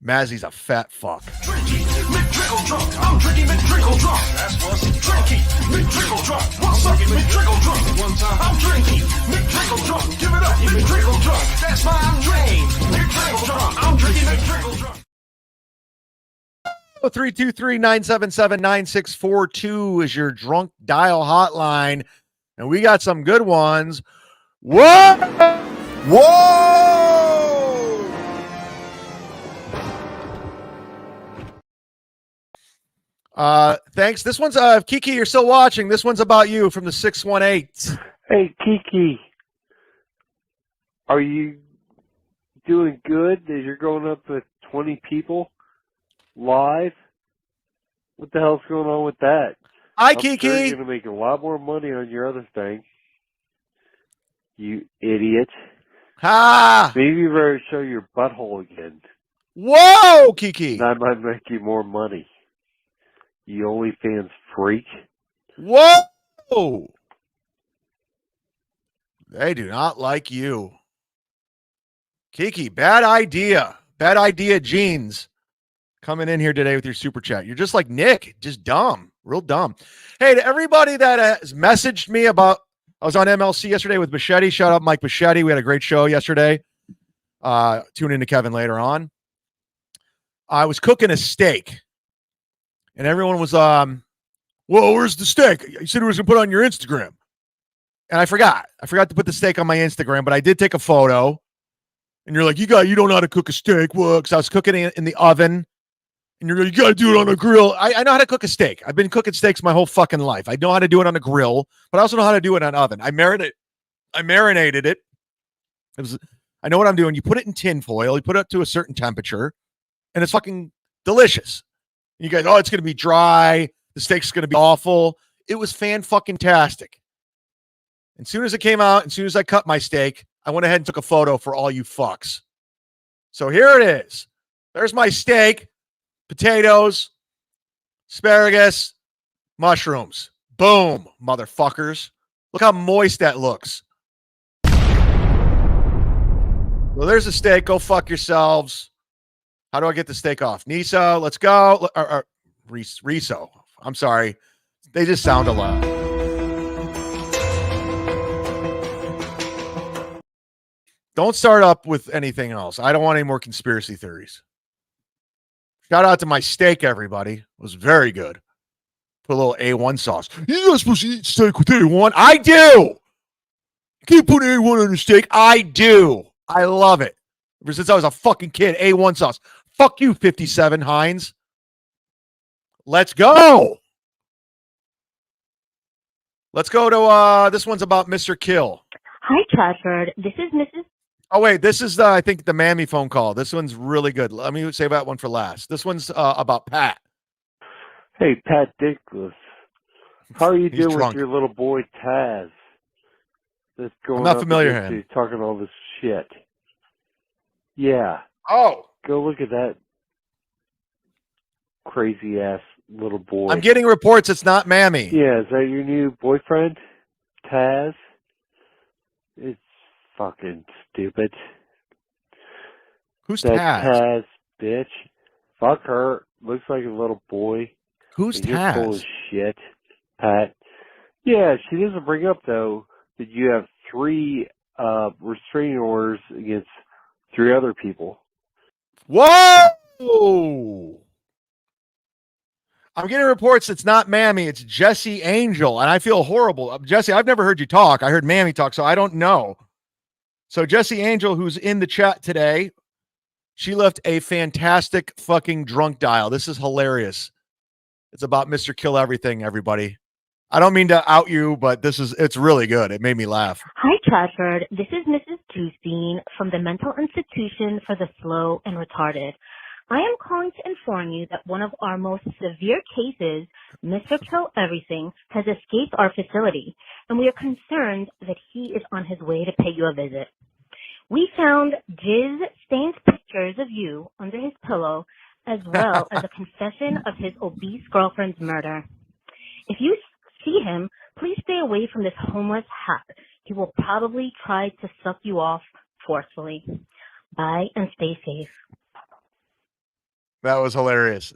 Speaker 2: Mazzy's a fat fuck.
Speaker 1: Drinky, McDrickle drunk. I'm drinking McDrickle drunk. That's what's drinky, McDrickle drunk. What's up, McDrickle drunk? One time I'm drinking McDrickle drunk. Give it up, McDrickle drunk. That's my name. McDrickle drunk. I'm drinking McDrickle drunk.
Speaker 2: 323-977-9642 is your drunk dial hotline. And we got some good ones. Whoa! Whoa! Thanks. This one's Kiki, you're still watching. This one's about you from the 618.
Speaker 15: Hey, Kiki. Are you doing good as you're going up with 20 people live? What the hell's going on with that?
Speaker 2: Hi,
Speaker 15: I'm
Speaker 2: Kiki.
Speaker 15: Sure you're going to make a lot more money on your other thing. You idiot.
Speaker 2: Ha!
Speaker 15: Maybe you better show your butthole again.
Speaker 2: Whoa, Kiki.
Speaker 15: That might make you more money. You OnlyFans freak.
Speaker 2: Whoa! They do not like you. Kiki, bad idea. Bad idea, jeans. Coming in here today with your super chat. You're just like Nick, just dumb, real dumb. Hey, to everybody that has messaged me about, I was on MLC yesterday with Bichetti. Shout out Mike Bichetti. We had a great show yesterday. Tune in to Kevin later on. I was cooking a steak, and everyone was, well, where's the steak? You said it was going to put on your Instagram. And I forgot. I forgot to put the steak on my Instagram, but I did take a photo. And you're like, you don't know how to cook a steak. Well, because I was cooking it in the oven. And you're like, you got to do it on a grill. I know how to cook a steak. I've been cooking steaks my whole fucking life. I know how to do it on a grill, but I also know how to do it on oven. I marinated it. I know what I'm doing. You put it in tin foil. You put it up to a certain temperature, and it's fucking delicious. And you guys, oh, it's going to be dry. The steak's going to be awful. It was fan-fucking-tastic. As soon as it came out, as soon as I cut my steak, I went ahead and took a photo for all you fucks. So here it is. There's my steak. Potatoes, asparagus, mushrooms. Boom, motherfuckers. Look how moist that looks. Well, there's a steak. Go fuck yourselves. How do I get the steak off? Niso, let's go. Riso. I'm sorry. They just sound alike. Don't start up with anything else. I don't want any more conspiracy theories. Shout out to my steak, everybody. It was very good. Put a little A1 sauce. You're not supposed to eat steak with A1. I do. You can't put A1 on your steak. I do. I love it. Ever since I was a fucking kid, A1 sauce. Fuck you, 57 Heinz. Let's go. Let's go to this one's about Mr. Kill.
Speaker 16: Hi, Trafford. This is Mrs.
Speaker 2: Oh wait, this is I think the Mammy phone call. This one's really good. Let me save that one for last. This one's about Pat.
Speaker 15: Hey, Pat Dickless. How are you
Speaker 2: He's
Speaker 15: doing
Speaker 2: drunk.
Speaker 15: with your little boy Taz? That's going
Speaker 2: not
Speaker 15: up
Speaker 2: familiar
Speaker 15: against
Speaker 2: with him.
Speaker 15: you, talking all this shit. Yeah.
Speaker 2: Oh.
Speaker 15: Go look at that crazy ass little boy.
Speaker 2: I'm getting reports it's not Mammy.
Speaker 15: Yeah, is that your new boyfriend, Taz? It's fucking stupid.
Speaker 2: Who's
Speaker 15: that
Speaker 2: Taz?
Speaker 15: Taz, bitch. Fuck her. Looks like a little boy.
Speaker 2: Who's
Speaker 15: And you're full
Speaker 2: Taz?
Speaker 15: of shit, Pat. Yeah, she doesn't bring up though that you have 3 restraining orders against 3 other people.
Speaker 2: Whoa! I'm getting reports it's not Mammy, it's Jesse Angel, and I feel horrible. Jesse, I've never heard you talk. I heard Mammy talk, so I don't know. So Jesse Angel, who's in the chat today, she left a fantastic fucking drunk dial. This is hilarious. It's about Mr. Kill Everything, everybody. I don't mean to out you, but it's really good. It made me laugh.
Speaker 16: Hi, Trafford. This is Mrs. Juicine from the Mental Institution for the Slow and Retarded. I am calling to inform you that one of our most severe cases, Mr. Kill Everything, has escaped our facility, and we are concerned that he is on his way to pay you a visit. We found jizz-stained pictures of you under his pillow, as well as a confession of his obese girlfriend's murder. If you see him, please stay away from this homeless hack. He will probably try to suck you off forcefully. Bye and stay safe.
Speaker 2: That was hilarious.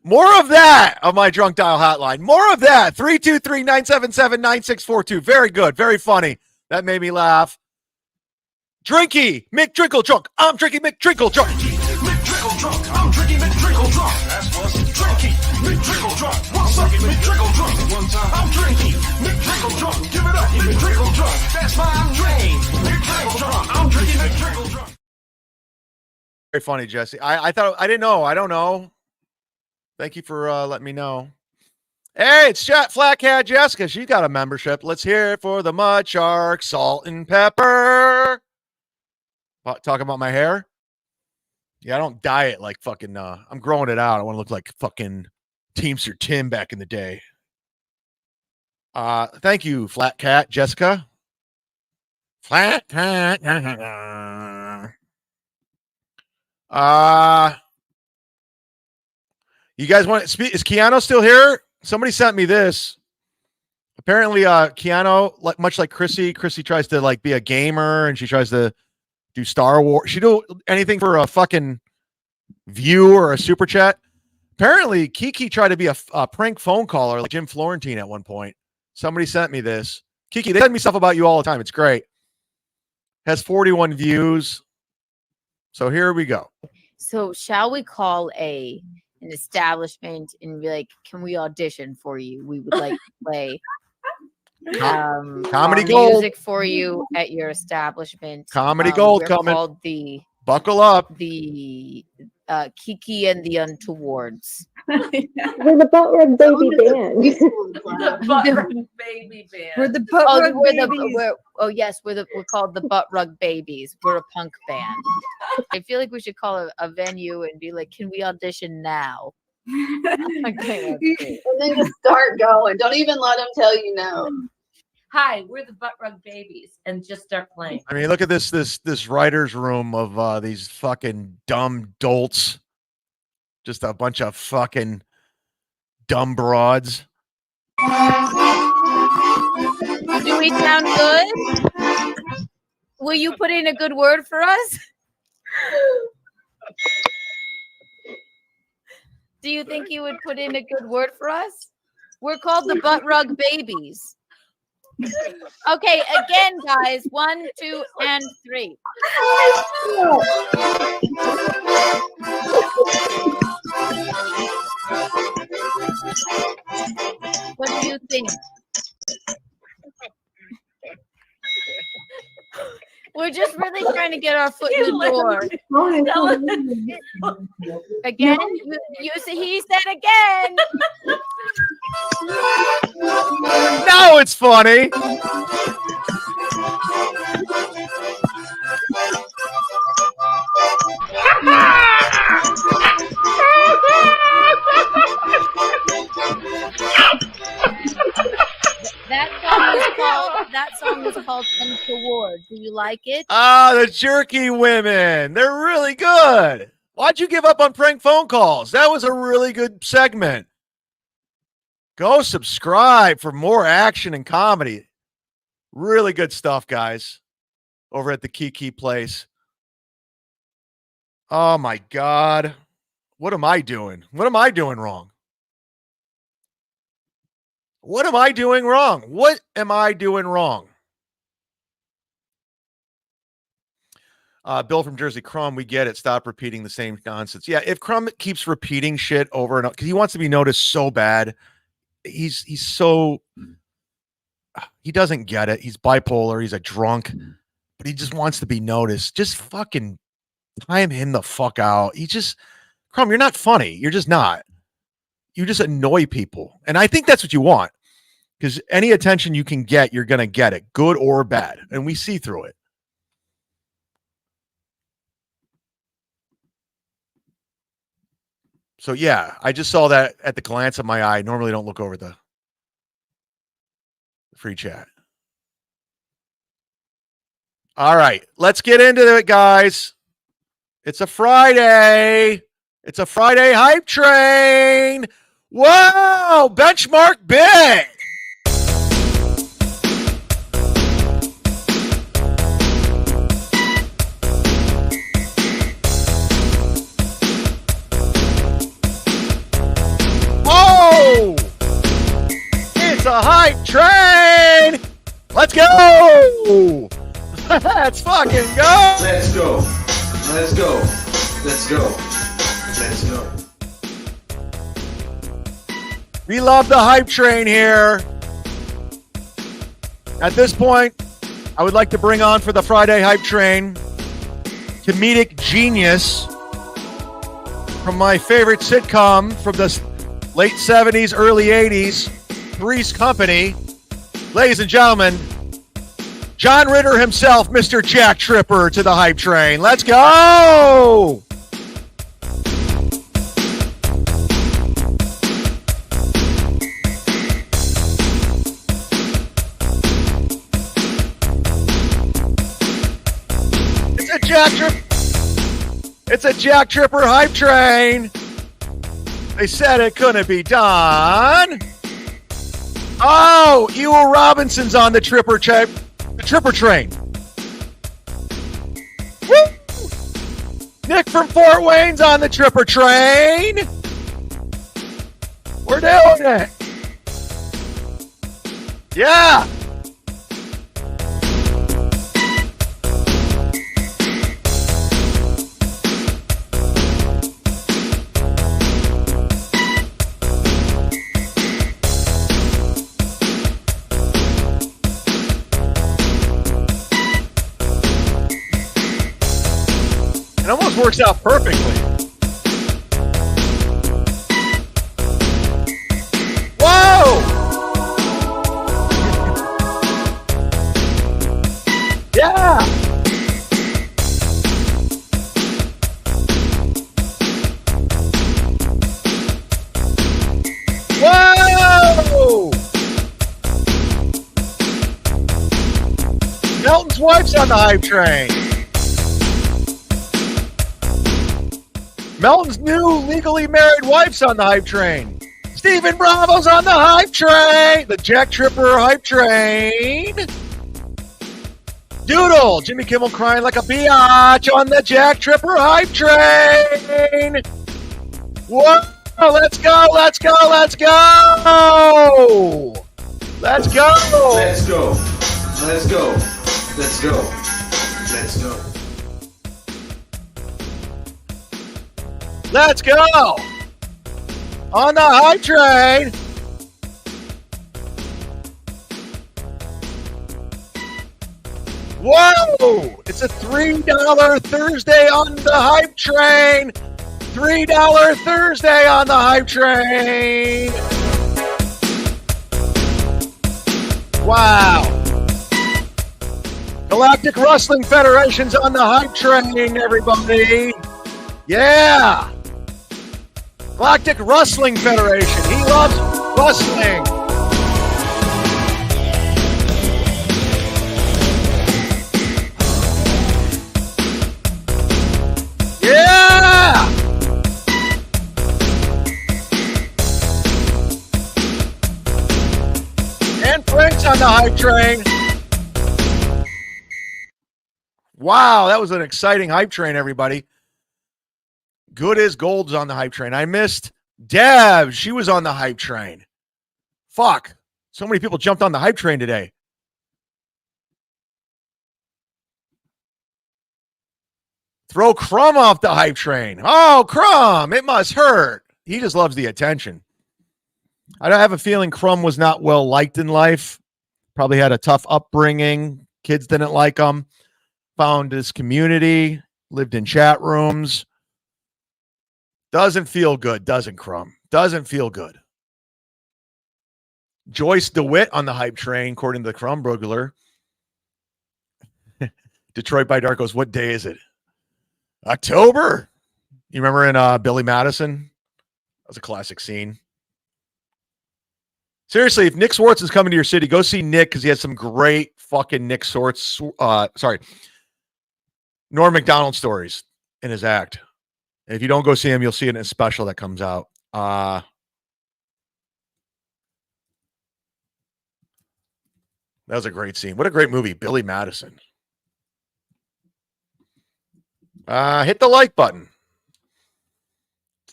Speaker 2: More of that of my drunk dial hotline. More of that. 323-977-9642. Very good. Very funny. That made me laugh. Drinky McDrinkle drunk. I'm drinking McDrinkle drunk.
Speaker 1: McDrinkle drunk. I'm drinking McDrinkle drunk. That's what's drinky. McDrinkle drunk. What's up? McDrinkle drunk. One time. I'm drinking McDrinkle drunk. Give it up. McDrinkle drunk. That's my name. McDrinkle drunk. I'm drinking McDrinkle drunk.
Speaker 2: Very funny, Jesse. I thought I didn't know. I don't know. Thank you for letting me know. Hey, it's Flat Cat Jessica. She's got a membership. Let's hear it for the Mud Shark, Salt and Pepper. Talking about my hair? Yeah, I don't dye it like fucking. I'm growing it out. I want to look like fucking Teamster Tim back in the day. Thank you, Flat Cat Jessica. Flat Cat. You guys want to speak? Is Keanu still here? Somebody sent me this. Apparently, Keanu, much like Chrissy tries to like be a gamer and she tries to do Star Wars. She do anything for a fucking view or a super chat. Apparently, Kiki tried to be a prank phone caller like Jim Florentine at one point. Somebody sent me this. Kiki, they send me stuff about you all the time. It's great. Has 41 views. So here we go.
Speaker 17: So shall we call an establishment and be like, can we audition for you? We would like to play
Speaker 2: Comedy
Speaker 17: our
Speaker 2: Gold
Speaker 17: music for you at your establishment.
Speaker 2: Comedy Gold
Speaker 17: we're
Speaker 2: coming.
Speaker 17: Called the
Speaker 2: Buckle up.
Speaker 17: The Kiki and the Untowards.
Speaker 18: We're the Butt Rug Baby Band.
Speaker 12: The Butt Rug Baby Band.
Speaker 17: We're the Butt Rug Babies. We're called the Butt Rug Babies. We're a punk band. I feel like we should call a venue and be like, can we audition now? Okay,
Speaker 18: And then just start going. Don't even let them tell you no.
Speaker 12: Hi, we're the Butt Rug Babies, and just start playing.
Speaker 2: I mean, look at this writer's room of these fucking dumb dolts. Just a bunch of fucking dumb broads.
Speaker 17: Do we sound good? Will you put in a good word for us? Do you think you would put in a good word for us? We're called the Butt Rug Babies. Okay, again, guys. 1, 2, and 3. What do you think? We're just really trying to get our foot in the door. Again, he said again.
Speaker 2: Now it's funny.
Speaker 17: That song is called Untoward. Do you like it?
Speaker 2: Ah, the jerky women. They're really good. Why'd you give up on prank phone calls? That was a really good segment. Go subscribe for more action and comedy. Really good stuff, guys, over at the Kiki Place. Oh, my God. What am I doing? What am I doing wrong? What am I doing wrong? What am I doing wrong? Bill from Jersey, Crumb, we get it. Stop repeating the same nonsense. Yeah, if Crumb keeps repeating shit over and over, because he wants to be noticed so bad, he's so, he doesn't get it. He's bipolar. He's a drunk, but he just wants to be noticed. Just fucking time him the fuck out. Crumb, you're not funny. You're just not. You just annoy people. And I think that's what you want, because any attention you can get, you're going to get it, good or bad. And we see through it. So, yeah, I just saw that at the glance of my eye. Normally don't look over the free chat. All right, let's get into it, guys. It's a Friday. It's a Friday hype train. Whoa, benchmark big. Oh, it's a hype train. Let's go. Let's fucking go.
Speaker 3: Let's go. Let's go. Let's go. Let's go.
Speaker 2: We love the hype train here. At this point, I would like to bring on for the Friday hype train comedic genius from my favorite sitcom from the late 70s, early 80s, Three's Company. Ladies and gentlemen, John Ritter himself, Mr. Jack Tripper, to the hype train. Let's go! It's a Jack Tripper hype train. They said it couldn't be done. Oh, Ewell Robinson's on the Tripper train. Woo! Nick from Fort Wayne's on the Tripper train. We're doing it. Yeah. It almost works out perfectly. Whoa! Yeah! Whoa! Melton's wife's on the hype train. Melton's new legally married wife's on the hype train. Stephen Bravo's on the hype train. The Jack Tripper hype train. Doodle, Jimmy Kimmel crying like a biatch on the Jack Tripper hype train. Whoa, let's go, let's go, let's go. Let's go.
Speaker 3: Let's go. Let's go. Let's go. Let's go.
Speaker 2: Let's go! On the hype train! Whoa! It's a $3 Thursday on the hype train! $3 Thursday on the hype train! Wow. Galactic Wrestling Federation's on the hype train, everybody. Yeah. Galactic Wrestling Federation. He loves wrestling. Yeah. And Frank's on the hype train. Wow, that was an exciting hype train, everybody. Good as Gold's on the hype train. I missed Deb. She was on the hype train. Fuck. So many people jumped on the hype train today. Throw Crumb off the hype train. Oh, Crumb. It must hurt. He just loves the attention. I have a feeling Crumb was not well liked in life. Probably had a tough upbringing. Kids didn't like him. Found his community. Lived in chat rooms. Doesn't feel good, doesn't Crumb? Doesn't feel good. Joyce DeWitt on the hype train, according to the Crumb Burglar. Detroit by Dark goes, what day is it? October. You remember in Billy Madison? That was a classic scene. Seriously, if Nick Swartz is coming to your city, go see Nick because he has some great fucking Nick Swartz, Norm Macdonald stories in his act. And if you don't go see him, you'll see it in a special that comes out. That was a great scene. What a great movie, Billy Madison. Hit the like button.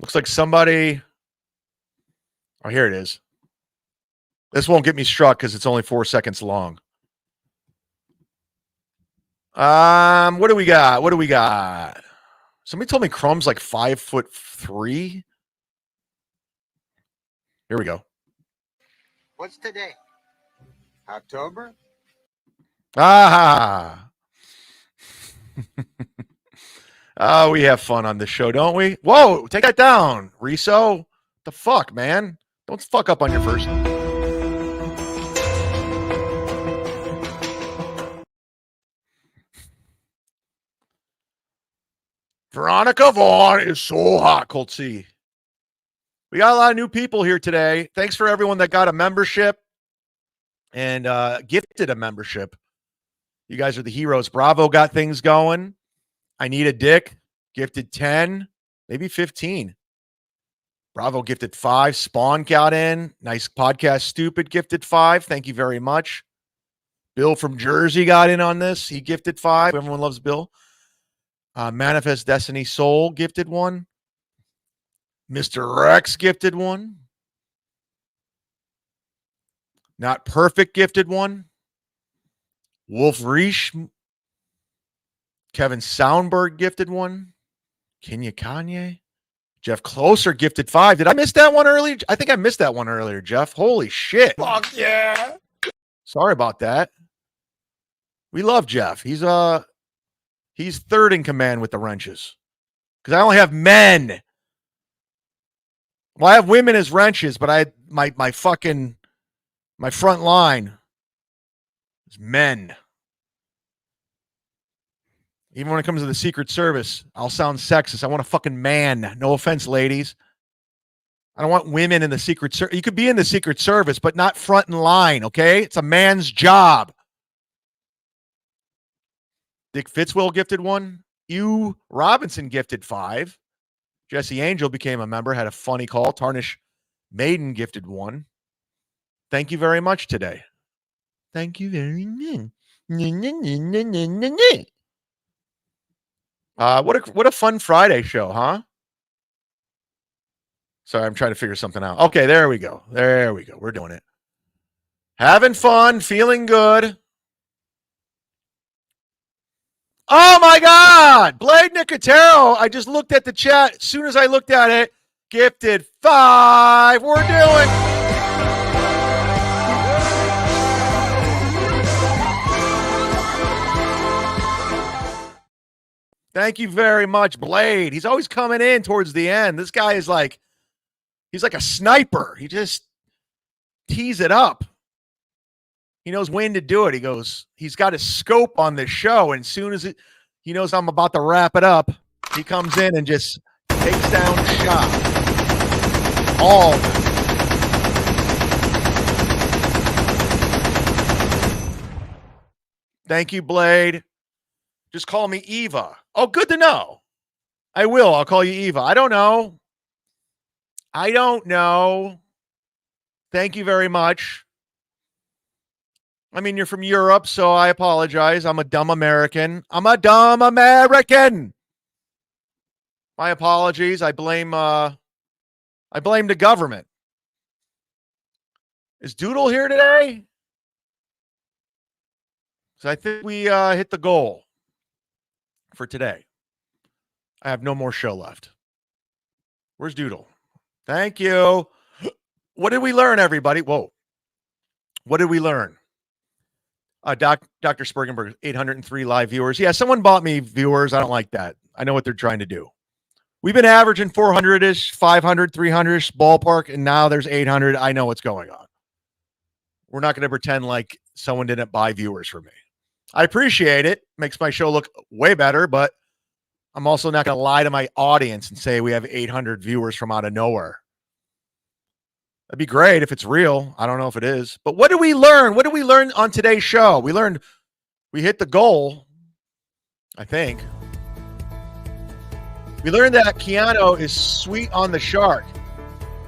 Speaker 2: Looks like somebody. Oh, here it is. This won't get me struck because it's only 4 seconds long. What do we got? What do we got? Somebody told me Crumb's like 5'3". Here we go.
Speaker 19: What's today? October?
Speaker 2: Ah. Oh, we have fun on this show, don't we? Whoa, take that down, Riso. The fuck, man? Don't fuck up on your first. Veronica Vaughn is so hot, Colt C. We got a lot of new people here today. Thanks for everyone that got a membership and gifted a membership. You guys are the heroes. Bravo got things going. I Need a Dick gifted 10, maybe 15. Bravo gifted 5. Spawn got in. Nice podcast. Stupid gifted 5. Thank you very much. Bill from Jersey got in on this. He gifted 5. Everyone loves Bill. Manifest Destiny Soul gifted 1. Mr. Rex gifted 1. Not Perfect gifted 1. Wolf Reich. Kevin Soundberg gifted 1. Kanye. Jeff Closer gifted 5. Did I miss that one earlier? I think I missed that one earlier, Jeff. Holy shit.
Speaker 19: Fuck yeah.
Speaker 2: Sorry about that. We love Jeff. He's third in command with the wrenches. Because I only have men. Well, I have women as wrenches, but my front line is men. Even when it comes to the Secret Service, I'll sound sexist. I want a fucking man. No offense, ladies. I don't want women in the Secret Service. You could be in the Secret Service, but not front in line, okay? It's a man's job. Dick Fitzwill gifted 1. Hugh Robinson gifted 5. Jesse Angel became a member, had a funny call. Tarnish Maiden gifted 1. Thank you very much today. Thank you very much. What a fun Friday show, huh? Sorry, I'm trying to figure something out. Okay, there we go. There we go. We're doing it. Having fun, feeling good. Oh my God! Blade Nicotero. I just looked at the chat. As soon as I looked at it, gifted 5. We're doing. Thank you very much, Blade. He's always coming in towards the end. This guy is like, he's like a sniper. He just tees it up. He knows when to do it. He goes, he's got a scope on this show. And as soon as he knows I'm about to wrap it up, he comes in and just takes down shot. All of it. Thank you, Blade. Just call me Eva. Oh, good to know. I will. I'll call you Eva. I don't know. Thank you very much. I mean, you're from Europe, so I apologize. I'm a dumb American. My apologies. I blame the government. Is Doodle here today? So I think we hit the goal for today. I have no more show left. Where's Doodle? Thank you. What did we learn, everybody? Whoa. What did we learn? Dr. Spergenberg, 803 live viewers. Yeah, someone bought me viewers. I don't like that. I know what they're trying to do. We've been averaging 400-ish, 500, 300-ish ballpark, and now there's 800. I know what's going on. We're not going to pretend like someone didn't buy viewers for me. I appreciate it. Makes my show look way better, but I'm also not going to lie to my audience and say we have 800 viewers from out of nowhere. That'd be great if it's real. I don't know if it is. But what did we learn? What did we learn on today's show? We hit the goal, I think. We learned that Keanu is sweet on the shark.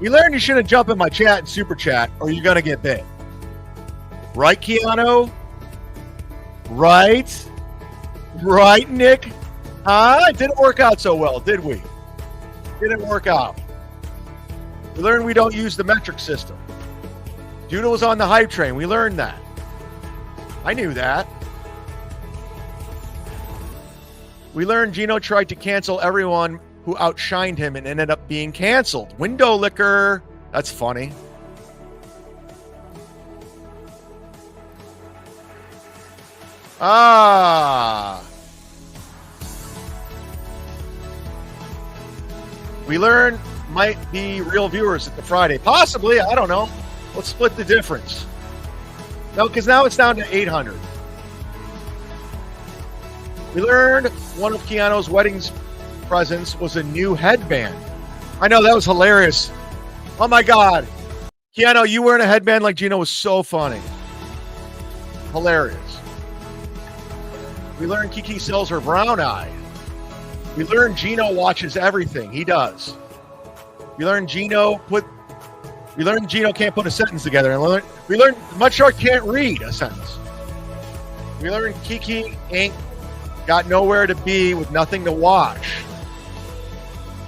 Speaker 2: We learned you shouldn't jump in my chat and super chat or you're going to get bit. Right, Keanu? Right, Nick? It didn't work out so well, did we? Didn't work out. We learned we don't use the metric system. Doodle was on the hype train. We learned that. I knew that. We learned Gino tried to cancel everyone who outshined him and ended up being canceled. Window licker. That's funny. We learned might be real viewers at the Friday. Possibly. I don't know. Let's split the difference. No, because now it's down to 800. We learned one of Keanu's wedding presents was a new headband. I know, that was hilarious. Oh my God. Keanu, you wearing a headband like Gino was so funny. Hilarious. We learned Kiki sells her brown eye. We learned Gino watches everything. He does. We learned Gino can't put a sentence together. And we learned Mudshart can't read a sentence. We learned Kiki ain't got nowhere to be with nothing to watch.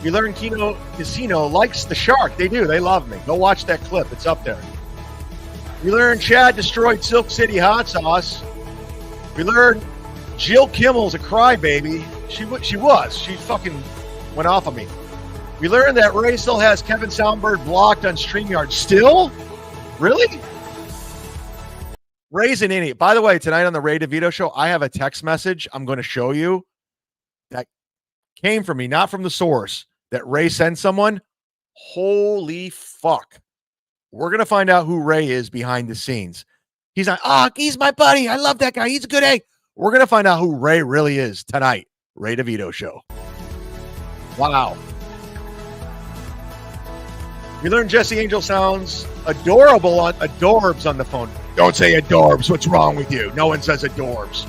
Speaker 2: We learned Casino likes the shark. They do. They love me. Go watch that clip. It's up there. We learned Chad destroyed Silk City hot sauce. We learned Jill Kimmel's a crybaby. She was. She fucking went off of me. We learned that Ray still has Kevin Soundbird blocked on StreamYard. Still? Really? Ray's an idiot. By the way, tonight on the Ray DeVito show, I have a text message I'm going to show you that came from me, not from the source, that Ray sent someone. Holy fuck. We're going to find out who Ray is behind the scenes. He's like, he's my buddy. I love that guy. He's a good egg. We're going to find out who Ray really is tonight. Ray DeVito show. Wow. We learned Jesse Angel sounds adorable on adorbs on the phone. Don't say adorbs. What's wrong with you? No one says adorbs.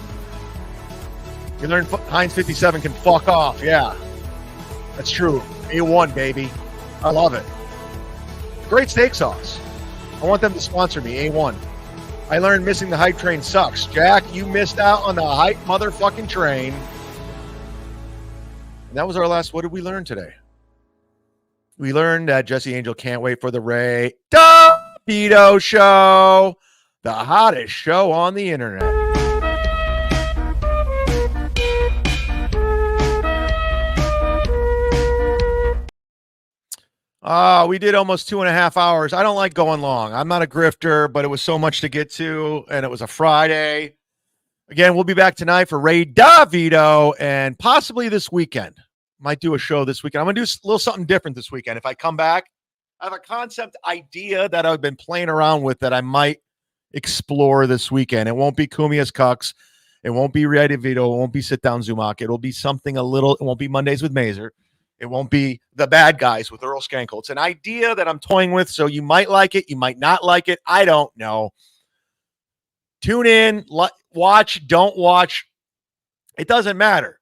Speaker 2: We learned Heinz 57 can fuck off. Yeah, that's true. A1, baby. I love it. Great steak sauce. I want them to sponsor me. A1. I learned missing the hype train sucks. Jack, you missed out on the hype motherfucking train. And that was our last. What did we learn today? We learned that Jesse Angel can't wait for the Ray DeVito show, the hottest show on the internet. We did almost 2.5 hours. I don't like going long. I'm not a grifter, but it was so much to get to, and it was a Friday. Again, we'll be back tonight for Ray DeVito and possibly this weekend. Might do a show this weekend. I'm going to do a little something different this weekend. If I come back, I have a concept idea that I've been playing around with that I might explore this weekend. It won't be Cumia'S Cucks. It won't be Red Vito. It won't be Sit Down Zumock. It'll be something a little, it won't be Mondays with Mazer. It won't be The Bad Guys with Earl Schenkel. It's an idea that I'm toying with, so you might like it. You might not like it. I don't know. Tune in, watch, don't watch. It doesn't matter.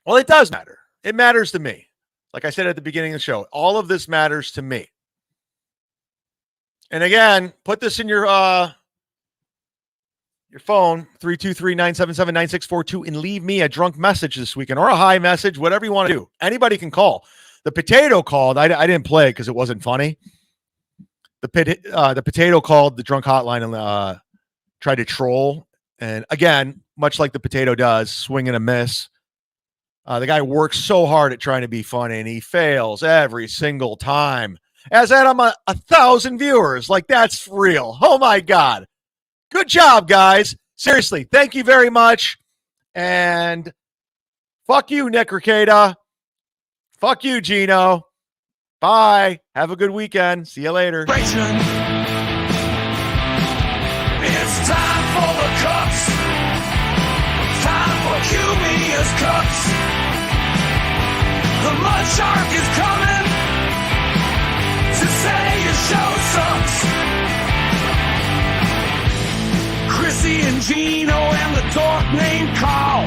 Speaker 2: Well, it does matter. It matters to me. Like I said at the beginning of the show, all of this matters to me. And again, put this in your phone, 323-977-9642, and leave me a drunk message this weekend or a high message, whatever you want to do. Anybody can call. The potato called. I didn't play it because it wasn't funny. The potato called the drunk hotline and tried to troll. And again, much like the potato does, swing and a miss. The guy works so hard at trying to be funny, and he fails every single time. As at I'm 1,000 viewers. Like, that's real. Oh, my God. Good job, guys. Seriously, thank you very much. And fuck you, Nick Ricada. Fuck you, Gino. Bye. Have a good weekend. See you later.
Speaker 1: It's time for the Cucks. Time for Cumia'S Cucks. The mud shark is coming to say your show sucks. Chrissy and Gino and the dork named Carl.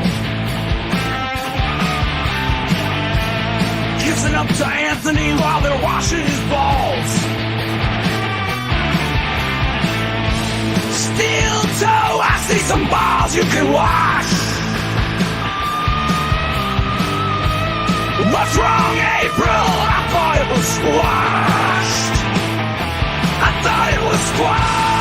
Speaker 1: Kissing up to Anthony while they're washing his balls. Steel toe, I see some balls you can wash. What's wrong, April? I thought it was squashed. I thought it was squashed.